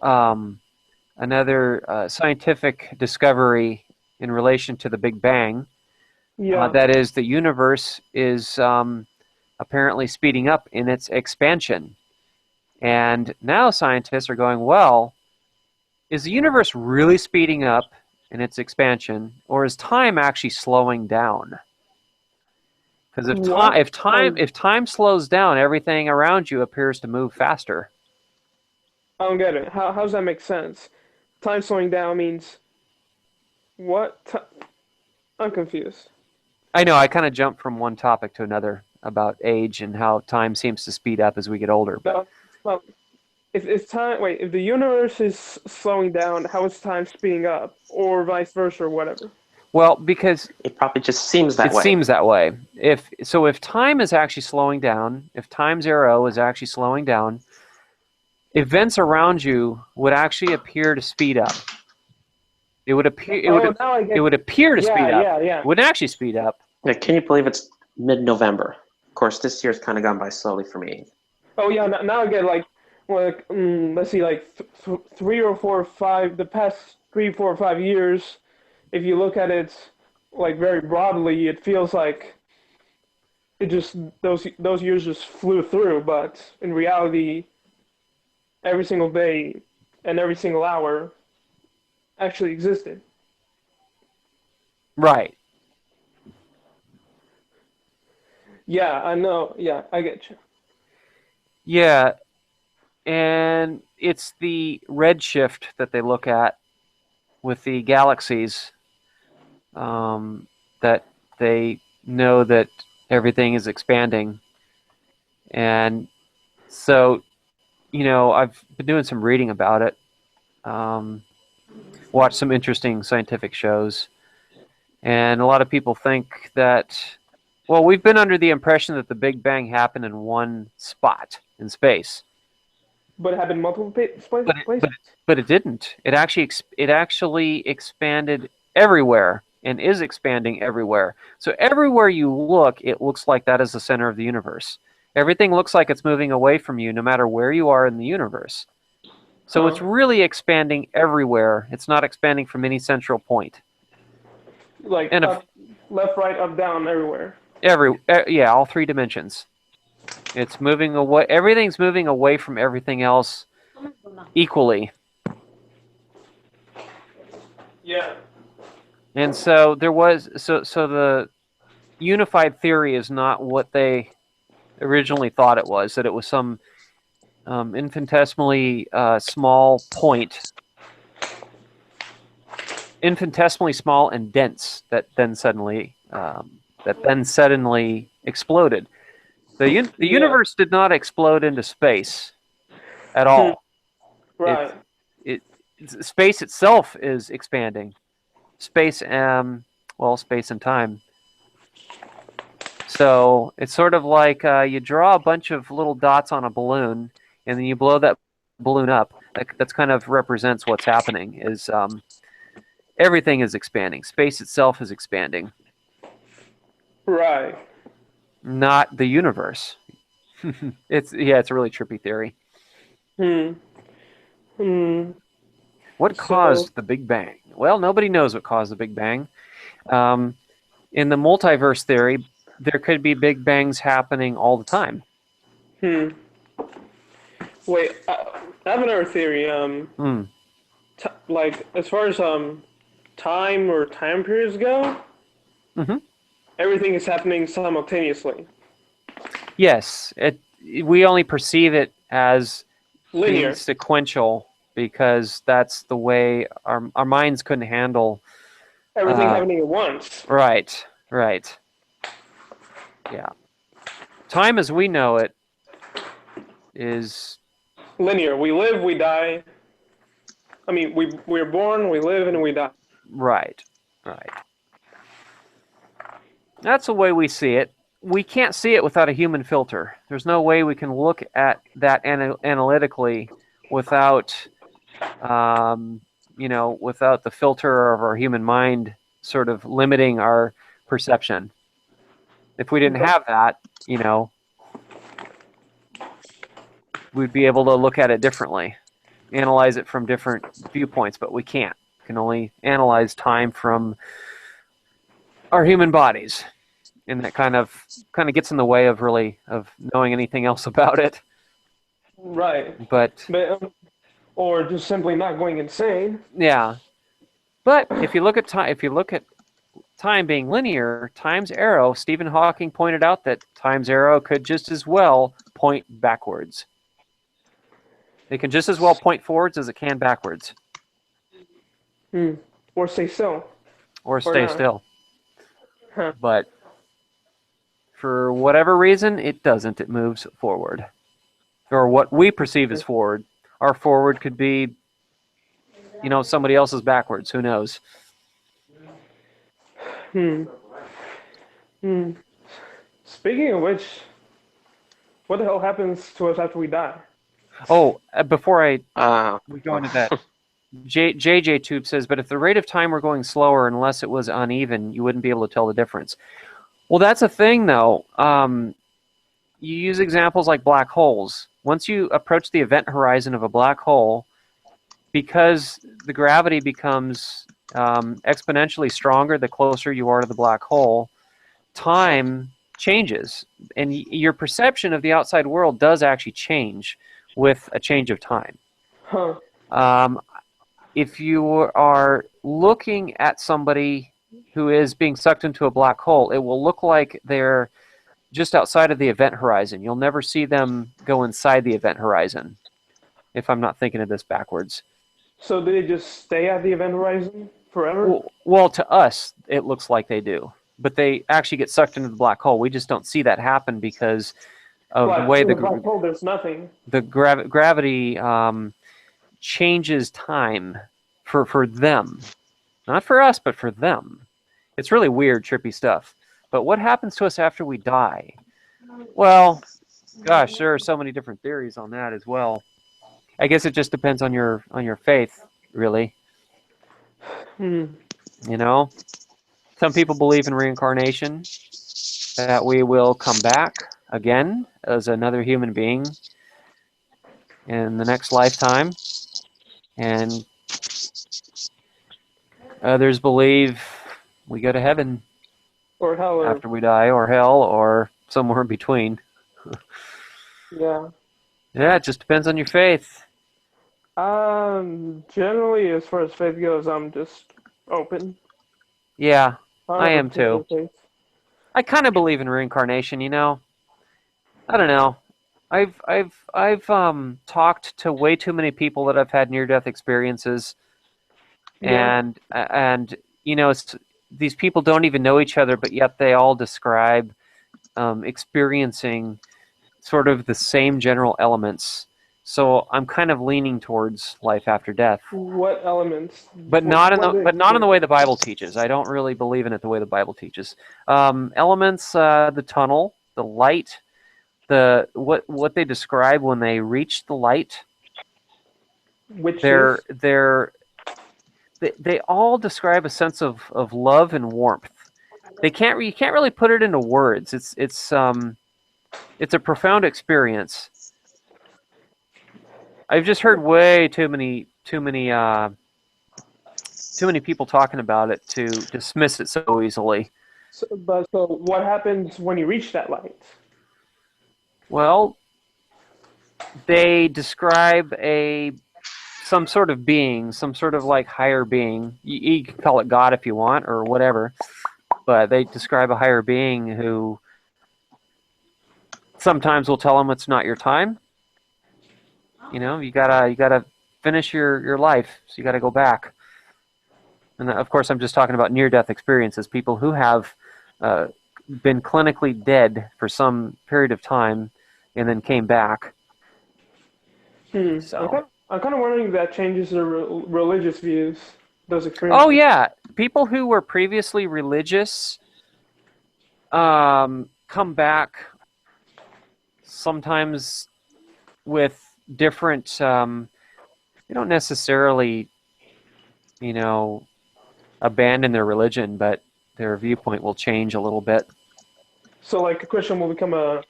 um, another scientific discovery in relation to the Big Bang. Yeah. That is, the universe is apparently speeding up in its expansion. And now scientists are going, well, is the universe really speeding up in its expansion, or is time actually slowing down? Because What? if time slows down, everything around you appears to move faster. I don't get it. How does that make sense? Time slowing down means what? I'm confused. I know I kind of jumped from one topic to another about age and how time seems to speed up as we get older. But No, well, if the universe is slowing down, how is time speeding up, or vice versa, or whatever? well, because It probably just seems that it way. seems that way. If time is actually slowing down, if time zero is actually slowing down, events around you would actually appear to speed up. Oh, now I It get. would appear to speed Yeah, up. yeah, It yeah. wouldn't actually speed up. Yeah, can you believe it's mid-November? Of course, this year's kind of gone by slowly for me. Oh, yeah. Now I get let's see, like 3 or 4 or 5. The past 3, 4, or 5 years, if you look at it like very broadly, it feels like it just those years just flew through. But in reality, every single day and every single hour actually existed. Right. Yeah, I know. Yeah, I get you. Yeah, and it's the redshift that they look at with the galaxies that they know that everything is expanding. And so, I've been doing some reading about it, um, watched some interesting scientific shows, and a lot of people think that, well, we've been under the impression that the Big Bang happened in one spot in space. But it happened multiple But places. it didn't. It actually expanded everywhere and is expanding everywhere. So everywhere you look, it looks like that is the center of the universe. Everything looks like it's moving away from you, no matter where you are in the universe. So it's Huh? really expanding everywhere. It's not expanding from any central point. Like And if up, left, right, up, down, everywhere. yeah, all three dimensions. It's moving away. Everything's moving away from everything else equally. Yeah. And so there was so the unified theory is not what they originally thought it was. That it was some infinitesimally small point, infinitesimally small and dense that then suddenly exploded. The Yeah. universe did not explode into space at Hmm. all. It Right. it space itself is expanding. Space space and time. So it's sort of like you draw a bunch of little dots on a balloon, and then you blow that balloon up. That's kind of represents what's happening. Is everything is expanding. Space itself is expanding, Right. not the universe. It's a really trippy theory. Hmm. Hmm. What So. caused the Big Bang? Well, nobody knows what caused the Big Bang. Um, in the multiverse theory, there could be Big Bangs happening all the time. Hmm. Wait. I have another theory. Hmm. Like as far as time or time periods go, Mm-hmm. everything is happening simultaneously. Yes, we only perceive it as being Linear. sequential because that's the way our minds couldn't handle. Everything Uh, happening at once. right, right, yeah. Time as we know it is Linear. We live, we die. I mean, we're born, we live, and we die. right, right. That's the way we see it. We can't see it without a human filter. There's no way we can look at that analytically without, um, without the filter of our human mind sort of limiting our perception. If we didn't have that, we'd be able to look at it differently, analyze it from different viewpoints, but we can't. We can only analyze time from our human bodies, and that kind of gets in the way of knowing anything else about it. Right. But But, or just simply not going insane. yeah, but if you look at time being linear, time's arrow, Stephen Hawking pointed out that time's arrow could just as well point backwards. It can just as well point forwards as it can backwards, Hmm. Or stay still. or Or stay not. still. Huh. But for whatever reason, it doesn't. It moves forward, or what we perceive as forward. Our forward could be, somebody else's backwards. Who knows? Hmm. Hmm. Speaking of which, what the hell happens to us after we die? Oh, before we go Well, into that, JJ Tube says, but if the rate of time were going slower, unless it was uneven, you wouldn't be able to tell the difference. Well, that's a thing, though. You use examples like black holes. Once you approach the event horizon of a black hole, because the gravity becomes exponentially stronger the closer you are to the black hole, time changes. And your perception of the outside world does actually change with a change of time. Huh. Um, if you are looking at somebody who is being sucked into a black hole, it will look like they're just outside of the event horizon. You'll never see them go inside the event horizon, if I'm not thinking of this backwards. So do they just stay at the event horizon forever? Well, to us, it looks like they do, but they actually get sucked into the black hole. We just don't see that happen because of the way In the black hole, there's nothing. the gravity changes time for them, not for us, but for them. It's really weird, trippy stuff. But what happens to us after we die? Well, gosh, there are so many different theories on that as well. I guess it just depends on your faith, really. Hmm. You know, some people believe in reincarnation, that we will come back again as another human being in the next lifetime, and others believe we go to heaven Or hell, or after we die, or hell, or somewhere in between. yeah. Yeah, it just depends on your faith. Generally, as far as faith goes, I'm just open. Yeah, I I never am heard of too. the case. I kind of believe in reincarnation, you know. I don't know. I've talked to way too many people that have had near-death experiences, Yeah. and you know, these people don't even know each other, but yet they all describe experiencing sort of the same general elements. So I'm kind of leaning towards life after death, What elements? but not in What the are they but not in the way the experiencing? Bible teaches. I don't really believe in it the way the Bible teaches. Elements, the tunnel, the light, the what they describe when they reach the light. Which They're is? they're they all describe a sense of love and warmth. You can't really put it into words. It's a profound experience. I've just heard way too many people talking about it to dismiss it so easily. So what happens when you reach that light? Well, they describe a some sort of being, some sort of like higher being. You can call it God if you want or whatever, but they describe a higher being who sometimes will tell them it's not your time. You know, you gotta finish your life, so you got to go back. And of course, I'm just talking about near-death experiences, people who have uh, been clinically dead for some period of time and then came back. Hmm. So, I'm kind of wondering if that changes their religious views, those oh experiences. yeah, people who were previously religious come back sometimes with different. They don't necessarily, you know, abandon their religion, but their viewpoint will change a little bit. So like a Christian will become a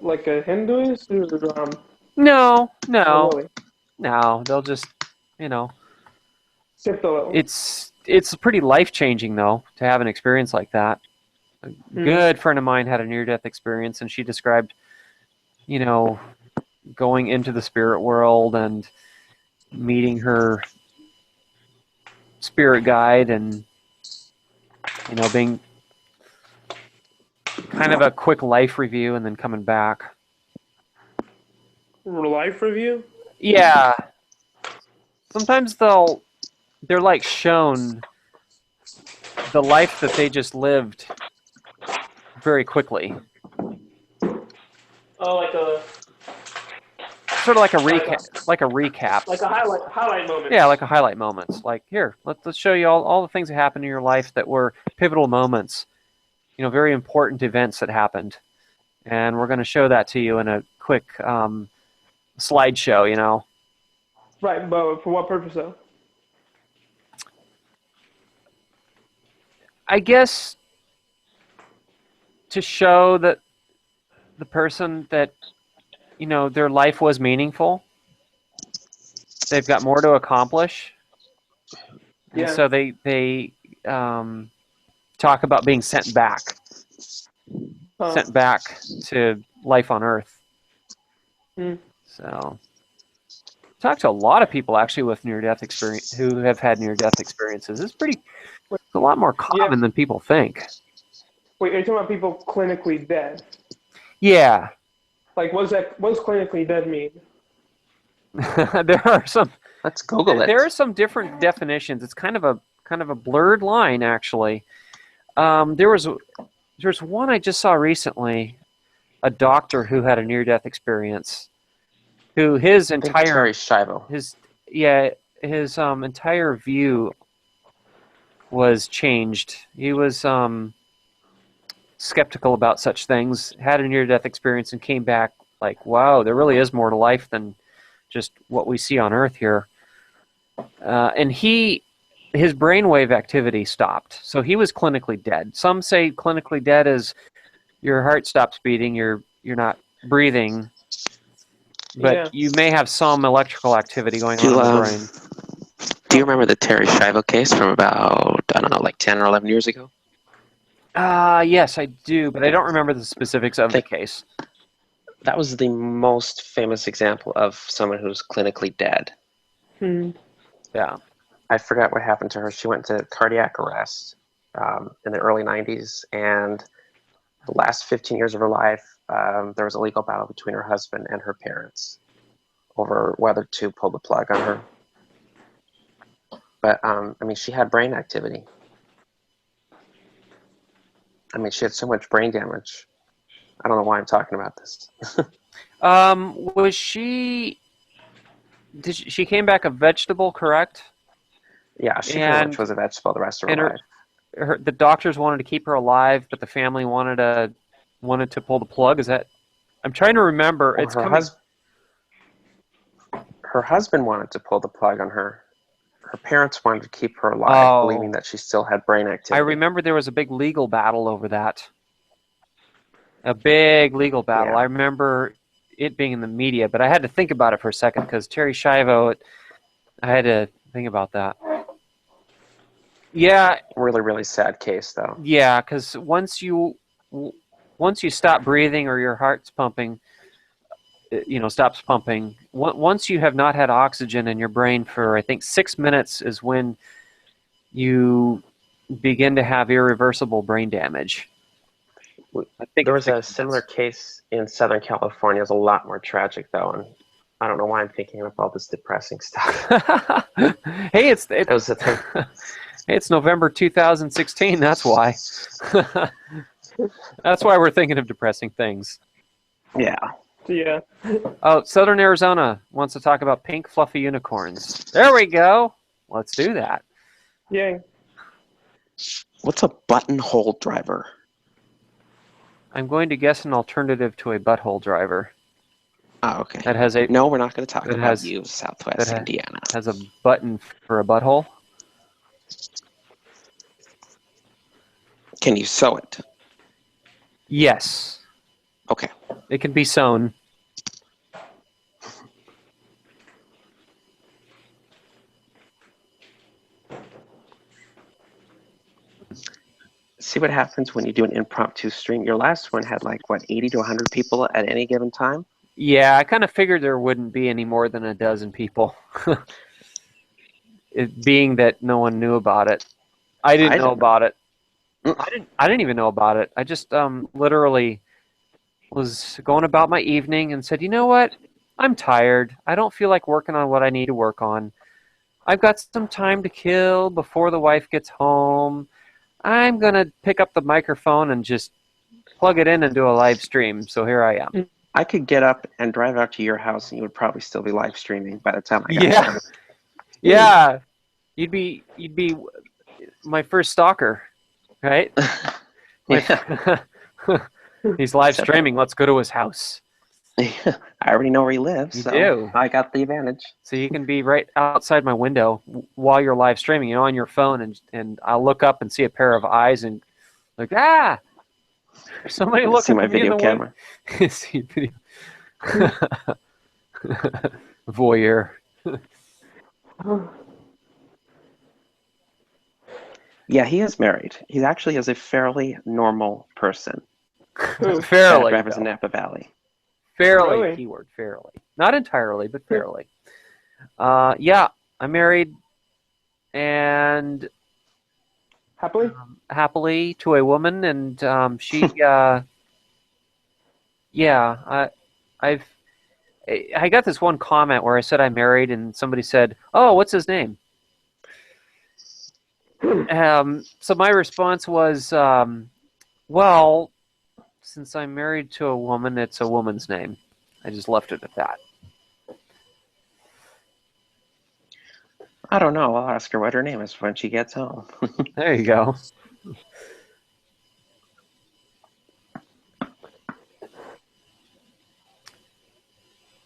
Hinduist or No, not no, really. no. They'll just, you know, Shift a little. it's pretty life changing though to have an experience like that. A Hmm. good friend of mine had a near death experience, and she described, you know, going into the spirit world and meeting her spirit guide, and you know, being kind of a quick life review, and then coming back. Life review? Yeah, sometimes they're like shown the life that they just lived very quickly, Oh, sort of like a like a recap. like a highlight Yeah, moments. like a highlight moments. Like here, let's show you all the things that happened in your life that were pivotal moments. You know, very important events that happened, and we're going to show that to you in a quick slideshow. You know, Right, but for what purpose though? I guess to show that the person that you know their life was meaningful. They've got more to accomplish, and Yeah. so they um, talk about being Huh. sent back to life on Earth. Hmm. So talked to a lot of people actually with near death experience who have had near death experiences. Wait, It's a lot more yeah. common than people think. Wait, are you talking about people clinically dead? Yeah, Like, what does clinically dead mean? there are some Let's Google there are it. some different definitions. It's kind of a blurred line actually. There's one I just saw recently, a doctor who had a near death experience, who I think Terry Schiavo. his yeah his entire view was changed. He was skeptical about such things, had a near death experience, and came back like, wow, there really is more to life than just what we see on Earth here. And his brainwave activity stopped, so he was clinically dead. Some say clinically dead is your heart stops beating, you're not breathing, but Yeah. you may have some electrical activity going on Do in the brain. do you remember the Terry Schiavo case from about, I don't know, like 10 or 11 years ago? Yes, I do, but I don't remember the specifics I of the think case. that was the most famous example of someone who's clinically dead. Hmm. Yeah. I forgot what happened to her. She went into cardiac arrest in the early 90s, and the last 15 years of her life, there was a legal battle between her husband and her parents over whether to pull the plug on her. But, I mean, she had brain activity. I mean, she had so much brain damage. I don't know why I'm talking about this. Was she? She came back a vegetable, correct? Yeah, she pretty And much was a vegetable the rest of her life. the doctors wanted to keep her alive, but the family wanted to pull the plug. Is that? I'm trying to remember. Well, It's coming. Her husband wanted to pull the plug on her. Her parents wanted to keep her alive, believing that she still had brain activity. I remember there was a big legal battle over that. A big legal battle. Yeah. I remember it being in the media, but I had to think about it for a second because Terry Schiavo. I had to think about that. Yeah. Really, really sad case, though. Yeah, because once you stop breathing or your heart's pumping, stops pumping. Once you have not had oxygen in your brain for, I think, 6 minutes is when you begin to have irreversible brain damage. I think there was a similar case in Southern California. It was a lot more tragic, though, and I don't know why I'm thinking of all this depressing stuff. Hey, it was a thing. Hey, it's November 2016. That's why. That's why we're thinking of depressing things. Yeah. Yeah. Oh, Southern Arizona wants to talk about pink fluffy unicorns. There we go. Let's do that. Yeah. What's a buttonhole driver? I'm going to guess an alternative to a butthole driver. Oh, okay. That has a No, we're not going to talk about you, Southwest that Indiana. Has a button for a butthole. Can you sew it? Yes. Okay. It can be sewn. See what happens when you do an impromptu stream. Your last one had like, what, 80 to 100 people at any given time? Yeah, I kind of figured there wouldn't be any more than a dozen people. It being that no one knew about it. I didn't know about it. I didn't even know about it. I just literally was going about my evening and said, you know what? I'm tired. I don't feel like working on what I need to work on. I've got some time to kill before the wife gets home. I'm going to pick up the microphone and just plug it in and do a live stream. So here I am. I could get up and drive out to your house and you would probably still be live streaming by the time I got done. Yeah. You'd be my first stalker, right? Yeah. He's live streaming. Let's go to his house. I already know where he lives, so I got the advantage. So you can be right outside my window while you're live streaming, on your phone, and I'll look up and see a pair of eyes and like, somebody looking see my at me video in the camera. See video. Voyeur. Yeah, he is married. He actually is a fairly normal person. Fairly. That in Napa Valley. Fairly, Really? keyword, fairly. Not entirely, but fairly. Yeah, I'm married and happily to a woman, and she, I got this one comment where I said I'm married, and somebody said, "Oh, what's his name?" So my response was, well, since I'm married to a woman, it's a woman's name. I just left it at that. I don't know. I'll ask her what her name is when she gets home. There you go.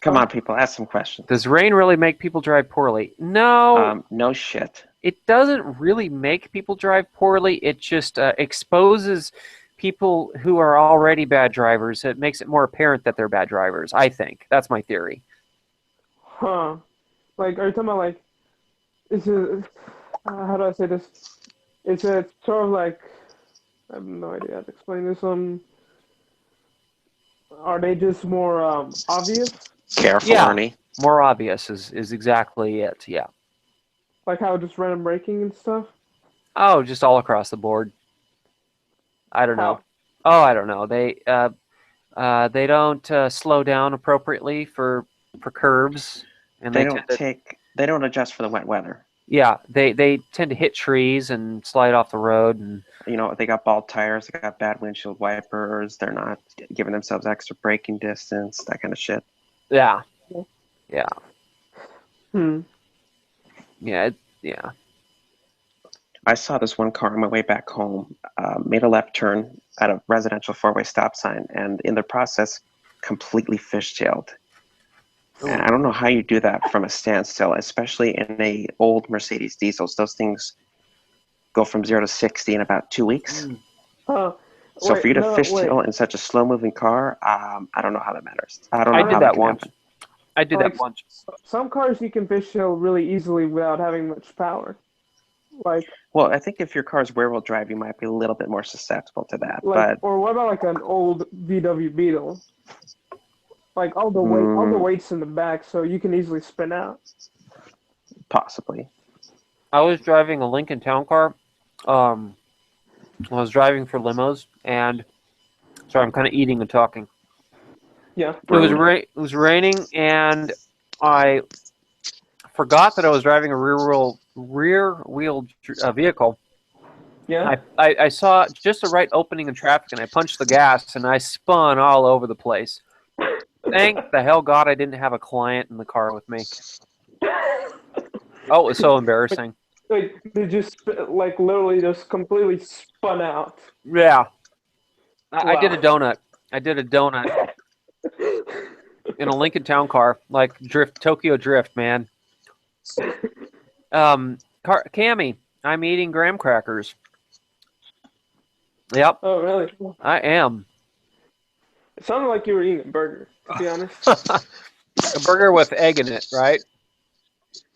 Come on, people, ask some questions. Does rain really make people drive poorly? No. No shit. It doesn't really make people drive poorly. It just exposes people who are already bad drivers. It makes it more apparent that they're bad drivers, I think. That's my theory. Huh. Like, are you talking about, like, is it, how do I say this? Is it sort of like, I have no idea how to explain this. Are they just more obvious? Careful, Yeah. Ernie. More obvious is exactly it, yeah. Like how just random braking and stuff? Oh, just all across the board. I don't know. How? Oh, I don't know. They don't slow down appropriately for curves, and They they tend don't to take. They don't adjust for the wet weather. yeah they tend to hit trees and slide off the road and You know, they got bald tires. They got bad windshield wipers. They're not giving themselves extra braking distance. That kind of shit. yeah yeah Hmm. yeah yeah. I saw this one car on my way back home, made a left turn at a residential four-way stop sign, and in the process, completely fishtailed. And I don't know how you do that from a standstill, especially in a old Mercedes diesels. Those things go from 0 to 60 in about 2 weeks. Mm. Huh. So for you Wait, to no, wait. fishtail in such a slow-moving car, I don't know how that matters. I don't I know did how that that can once. happen. I did that Like once. some cars you can fishtail really easily without having much power. Like Well, I think if your car's rear-wheel drive, you might be a little bit more susceptible to that. But or what about like an old VW Beetle? Like all the mm, weight's in the back, so you can easily spin out. possibly. I was driving a Lincoln Town Car. I was driving for limos, and sorry, I'm kind of eating and talking. Yeah. Rude. It was raining, and I forgot that I was driving a rear wheel vehicle. Yeah. I saw just the right opening in traffic, and I punched the gas, and I spun all over the place. Thank the hell God I didn't have a client in the car with me. Oh, it was so embarrassing. Like they just like literally just completely spun out. Yeah, I did a Wow. donut. I did a donut in a Lincoln Town Car, like Tokyo Drift, man. Cammy, I'm eating graham crackers. Yep, Oh really? I am. It sounded like you were eating a burger, to be honest. A burger with egg in it, right?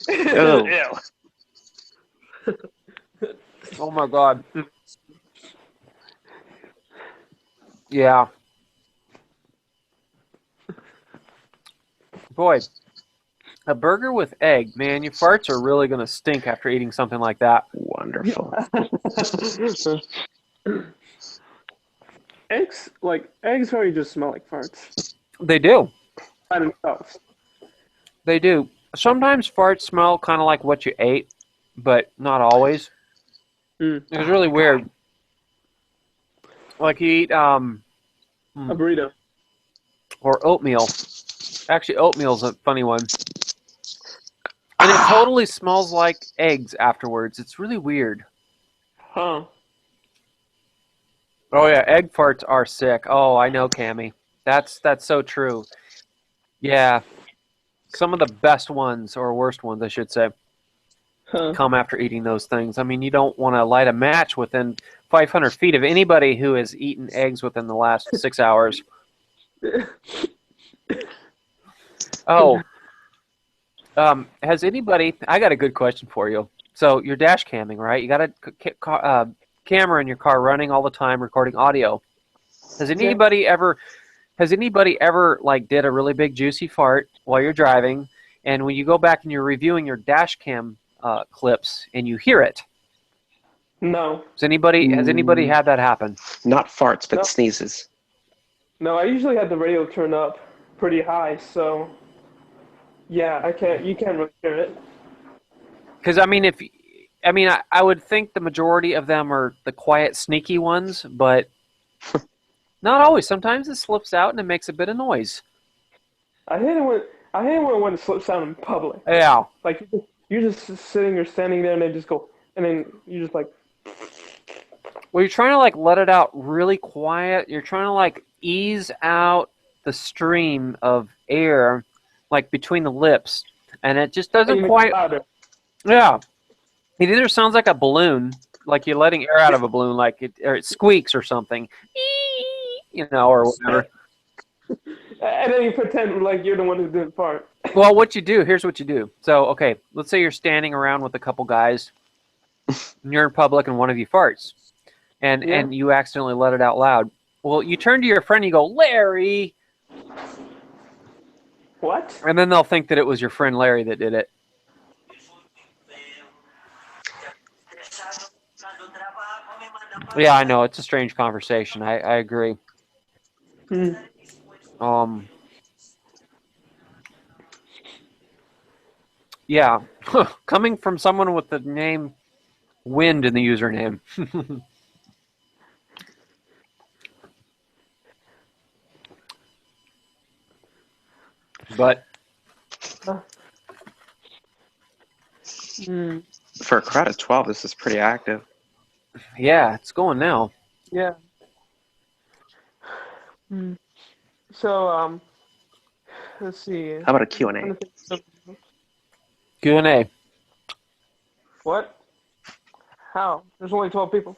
Oh, Ew. Oh my God. Yeah. Boy, a burger with egg, man, your farts are really going to stink after eating something like that. wonderful. Eggs already just smell like farts They do. by themselves. They do. Sometimes farts smell kind of like what you ate, but not always. Mm. It's really weird. Like you eat A burrito. or oatmeal. Actually, oatmeal's a funny one. And it totally smells like eggs afterwards. It's really weird. Huh. Oh yeah, egg farts are sick. Oh, I know, Cammy. That's so true. Yeah, some of the best ones, or worst ones, I should say, Huh. come after eating those things. I mean, you don't want to light a match within 500 feet of anybody who has eaten eggs within the last 6 hours. Oh, has anybody? I got a good question for you. So you're dash camming, right? You got a camera in your car running all the time, recording audio. Has anybody ever? Has anybody ever like did a really big juicy fart while you're driving, and when you go back and you're reviewing your dash cam clips and you hear it? No. Has anybody had that happen? Not farts, but No. sneezes. No, I usually have the radio turned up pretty high, so yeah, you can't really hear it. Because I mean, I would think the majority of them are the quiet, sneaky ones, but not always. Sometimes it slips out and it makes a bit of noise. I hate it when it slips out in public. Yeah. Like you're just sitting or standing there and they just go, and then you just like, Well, you're trying to like let it out really quiet. You're trying to like ease out the stream of air, like between the lips, and it just doesn't quite. louder. Yeah. It either sounds like a balloon, like you're letting air out of a balloon, or it squeaks or something, or whatever. And then you pretend like you're the one who didn't fart. Well, here's what you do. So, okay, let's say you're standing around with a couple guys, and you're in public, and one of you farts, and you accidentally let it out loud. Well, you turn to your friend, and you go, Larry, What? and then they'll think that it was your friend Larry that did it. Yeah, I know it's a strange conversation. I agree. Hmm. Yeah, coming from someone with the name Wind in the username. But Hmm. For a crowd of 12, this is pretty active. yeah, it's going now. Yeah. Hmm. So, let's see. How about a I'm Q&A? trying to think of something. Q&A. What? How? There's only 12 people.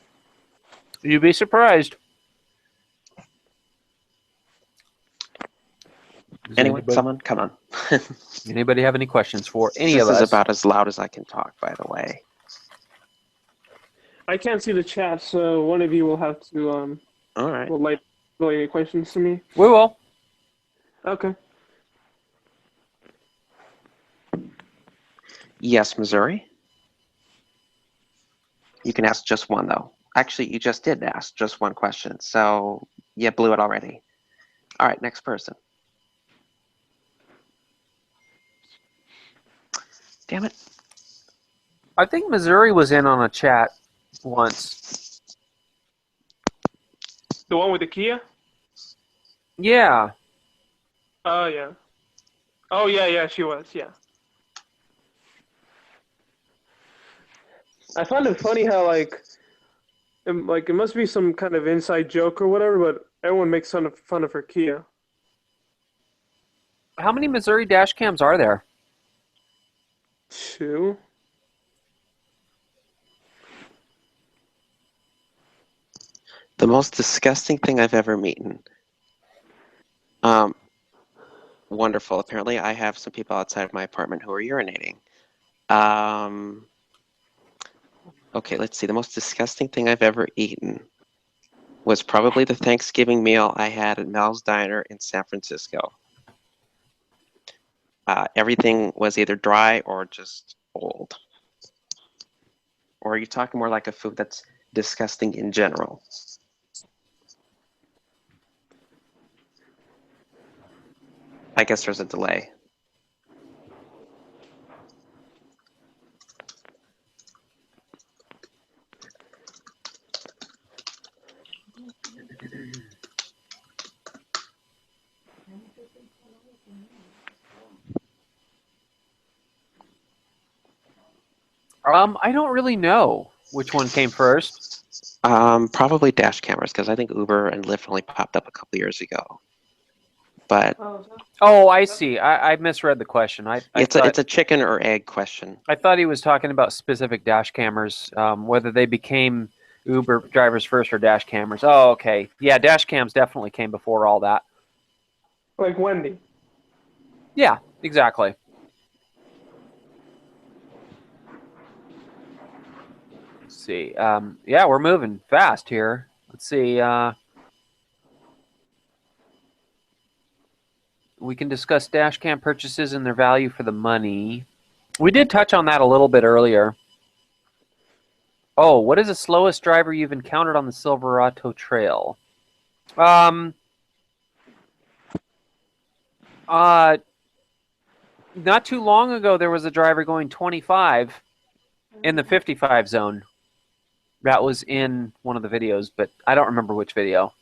You'd be surprised. Anyone? Someone? Come on. Anybody have any questions for any This of is us? about as loud as I can talk, by the way. I can't see the chat, so one of you will have to All right. relay any questions to me. We will. Okay. Yes, Missouri? You can ask just one, though. Actually, you just did ask just one question, so you blew it already. All right, next person. Damn it. I think Missouri was in on a chat once. The one with the Kia? Yeah. Oh, yeah. Oh, yeah, she was, yeah. I find it funny how, it must be some kind of inside joke or whatever, but everyone makes fun of her Kia. How many Missouri dash cams are there? 2? The most disgusting thing I've ever eaten. Wonderful. Apparently, I have some people outside of my apartment who are urinating. Okay, let's see. The most disgusting thing I've ever eaten was probably the Thanksgiving meal I had at Mel's Diner in San Francisco. Everything was either dry or just old. Or are you talking more like a food that's disgusting in general? I guess there's a delay. I don't really know which one came first. Probably dash cameras, because I think Uber and Lyft only popped up a couple years ago. But Oh, I see. I misread the question. I it's thought a chicken or egg question. I thought he was talking about specific dash cameras, whether they became Uber drivers first or dash cameras. Oh, okay. Yeah, dash cams definitely came before all that. Like Wendy. Yeah, exactly. Let's see. Yeah, we're moving fast here. Let's see. We can discuss dash cam purchases and their value for the money. We did touch on that a little bit earlier. Oh, what is the slowest driver you've encountered on the Silverado Trail? Not too long ago, there was a driver going 25 in the 55 zone. That was in one of the videos, but I don't remember which video.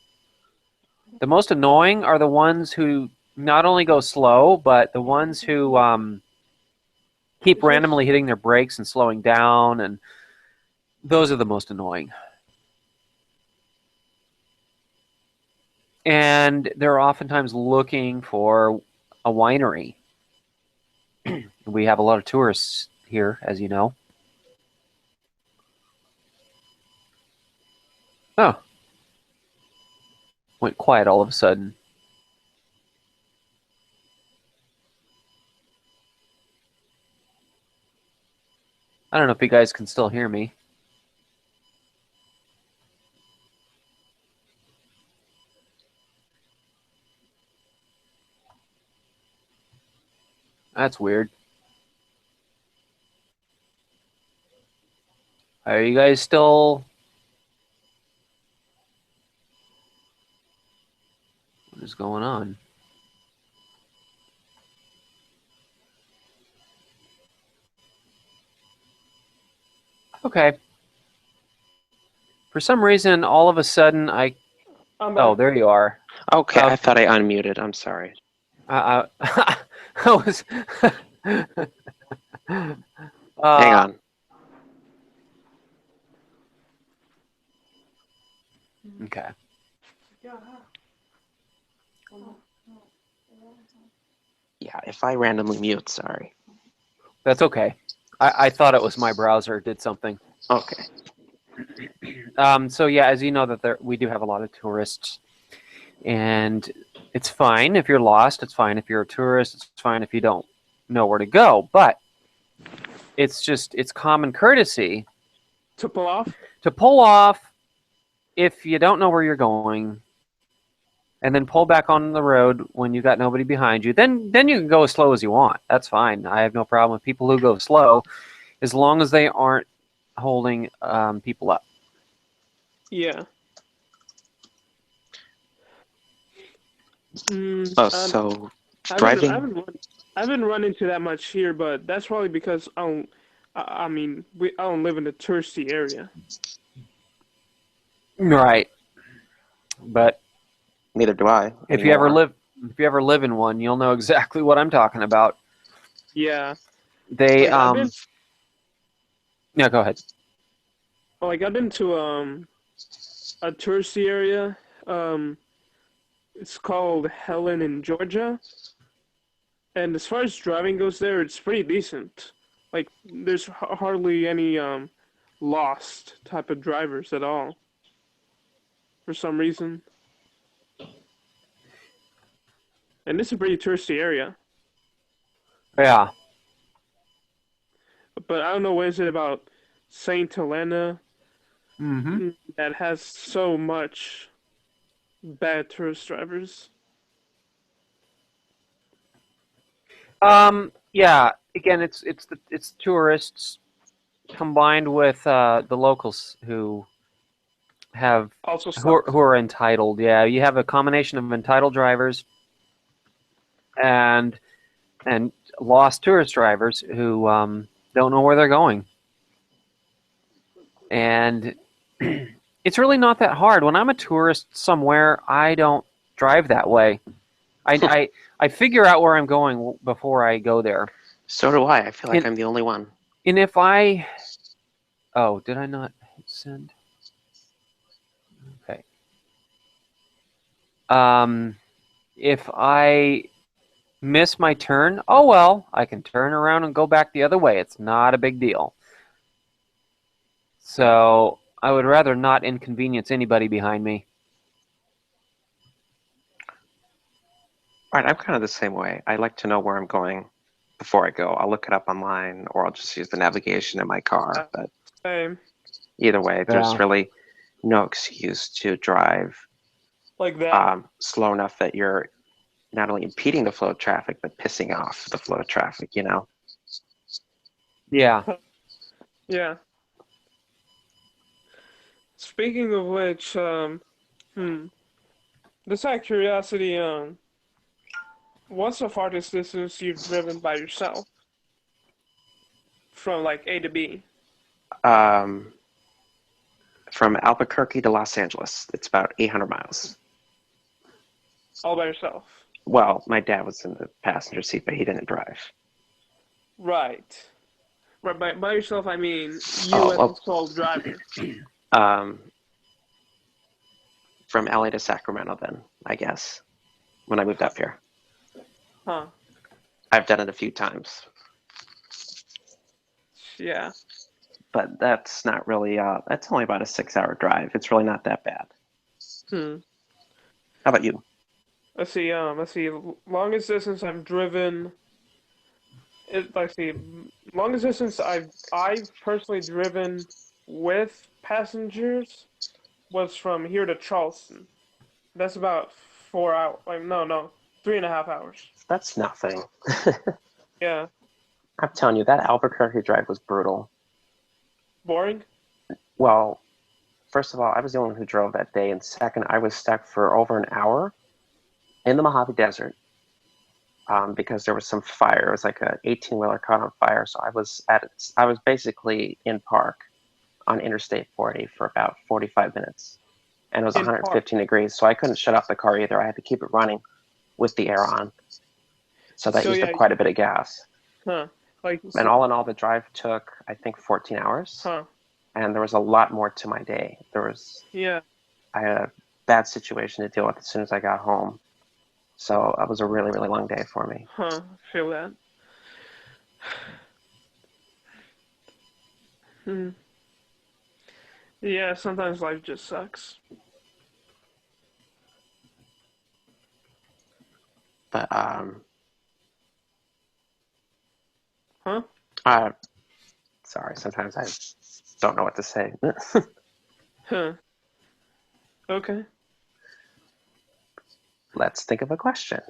The most annoying are the ones who not only go slow, but the ones who keep randomly hitting their brakes and slowing down, and those are the most annoying. And they're oftentimes looking for a winery. We have a lot of tourists here, as you know. Oh. Went quiet all of a sudden. I don't know if you guys can still hear me. That's weird. Are you guys still is going on? Okay. For some reason, all of a sudden, oh, there you are. Okay, I thought I unmuted. I'm sorry. I was. Hang on. Okay. Yeah, if I randomly mute, sorry. That's okay. I thought it was my browser did something. Okay. So yeah, as you know, that we do have a lot of tourists, and it's fine if you're lost. It's fine if you're a tourist. It's fine if you don't know where to go. But it's common courtesy To pull off? to pull off if you don't know where you're going, and then pull back on the road when you got nobody behind you. Then you can go as slow as you want. That's fine. I have no problem with people who go slow, as long as they aren't holding people up. Yeah. So I driving. haven't run into that much here, but that's probably because I don't. I mean, I don't live in a touristy area. Right. But Neither do I. if you ever live in one, you'll know exactly what I'm talking about. Yeah. They Like, yeah, go ahead. I've been to a touristy area. It's called Helen in Georgia. And as far as driving goes there, it's pretty decent. Like, there's hardly any lost type of drivers at all. For some reason. And it's a pretty touristy area. Yeah. But I don't know what is it about Saint Helena that has so much bad tourist drivers. Yeah. Again, it's tourists combined with the locals who Also who sucks. are entitled. Yeah, you have a combination of entitled drivers and lost tourist drivers who don't know where they're going. And it's really not that hard. When I'm a tourist somewhere, I don't drive that way. I figure out where I'm going before I go there. So do I. I feel like I'm the only one. And if I... Oh, did I not hit send? Okay. If I miss my turn, oh well, I can turn around and go back the other way. It's not a big deal. So I would rather not inconvenience anybody behind me. All right, I'm kind of the same way. I like to know where I'm going before I go. I'll look it up online, or I'll just use the navigation in my car. But Same. either way, there's Yeah. really no excuse to drive Like that. slow enough that you're not only impeding the flow of traffic, but pissing off the flow of traffic, you know? Yeah. Yeah. Speaking of which, just out of curiosity, what's the farthest distance you've driven by yourself? From like A to B? From Albuquerque to Los Angeles, it's about 800 miles. All by yourself? Well, my dad was in the passenger seat, but he didn't drive. Right. Right, by yourself, I mean you as the sole driver. From LA to Sacramento, then, I guess, when I moved up here. Huh. I've done it a few times. Yeah. But that's not really, that's only about a 6-hour drive. It's really not that bad. How about you? Let's see, longest distance I've driven, longest distance I've personally driven with passengers was from here to Charleston. That's about 4 hours. Like, no, 3.5 hours. That's nothing. Yeah. I'm telling you, that Albuquerque drive was brutal. Boring? Well, first of all, I was the only one who drove that day, and second, I was stuck for over an hour in the Mojave Desert because there was some fire. It was like a 18-wheeler caught on fire. So I was basically in park on Interstate 40 for about 45 minutes, and it was In park. 115 degrees. So I couldn't shut off the car either. I had to keep it running with the air on. So that used up quite a bit of gas. Huh. Like, And all in all, the drive took, I think, 14 hours. Huh. And there was a lot more to my day. Yeah. I had a bad situation to deal with as soon as I got home. So it was a really, really long day for me. Huh. I feel that. Yeah, sometimes life just sucks. But, Huh? sorry, sometimes I don't know what to say. Huh. Okay. Let's think of a question.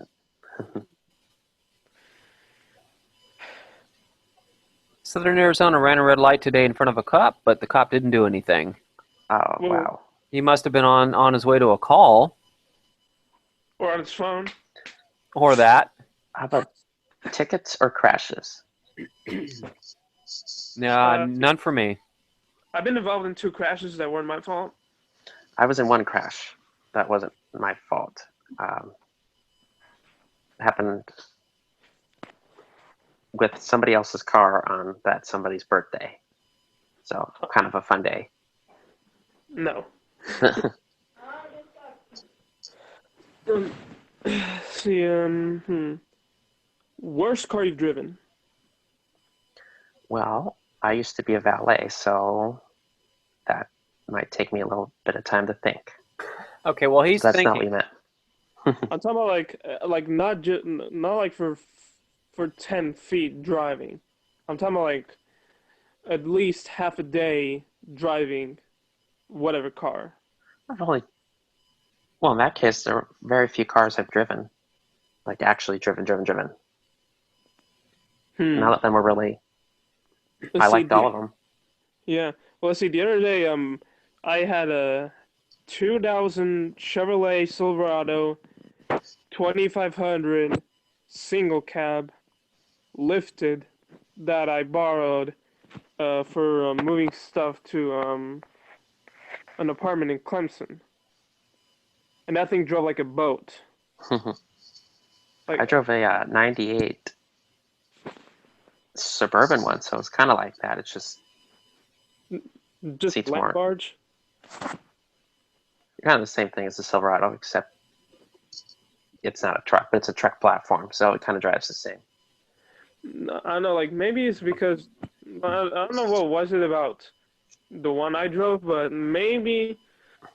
Southern Arizona ran a red light today in front of a cop, but the cop didn't do anything. Oh, Well, wow. He must have been on his way to a call. Or on his phone. Or that. How about tickets or crashes? None for me. I've been involved in 2 crashes that weren't my fault. I was in one crash. That wasn't my fault. Happened with somebody else's car on that somebody's birthday. So kind of a fun day. No. See, worst car you've driven? Well, I used to be a valet, so that might take me a little bit of time to think. Okay, well, he's That's thinking. not what you meant. I'm talking about like not like for 10 feet driving. I'm talking about like at least half a day driving whatever car. Well, in that case, there are very few cars I've driven. Like actually driven. None of them were really. I liked all of them. Yeah. Well, let's see. The other day, I had a 2000 Chevrolet Silverado 2500 single cab lifted that I borrowed for moving stuff to an apartment in Clemson, and that thing drove like a boat. I drove a 98 Suburban one, so it's kind of like that. It's just seats land more. barge. Kind of the same thing as the Silverado, except it's not a truck, but it's a truck platform, so it kind of drives the same. I don't know, like maybe it's because I don't know what was it about the one I drove, but maybe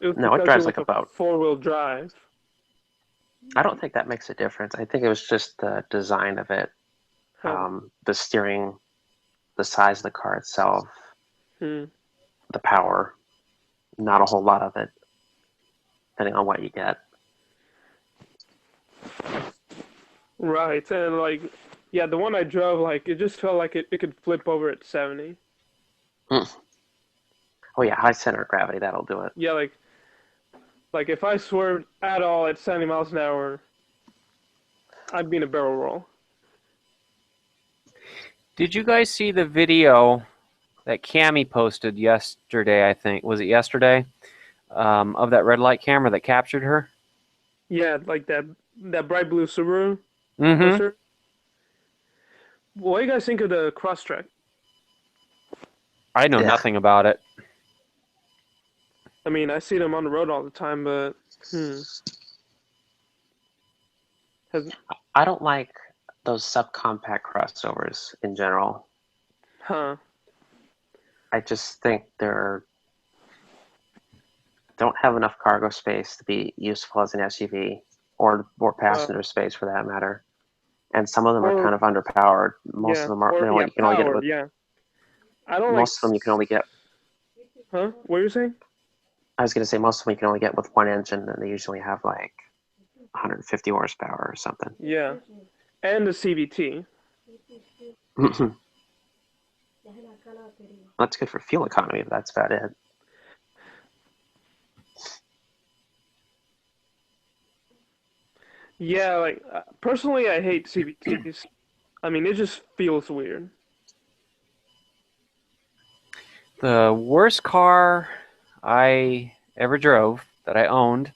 it was No, it because drives it was like a boat. 4-wheel drive. I don't think that makes a difference. I think it was just the design of it, the steering, the size of the car itself, the power. Not a whole lot of it, depending on what you get. Right, and like, yeah, the one I drove, like, it just felt like it could flip over at 70. Oh yeah, high center of gravity, that'll do it. Yeah, like if I swerved at all at 70 miles an hour, I'd be in a barrel roll. Did you guys see the video that Cammie posted yesterday, I think? Was it yesterday? Of that red light camera that captured her? Yeah, like that bright blue Subaru. Mm-hmm. What do you guys think of the Crosstrek? I know nothing about it. I mean, I see them on the road all the time, but I don't like those subcompact crossovers in general. Huh. I just think don't have enough cargo space to be useful as an SUV or passenger space for that matter. And some of them are kind of underpowered. Most of them are. You can only get it with. Yeah. I don't most of them you can only get. Huh? What are you saying? I was going to say most of them you can only get with one engine, and they usually have like 150 horsepower or something. Yeah, and the CVT. That's good for fuel economy, but that's about it. Yeah, like personally, I hate CVTs. I mean, it just feels weird. The worst car I ever drove that I owned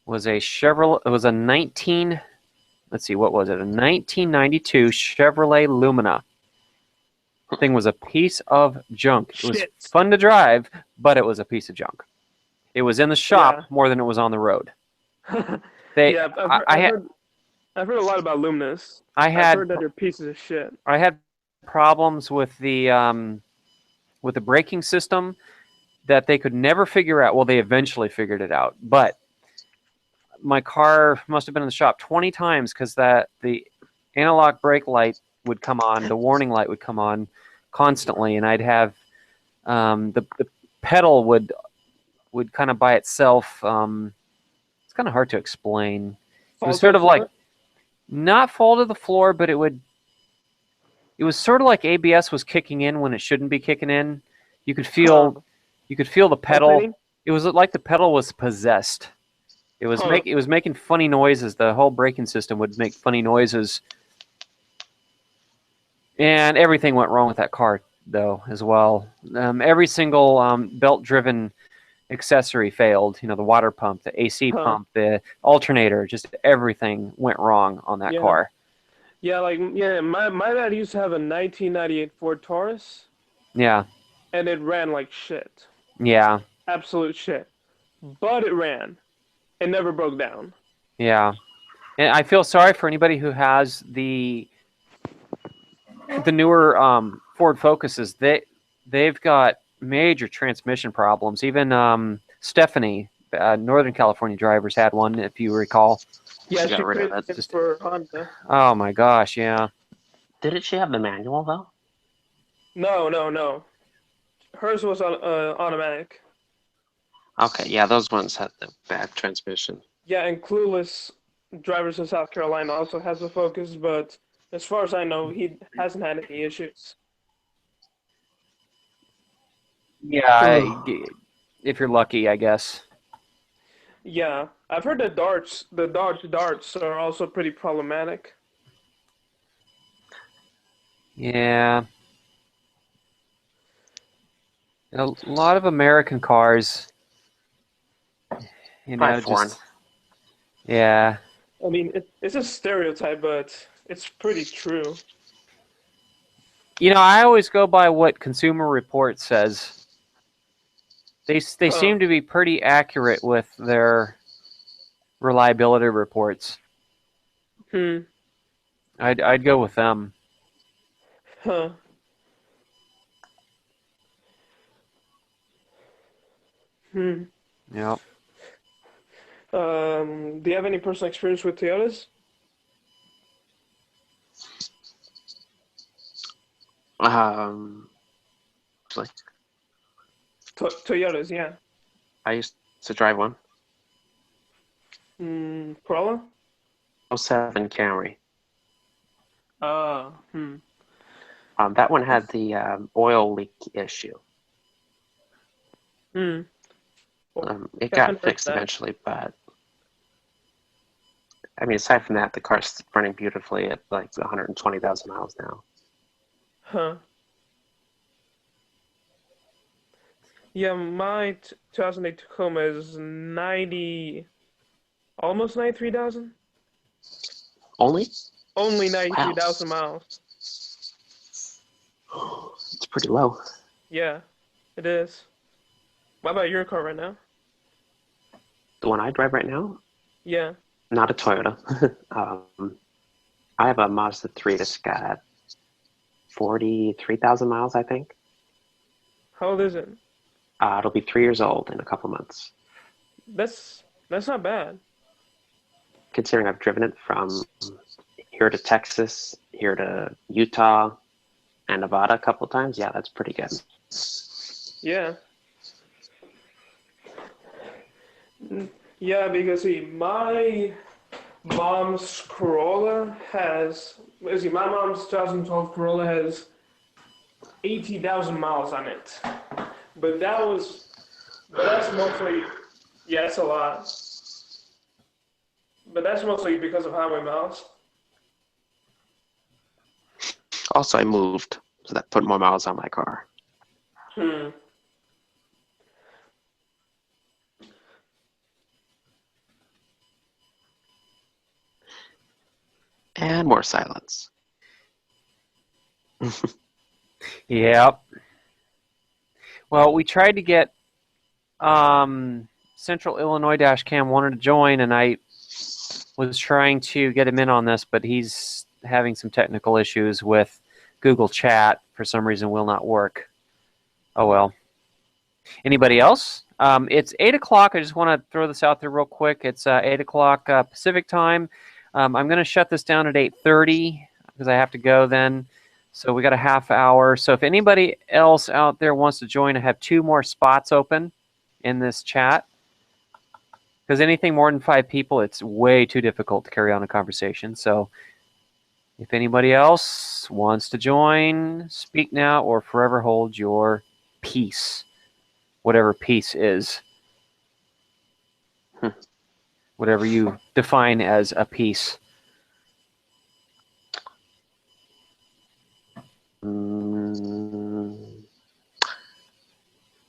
was a Chevrolet. It was a 19. Let's see, what was it? A 1992 Chevrolet Lumina. Thing was a piece of junk. It was Shit. fun to drive, but it was a piece of junk. It was in the shop Yeah. more than it was on the road. They, Yeah, I've heard a lot about Luminous. I I've had, heard that they're pieces of shit. I had problems with the braking system that they could never figure out. Well, they eventually figured it out, but my car must have been in the shop 20 times because that the analog brake light would come on, the warning light would come on constantly, and I'd have the pedal would kind of by itself. It's kind of hard to explain. It Fall was to sort the of like floor? not fall to the floor, but it would. It was sort of like ABS was kicking in when it shouldn't be kicking in. You could Huh. feel, you could feel the pedal. Pulsating? It was like the pedal was possessed. Huh. It was making funny noises. The whole braking system would make funny noises, and everything went wrong with that car though as well. Every single belt-driven accessory failed. You know, the water pump, the AC Huh. pump, the alternator, just everything went wrong on that Yeah. car. Yeah, like yeah, my dad used to have a 1998 Ford Taurus, Yeah, and it ran like shit. yeah, Absolute shit. But it ran. It never broke down. yeah. And I feel sorry for anybody who has the newer Ford Focuses. They've got major transmission problems. Even Stephanie, Northern California drivers, had one, if you recall. Yeah, She she got rid of traded it. it Just for Honda. oh my gosh, yeah, Didn't she have the manual though? No, no, no. Hers was on automatic. Okay, yeah, those ones had the bad transmission. Yeah, and Clueless Drivers of South Carolina also has a Focus, but as far as I know, he hasn't had any issues. yeah. If you're lucky, I guess. Yeah, I've heard the Dodge Darts are also pretty problematic. Yeah, a lot of American cars. Probably foreign. Just yeah. I mean, it's a stereotype, but it's pretty true. I always go by what Consumer Reports says. They Huh. seem to be pretty accurate with their reliability reports. Hmm. I'd go with them. Huh. Hmm. Yep. Do you have any personal experience with Toyotas? Um, like Toyotas, yeah. I used to drive one. Corolla? '07 Camry. Hmm. That one had the oil leak issue. Hmm. Well, It I haven't got heard fixed that. eventually, but I mean, aside from that, the car's running beautifully at like 120,000 miles now. Huh. Yeah, my 2008 Tacoma is 90, almost 93,000. Only? Only Wow, 93,000 miles. it's pretty low. Yeah, it is. What about your car right now? The one I drive right now, Yeah. not a Toyota. I have a Mazda 3 that's got 43,000 miles, I think. How old is it? It'll be 3 years old in a couple months. That's not bad. Considering I've driven it from here to Texas, here to Utah, and Nevada a couple times, yeah, that's pretty good. Yeah. Yeah, because see, my mom's Corolla has, see, my mom's 2012 Corolla has 80,000 miles on it. But that's mostly, yeah, it's a lot. But that's mostly because of highway miles. Also, I moved, so that put more miles on my car. Hmm. And more silence. Yep. Well, we tried to get Central Illinois Dash Cam wanted to join, and I was trying to get him in on this, but he's having some technical issues with Google Chat. For some reason, will not work. Oh well. Anybody else? It's 8 o'clock. I just want to throw this out there real quick. It's 8 o'clock Pacific time. I'm going to shut this down at 8:30 because I have to go then. So we got a half hour. So if anybody else out there wants to join, I have 2 more spots open in this chat. Because anything more than 5 people, it's way too difficult to carry on a conversation. So if anybody else wants to join, speak now or forever hold your peace. Whatever peace is. Whatever you define as a peace.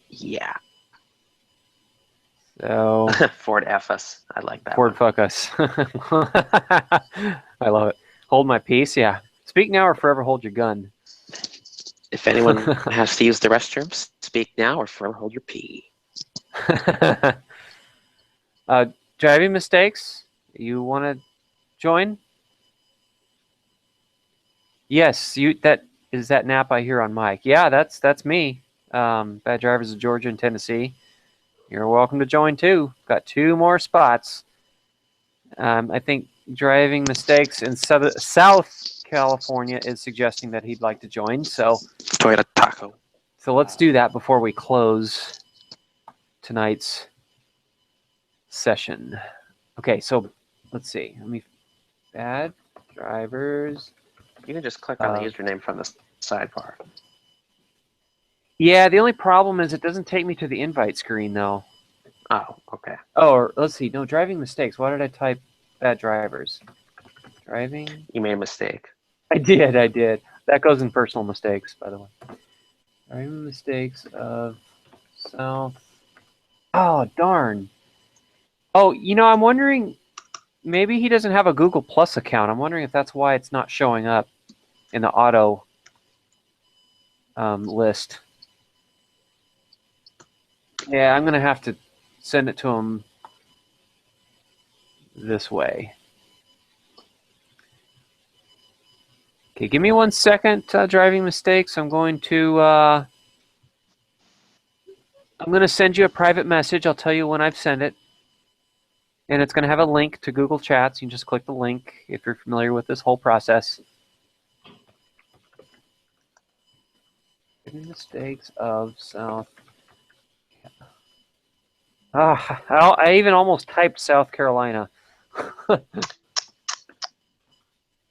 Yeah. So Ford F us. I like that Ford one. fuck us. I love it. Hold my peace, yeah. Speak now or forever hold your gun. If anyone has to use the restroom, speak now or forever hold your pee. Driving mistakes? You want to join? Yes, you. That is that nap I hear on mic. Yeah, that's me. Bad drivers of Georgia and Tennessee. You're welcome to join too. Got 2 more spots. I think driving mistakes in South California is suggesting that he'd like to join. So Toyota Taco. So let's do that before we close tonight's session. Okay, so let's see. Let me bad drivers. You can just click on the username from the sidebar. Yeah, the only problem is it doesn't take me to the invite screen though. Oh, okay. Oh, let's see. No, driving mistakes. Why did I type bad drivers? Driving. You made a mistake. I did. That goes in personal mistakes, by the way. Driving mistakes of South. Oh, darn. Oh, I'm wondering, maybe he doesn't have a Google Plus account. I'm wondering if that's why it's not showing up in the auto list. Yeah, I'm going to have to send it to him this way. Okay, give me 1 second, driving mistakes. I'm going to send you a private message. I'll tell you when I've sent it. And it's going to have a link to Google Chats. You can just click the link if you're familiar with this whole process. Mistakes of South. I even almost typed South Carolina.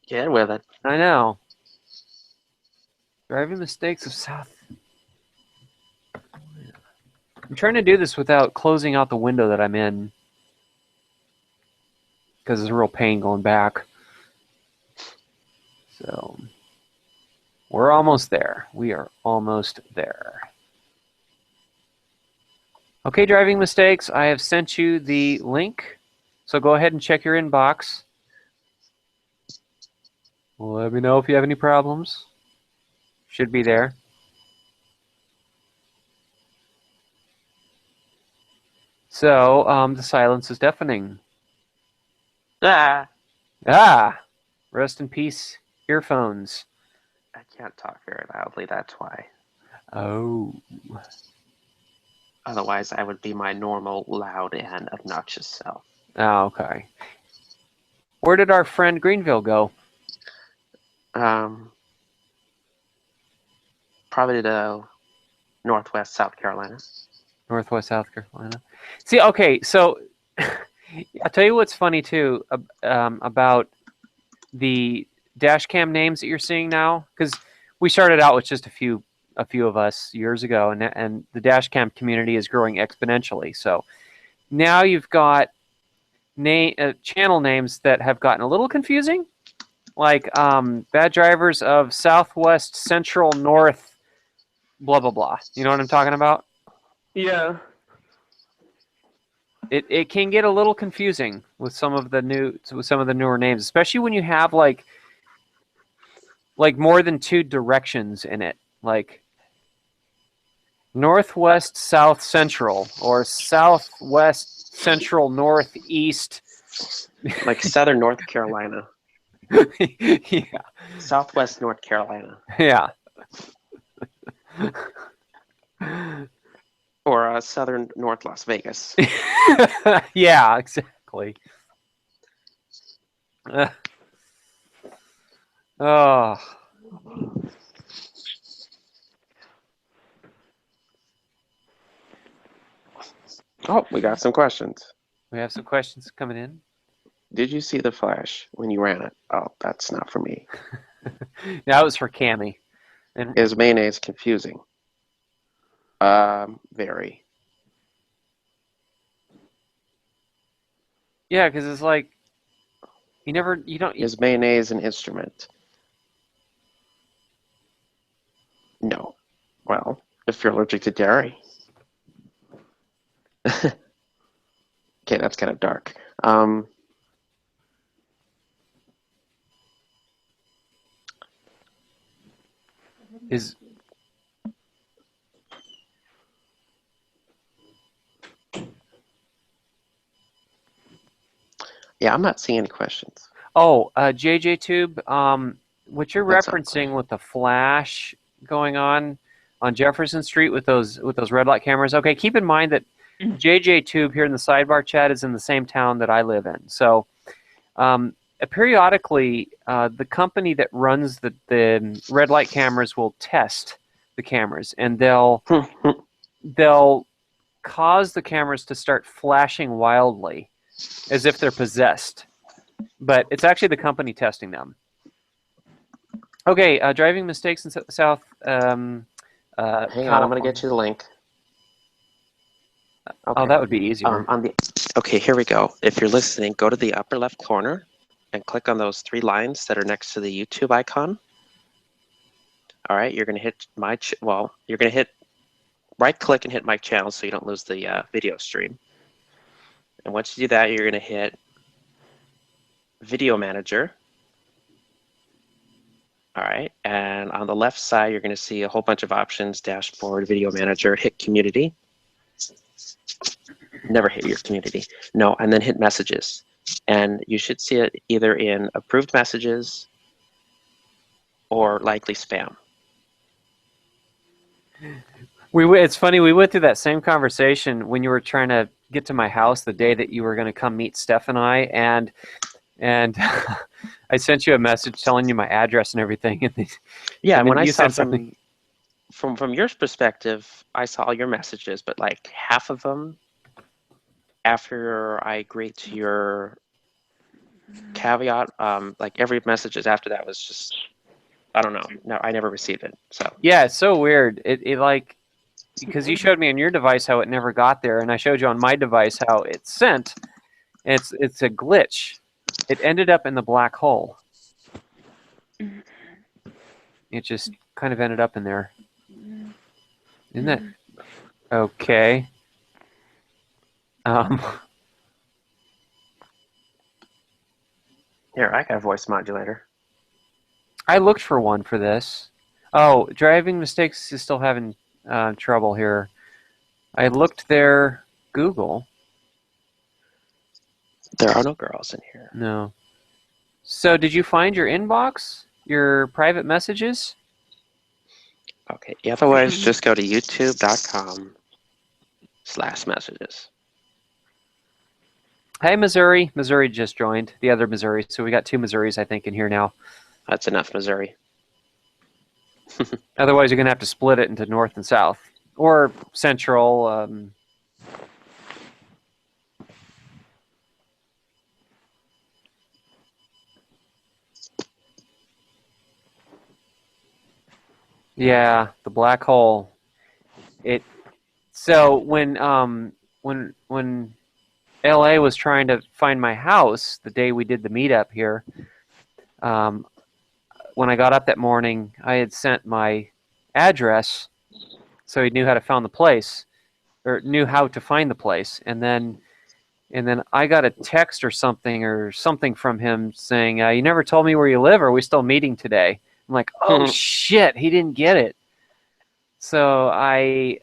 Get with it. I know. Driving mistakes of South. I'm trying to do this without closing out the window that I'm in. Because it's a real pain going back. So, we're almost there. We are almost there. Okay, driving mistakes. I have sent you the link. So go ahead and check your inbox. Let me know if you have any problems. Should be there. So, the silence is deafening. Ah! Rest in peace, earphones. I can't talk very loudly, that's why. Oh. Otherwise, I would be my normal, loud, and obnoxious self. Oh, okay. Where did our friend Greenville go? Probably to Northwest South Carolina. Northwest South Carolina. See, okay, so I'll tell you what's funny too about the dash cam names that you're seeing now, because we started out with just a few of us years ago, and the dash cam community is growing exponentially. So now you've got channel names that have gotten a little confusing, like bad drivers of Southwest, Central, North, blah blah blah. You know what I'm talking about? Yeah. It can get a little confusing with some of the newer names, especially when you have like more than two directions in it, like Northwest South Central or Southwest Central Northeast. Like Southern North Carolina, Yeah, Southwest North Carolina, yeah. or Southern North Las Vegas. Yeah, exactly. Oh, Oh, we got some questions. we have some questions coming in. Did you see the flash when you ran it? Oh, that's not for me. That was for Cammy. And Is mayonnaise confusing? Very. yeah, because it's like you don't. Is mayonnaise an instrument? No. Well, if you're allergic to dairy. Okay, that's kind of dark. Is Yeah, I'm not seeing any questions. JJ Tube, what you're That's not a referencing question. with the flash going on Jefferson Street with those red light cameras. Okay, keep in mind that JJ Tube here in the sidebar chat is in the same town that I live in. So periodically, the company that runs the red light cameras will test the cameras, and they'll cause the cameras to start flashing wildly, as if they're possessed. But it's actually the company testing them. Okay, driving mistakes in South. Hang on, I'm California. gonna get you the link. Okay. Oh, that would be easier. Okay, here we go. If you're listening, go to the upper left corner and click on those three lines that are next to the YouTube icon. All right, you're gonna hit you're gonna hit right click and hit my channel so you don't lose the video stream. And once you do that, you're gonna hit Video Manager. All right, and on the left side, you're gonna see a whole bunch of options: Dashboard, Video Manager, hit Community. Never hit your community. No, and then hit Messages. And you should see it either in Approved Messages or likely spam. It's funny, we went through that same conversation when you were trying to get to my house the day that you were going to come meet Steph and I, and I sent you a message telling you my address and everything. Yeah, when I you saw said something. From your perspective, I saw all your messages, but like half of them, after I agreed to your caveat, like every messages after that was just, I don't know. No, I never received it. So Yeah, it's so weird. It like, because you showed me on your device how it never got there, and I showed you on my device how it sent. It's a glitch. It ended up in the black hole. It just kind of ended up in there. Isn't that okay? here, I got a voice modulator. I looked for one for this. Oh, driving mistakes is still having trouble here. I looked there. Google. There are no girls in here. No. So did you find your inbox? Your private messages? Okay, otherwise just go to youtube.com/messages. Hey, Missouri. Missouri just joined. The other Missouri. So we got two Missouris, I think, in here now. That's enough, Missouri. Otherwise, you're going to have to split it into North and South. Or Central. Yeah, the black hole. So when LA was trying to find my house the day we did the meetup here. When I got up that morning, I had sent my address so he knew how to find the place, or knew how to find the place. And then I got a text or something from him saying, "You never told me where you live. Are we still meeting today?" I'm like, "Oh shit, he didn't get it." So I,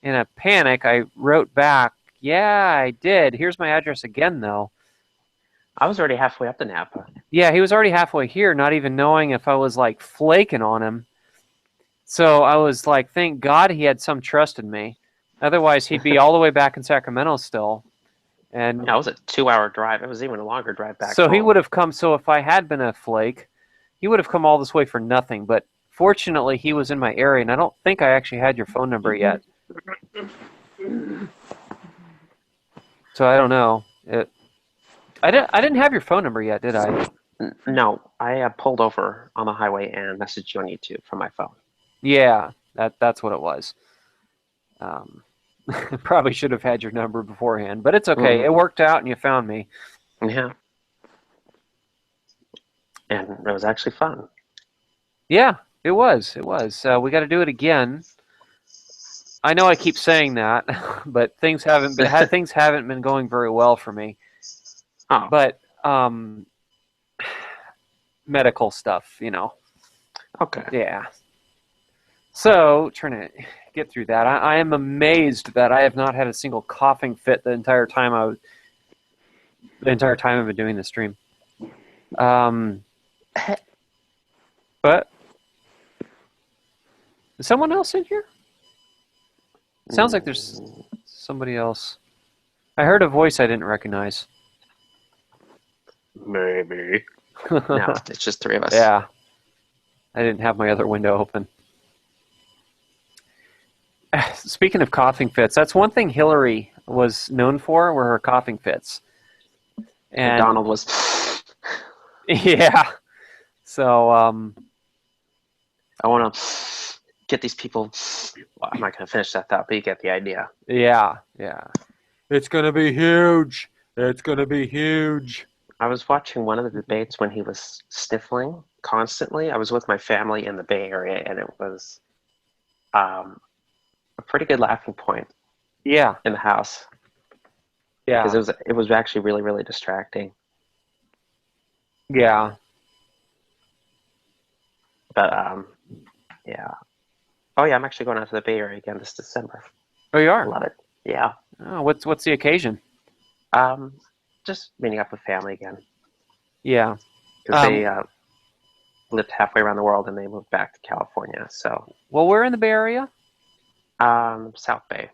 in a panic, I wrote back, "Yeah, I did. Here's my address again, though." I was already halfway up to Napa. Yeah, he was already halfway here, not even knowing if I was like flaking on him. So I was like, thank God he had some trust in me. Otherwise, he'd be all the way back in Sacramento still. And No, it was a 2-hour drive. It was even a longer drive back so home. he would have come. So if I had been a flake, he would have come all this way for nothing. But fortunately, he was in my area, and I don't think I actually had your phone number yet. So I don't know. I didn't have your phone number yet, did I? No, I pulled over on the highway and messaged you on YouTube from my phone. Yeah, that's what it was. Probably should have had your number beforehand, but it's okay. It worked out, and you found me. Yeah. And it was actually fun. Yeah, it was. It was. We got to do it again. I know I keep saying that, but things haven't been going very well for me. Oh. But medical stuff, you know. Okay. Yeah. So trying to get through that. I am amazed that I have not had a single coughing fit the entire time I've been doing the stream. But is someone else in here? It sounds like there's somebody else. I heard a voice I didn't recognize. Maybe. No, it's just 3 of us. Yeah. I didn't have my other window open. Speaking of coughing fits, that's one thing Hillary was known for, were her coughing fits. And Donald was... Yeah. So, I want to get these people... Well, I'm not going to finish that thought, but you get the idea. Yeah. It's going to be huge. It's going to be huge. I was watching one of the debates when he was sniffling constantly. I was with my family in the Bay Area, and it was a pretty good laughing point. Yeah. In the house. Yeah. Because it was actually really, really distracting. Yeah. But yeah. Oh yeah, I'm actually going out to the Bay Area again this December. Oh, you are? I love it. Yeah. Oh, what's the occasion? Just meeting up with family again. Yeah. Because they lived halfway around the world and they moved back to California. So. Well, we're in the Bay Area. South Bay.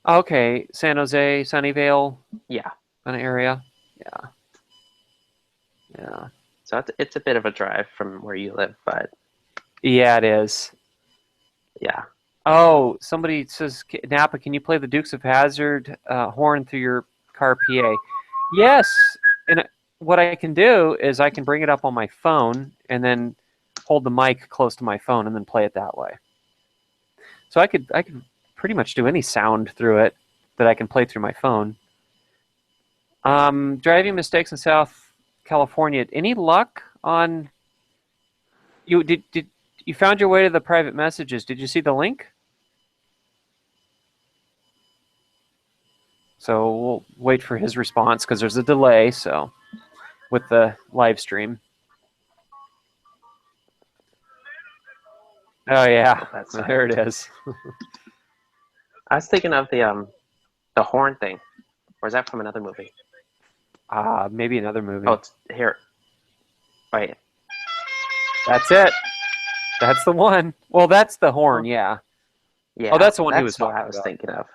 Okay, San Jose, Sunnyvale. Yeah. Kind of area. Yeah. So it's a bit of a drive from where you live, but. Yeah, it is. Yeah. Oh, somebody says, Napa, can you play the Dukes of Hazzard horn through your car PA? Yes. And what I can do is I can bring it up on my phone and then hold the mic close to my phone and then play it that way. So I could pretty much do any sound through it that I can play through my phone. Driving mistakes in South California. Any luck on you? Did you found your way to the private messages? Did you see the link? So we'll wait for his response because there's a delay. So with the live stream. Oh yeah, there it is. I was thinking of the horn thing, or is that from another movie? Maybe another movie. Oh, it's here. Wait. That's it. That's the one. Well, that's the horn, yeah. Yeah. Oh, that's the one he was talking what I was about. thinking of.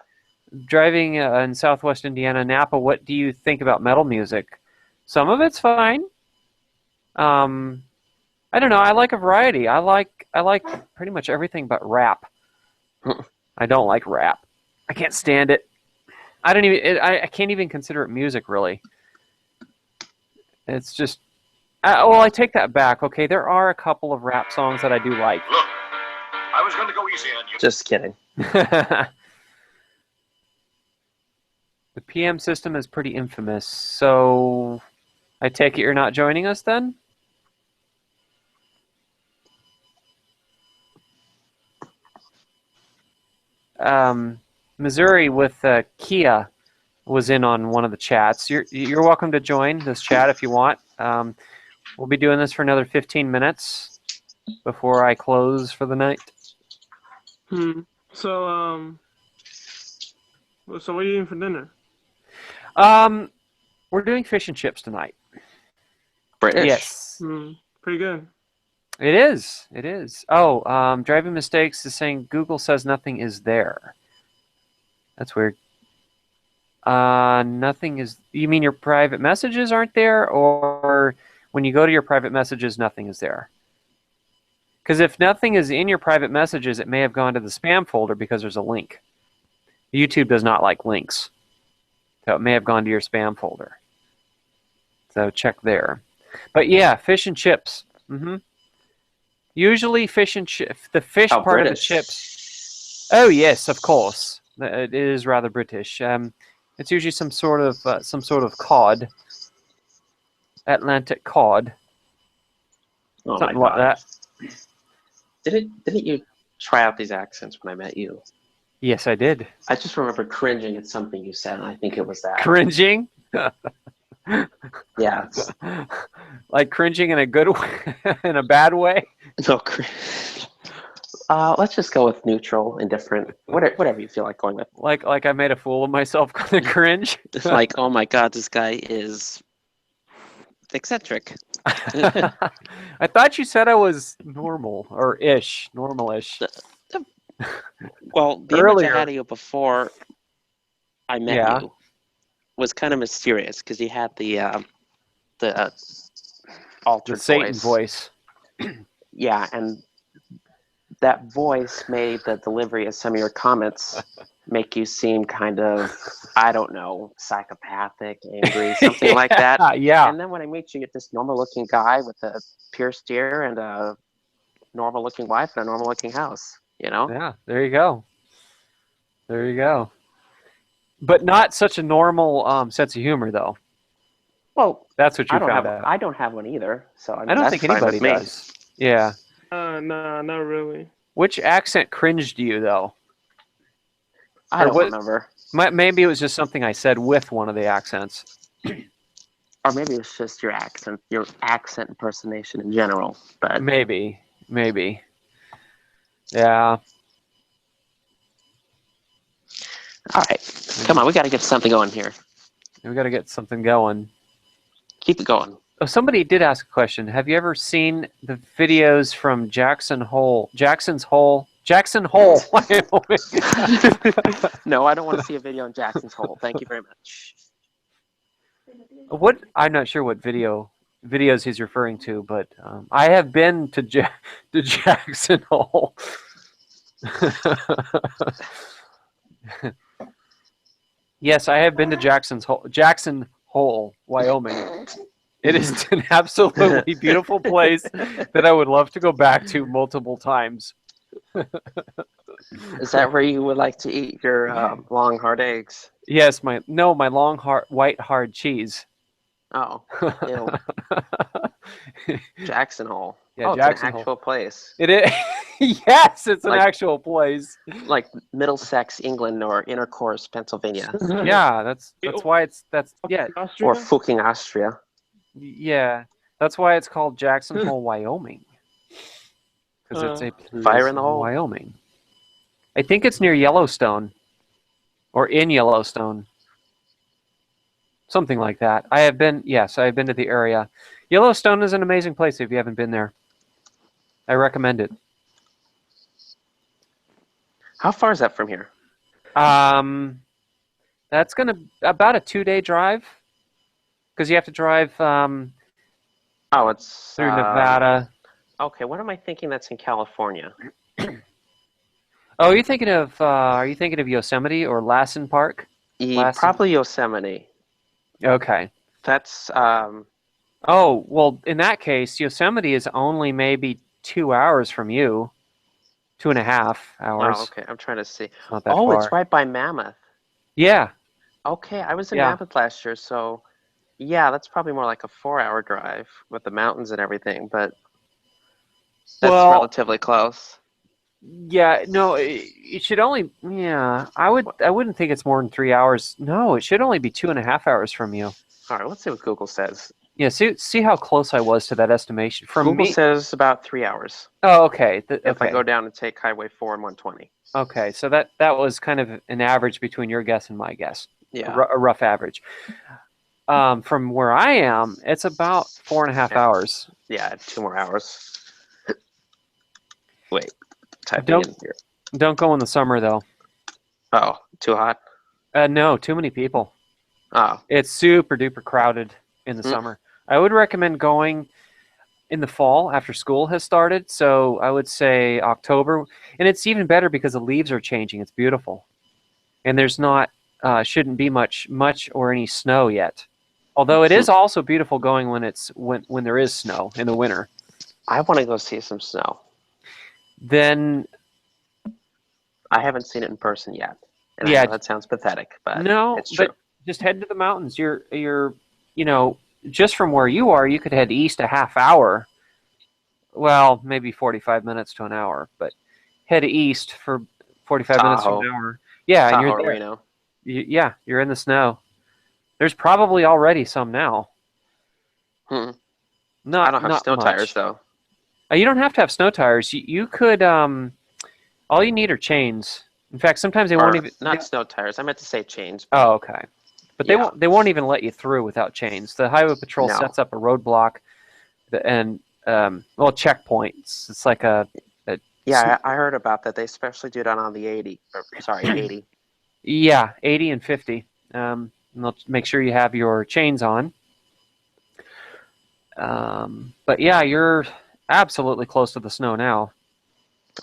Driving in Southwest Indiana, Napa. What do you think about metal music? Some of it's fine. I don't know. I like a variety. I like pretty much everything but rap. I don't like rap. I can't stand it. I can't even consider it music, really. It's just. Well, I take that back. Okay, there are a couple of rap songs that I do like. Look, I was going to go easy on you. Just kidding. The PM system is pretty infamous, so I take it you're not joining us then? Missouri with Kia was in on one of the chats. You're welcome to join this chat if you want. We'll be doing this for another 15 minutes before I close for the night. So what are you eating for dinner? We're doing fish and chips tonight. British. Yes. Pretty good. It is. It is. Oh, Driving Mistakes is saying Google says nothing is there. That's weird. Nothing is... You mean your private messages aren't there? Or when you go to your private messages, nothing is there? Because if nothing is in your private messages, it may have gone to the spam folder because there's a link. YouTube does not like links. So it may have gone to your spam folder. So check there. But yeah, fish and chips. Usually fish and chips. The fish part British. of the chips. Oh yes, of course. It is rather British. It's usually some sort of cod. Atlantic cod. Oh Something my like God. that. Didn't you try out these accents when I met you? Yes, I did. I just remember cringing at something you said, and I think it was that. Cringing? Yeah. Like cringing in a good way, in a bad way? No, cringe. Let's just go with neutral, indifferent, whatever you feel like going with. Like I made a fool of myself because of cringe? It's like, oh my God, this guy is eccentric. I thought you said I was normal or ish, normal-ish. Well, the image I had of you before I met you was kind of mysterious because you had the altered Satan voice. Yeah, and that voice made the delivery of some of your comments make you seem kind of, I don't know, psychopathic, angry, something like that. Yeah. And then when I meet you, you're this normal-looking guy with a pierced ear and a normal-looking wife and a normal-looking house, you know? Yeah, there you go. There you go. But not such a normal sense of humor, though. Well, that's what you found out. I don't have one either, so I don't think anybody does. Yeah. No, not really. Which accent cringed you, though? I don't remember. Maybe it was just something I said with one of the accents. Or maybe it's just your accent impersonation in general. But maybe. Yeah. All right. Come on, we got to get something going here. We got to get something going. Keep it going. Oh, somebody did ask a question. Have you ever seen the videos from Jackson Hole? No, I don't want to see a video on Jackson's Hole. Thank you very much. I'm not sure what videos he's referring to, but I have been to Jackson Hole. Yes, I have been to Jackson Hole, Wyoming. It is an absolutely beautiful place that I would love to go back to multiple times. Is that where you would like to eat your long hard eggs? Yes, my long white hard cheese. Oh, ew. Jackson Hole. Yeah, Jackson it's an actual place. It is. Yes, it's an actual place. Like Middlesex, England, or Intercourse, Pennsylvania. Yeah, that's why Or Fuking, Austria. Yeah, that's why it's called Jackson Hole, Wyoming. Because it's a fire in the hole, Wyoming. I think it's near Yellowstone, or in Yellowstone. Something like that. I have been to the area. Yellowstone is an amazing place if you haven't been there. I recommend it. How far is that from here? That's about a 2-day drive. Because you have to drive it's through Nevada. Okay, what am I thinking that's in California? Oh, are you thinking of Yosemite or Lassen Park? Probably Yosemite. Okay. That's Oh, well, in that case, Yosemite is only maybe 2 hours from you. 2.5 hours. Oh, okay. I'm trying to see. It's not that far. It's right by Mammoth. Yeah. Okay, I was in Yeah. Mammoth last year, so yeah, that's probably more like a 4-hour drive with the mountains and everything, but that's Well, relatively close. yeah, no, it should only. Yeah, I wouldn't think it's more than 3 hours. No, it should only be 2.5 hours from you. All right, let's see what Google says. Yeah, see how close I was to that estimation from Google me. says about 3 hours Oh, okay, if I okay, go down and take Highway 4 and 120. okay. So that was kind of an average between your guess and my guess, Yeah, a rough average. From where I am, it's about 4.5 hours. yeah, 2 more hours. Wait, typing Don't in here. don't go in the summer though. Oh, too hot? No, too many people. Oh, It's super duper crowded in the mm, summer. I would recommend going in the fall after school has started. So I would say October, and it's even better because the leaves are changing. It's beautiful, and there's not shouldn't be much or any snow yet. Although it hmm. is also beautiful going when there is snow in the winter. I want to go see some snow. Then I haven't seen it in person yet, and I yeah, know that sounds pathetic, but no, it's but true. just head to the mountains. You're you know just from where you are, you could head east a half hour. Well, maybe 45 minutes to an hour, but head east for 45 minutes to an Tahoe, hour. Yeah, and you're Tahoe, there. Reno. Yeah, you're in the snow. There's probably already some now. Hmm. I don't have Not snow tires much. though, You don't have to have snow tires. You could all you need are chains. In fact, sometimes they won't or even. not snow tires. I meant to say chains, but Oh, okay. But yeah, they won't even let you through without chains. The highway patrol no, sets up a roadblock and well checkpoints. It's like a yeah. I heard about that. They especially do that on the 80. Or, sorry, 80. yeah, 80 and 50. And they'll make sure you have your chains on. But yeah, you're absolutely close to the snow now.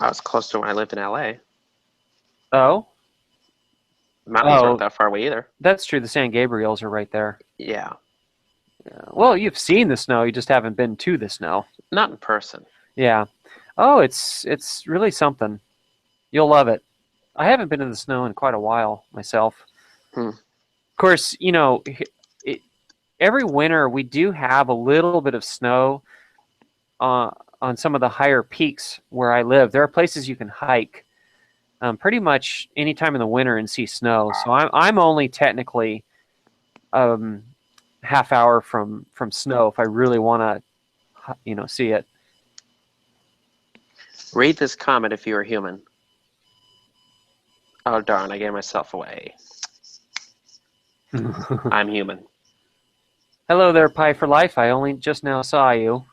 I was close to when I lived in LA. Oh, The mountains weren't oh, that far away either. that's true. The San Gabriels are right there. Yeah, Well, you've seen the snow, you just haven't been to the snow. not in person. Yeah. Oh, it's really something. You'll love it. I haven't been in the snow in quite a while myself. Hmm. Of course, it, every winter we do have a little bit of snow on some of the higher peaks where I live. There are places you can hike pretty much any time in the winter and see snow. So I'm only technically um, half hour from snow if I really want to see it. Read this comment if you are human. Oh darn! I gave myself away. I'm human. Hello there, Pie for Life. I only just now saw you.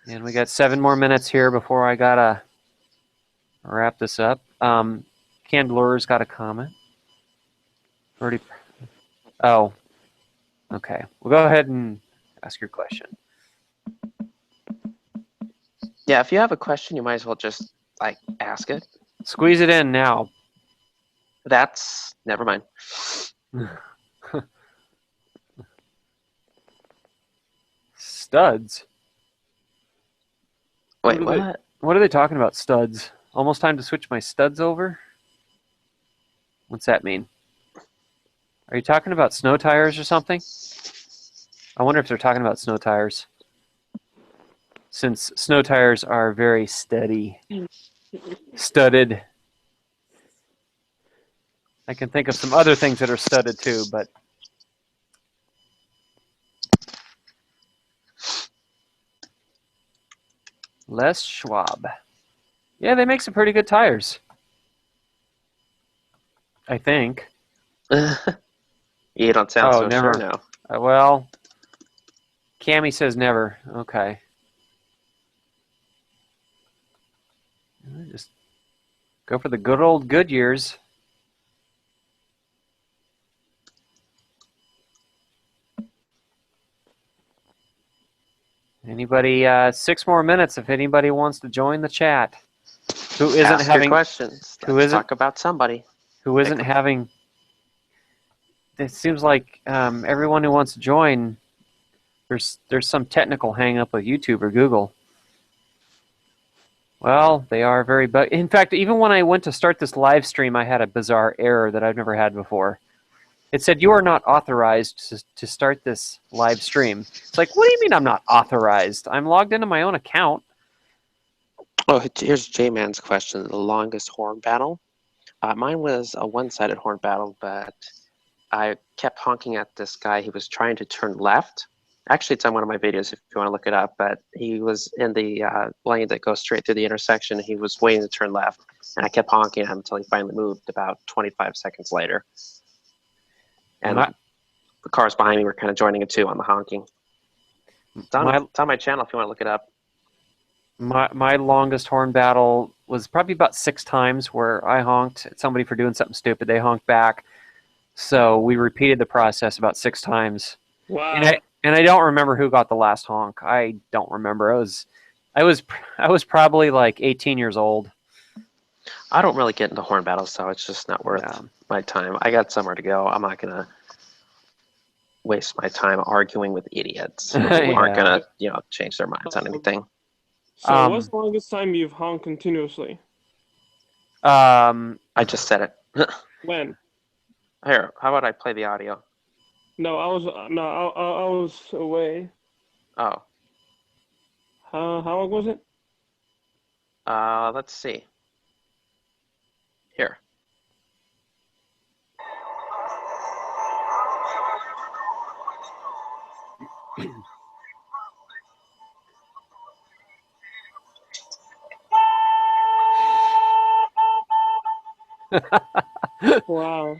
And we got 7 more minutes here before I gotta wrap this up. Candelura's got a comment. Already. Oh, okay. We'll go ahead and ask your question. Yeah, if you have a question, you might as well just like ask it. Squeeze it in now. That's never mind. Studs. Wait, What are what? what are they talking about? Studs. Almost time to switch my studs over. What's that mean? Are you talking about snow tires or something? I wonder if they're talking about snow tires. Since snow tires are very steady, studded. I can think of some other things that are studded too, but Les Schwab. Yeah, they make some pretty good tires. I think. You don't sound Oh, so sure never. now. Well, Cammy says never. Okay. Just go for the good old good years. Anybody? 6 more minutes. If anybody wants to join the chat, who isn't Ask your having, questions. who Let's isn't, talk about somebody. who isn't having. It seems like everyone who wants to join, there's some technical hang up with YouTube or Google. Well, they are very bug. In fact, even when I went to start this live stream, I had a bizarre error that I've never had before. It said, "You are not authorized to start this live stream." It's like, what do you mean I'm not authorized? I'm logged into my own account. Oh, here's J-Man's question. The longest horn battle? Mine was a one-sided horn battle, but I kept honking at this guy. He was trying to turn left. Actually, it's on one of my videos if you want to look it up, but he was in the lane that goes straight through the intersection. He was waiting to turn left, and I kept honking at him until he finally moved about 25 seconds later. And the cars behind me were kind of joining it too on the honking. It's on my channel if you want to look it up. My longest horn battle was probably about 6 times where I honked at somebody for doing something stupid. They honked back. So we repeated the process about 6 times. Wow. And I don't remember who got the last honk. I don't remember. I was probably like 18 years old. I don't really get into horn battles, so it's just not worth my time. I got somewhere to go. I'm not gonna waste my time arguing with idiots who aren't gonna, change their minds on anything. So what's the longest time you've honked continuously? I just said it. When? Here, how about I play the audio? No, I was away. Oh. How long was it? Let's see. Here. Wow.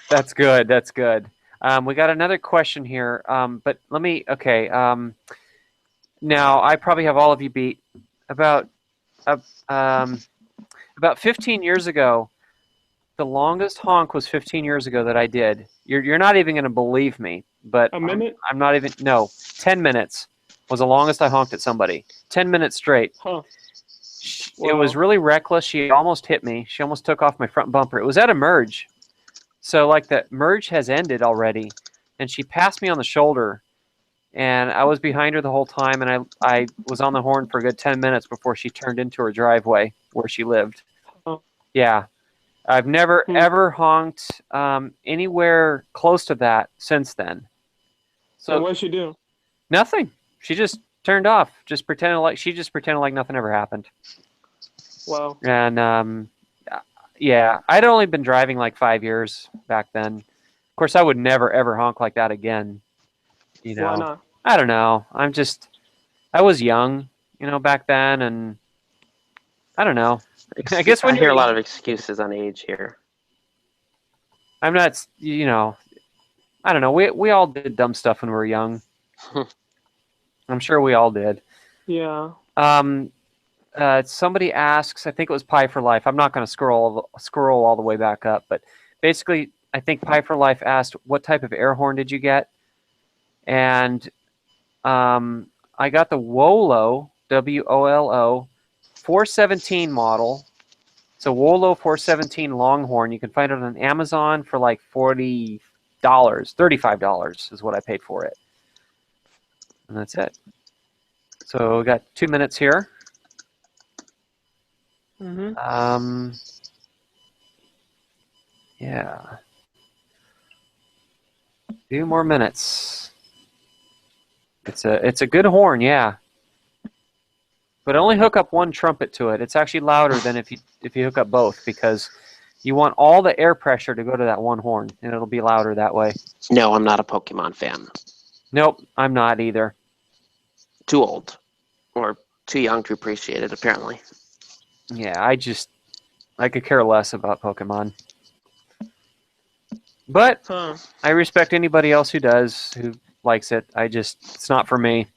That's good. That's good. We got another question here, but let me. Okay. Now I probably have all of you beat. About 15 years ago, the longest honk was 15 years ago that I did. You're not even going to believe me, but A minute? I'm not even. No, 10 minutes was the longest I honked at somebody. 10 minutes straight. Huh. It was really reckless. She almost hit me. She almost took off my front bumper. It was at a merge. So like the merge has ended already, and she passed me on the shoulder, and I was behind her the whole time, and I was on the horn for a good 10 minutes before she turned into her driveway where she lived. Huh. Yeah. I've never ever honked anywhere close to that since then. So what'd she do? Nothing. She just turned off. She just pretended like nothing ever happened. Wow. And yeah, I'd only been driving like 5 years back then. Of course, I would never ever honk like that again. You know, why not? I don't know. I was young, back then, and I don't know. I guess when I hear a lot of excuses on age here. I'm not, I don't know. We all did dumb stuff when we were young. I'm sure we all did. Yeah. Somebody asks, I think it was Pie for Life. I'm not going to scroll all the way back up, but basically, I think Pie for Life asked, what type of air horn did you get? And I got the Wolo, WOLO, 417 model. It's a Wolo 417 Longhorn. You can find it on Amazon for like $40, $35 is what I paid for it. And that's it. So we got 2 minutes here. Mm-hmm. Yeah. 2 more minutes. It's a good horn, yeah. But only hook up one trumpet to it. It's actually louder than if you hook up both, because you want all the air pressure to go to that one horn, and it'll be louder that way. No, I'm not a Pokemon fan. Nope, I'm not either. Too old. Or too young to appreciate it, apparently. Yeah, I could care less about Pokemon. But I respect anybody else who does, who likes it. It's not for me.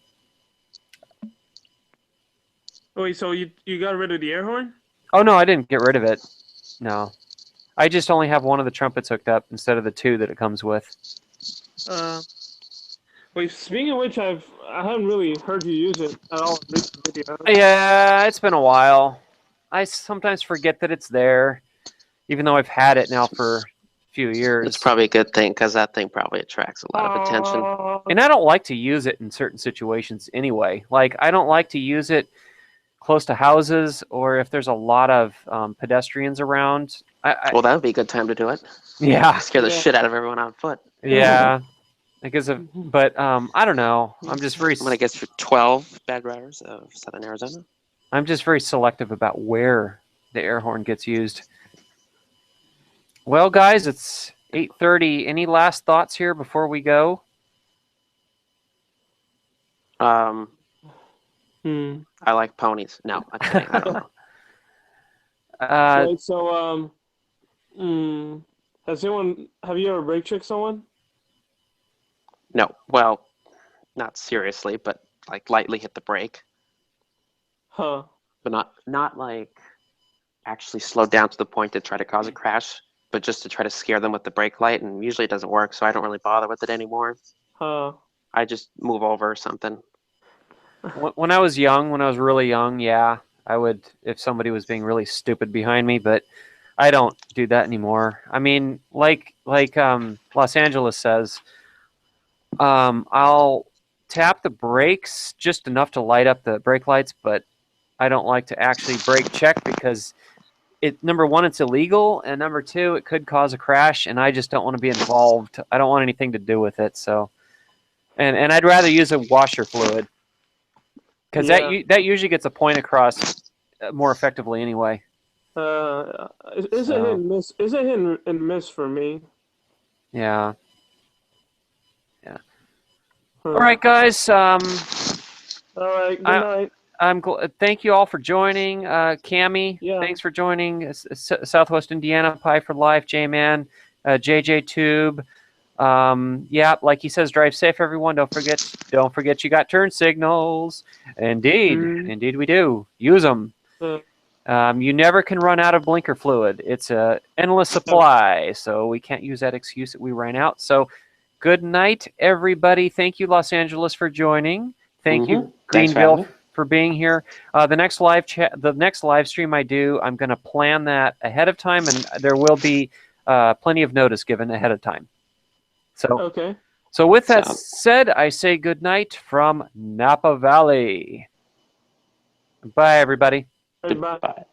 Wait, so you got rid of the air horn? Oh, no, I didn't get rid of it. No. I just only have one of the trumpets hooked up instead of the 2 that it comes with. Wait, speaking of which, I haven't really heard you use it at all in recent videos. Yeah, it's been a while. I sometimes forget that it's there, even though I've had it now for a few years. It's probably a good thing because that thing probably attracts a lot of attention. And I don't like to use it in certain situations anyway. Like, I don't like to use it close to houses or if there's a lot of pedestrians around. Well, that would be a good time to do it. Yeah. Scare the Yeah. shit out of everyone on foot. Yeah. Because of, but I don't know. I'm just very, I'm gonna guess for 12 bad riders of Southern Arizona. I'm just very selective about where the air horn gets used. Well, guys, it's 8:30. Any last thoughts here before we go? I Hmm. like ponies. No, I'm kidding. I don't know. Wait, so have you ever brake tricked someone? No, well, not seriously, but like lightly hit the brake, Huh. but not like actually slow down to the point to try to cause a crash, but just to try to scare them with the brake light. And usually it doesn't work, so I don't really bother with it anymore. Huh. I just move over or something. When I was young, when I was really young, yeah, I would if somebody was being really stupid behind me, but I don't do that anymore. I mean, like Los Angeles says, I'll tap the brakes just enough to light up the brake lights, but I don't like to actually brake check because number one, it's illegal, and number two, it could cause a crash, and I just don't want to be involved. I don't want anything to do with it. So, and I'd rather use a washer fluid because Yeah. that usually gets a point across more effectively anyway. It's a So. hit and miss. It's a hit and miss for me. Yeah. Huh. All right, guys. All right. Good night. Thank you all for joining. Cami, Yeah. thanks for joining. Southwest Indiana Pie for Life. J-Man, JJ Tube. Yeah, like he says, drive safe, everyone. Don't forget you got turn signals. Indeed we do. Use them. You never can run out of blinker fluid. It's a endless supply, so we can't use that excuse that we ran out. So, good night, everybody. Thank you, Los Angeles, for joining. Thank you, Greenville, for being here. The next live stream I do, I'm going to plan that ahead of time, and there will be plenty of notice given ahead of time. So, Okay. So with that said, I say good night from Napa Valley. Bye, everybody. Bye. Goodbye.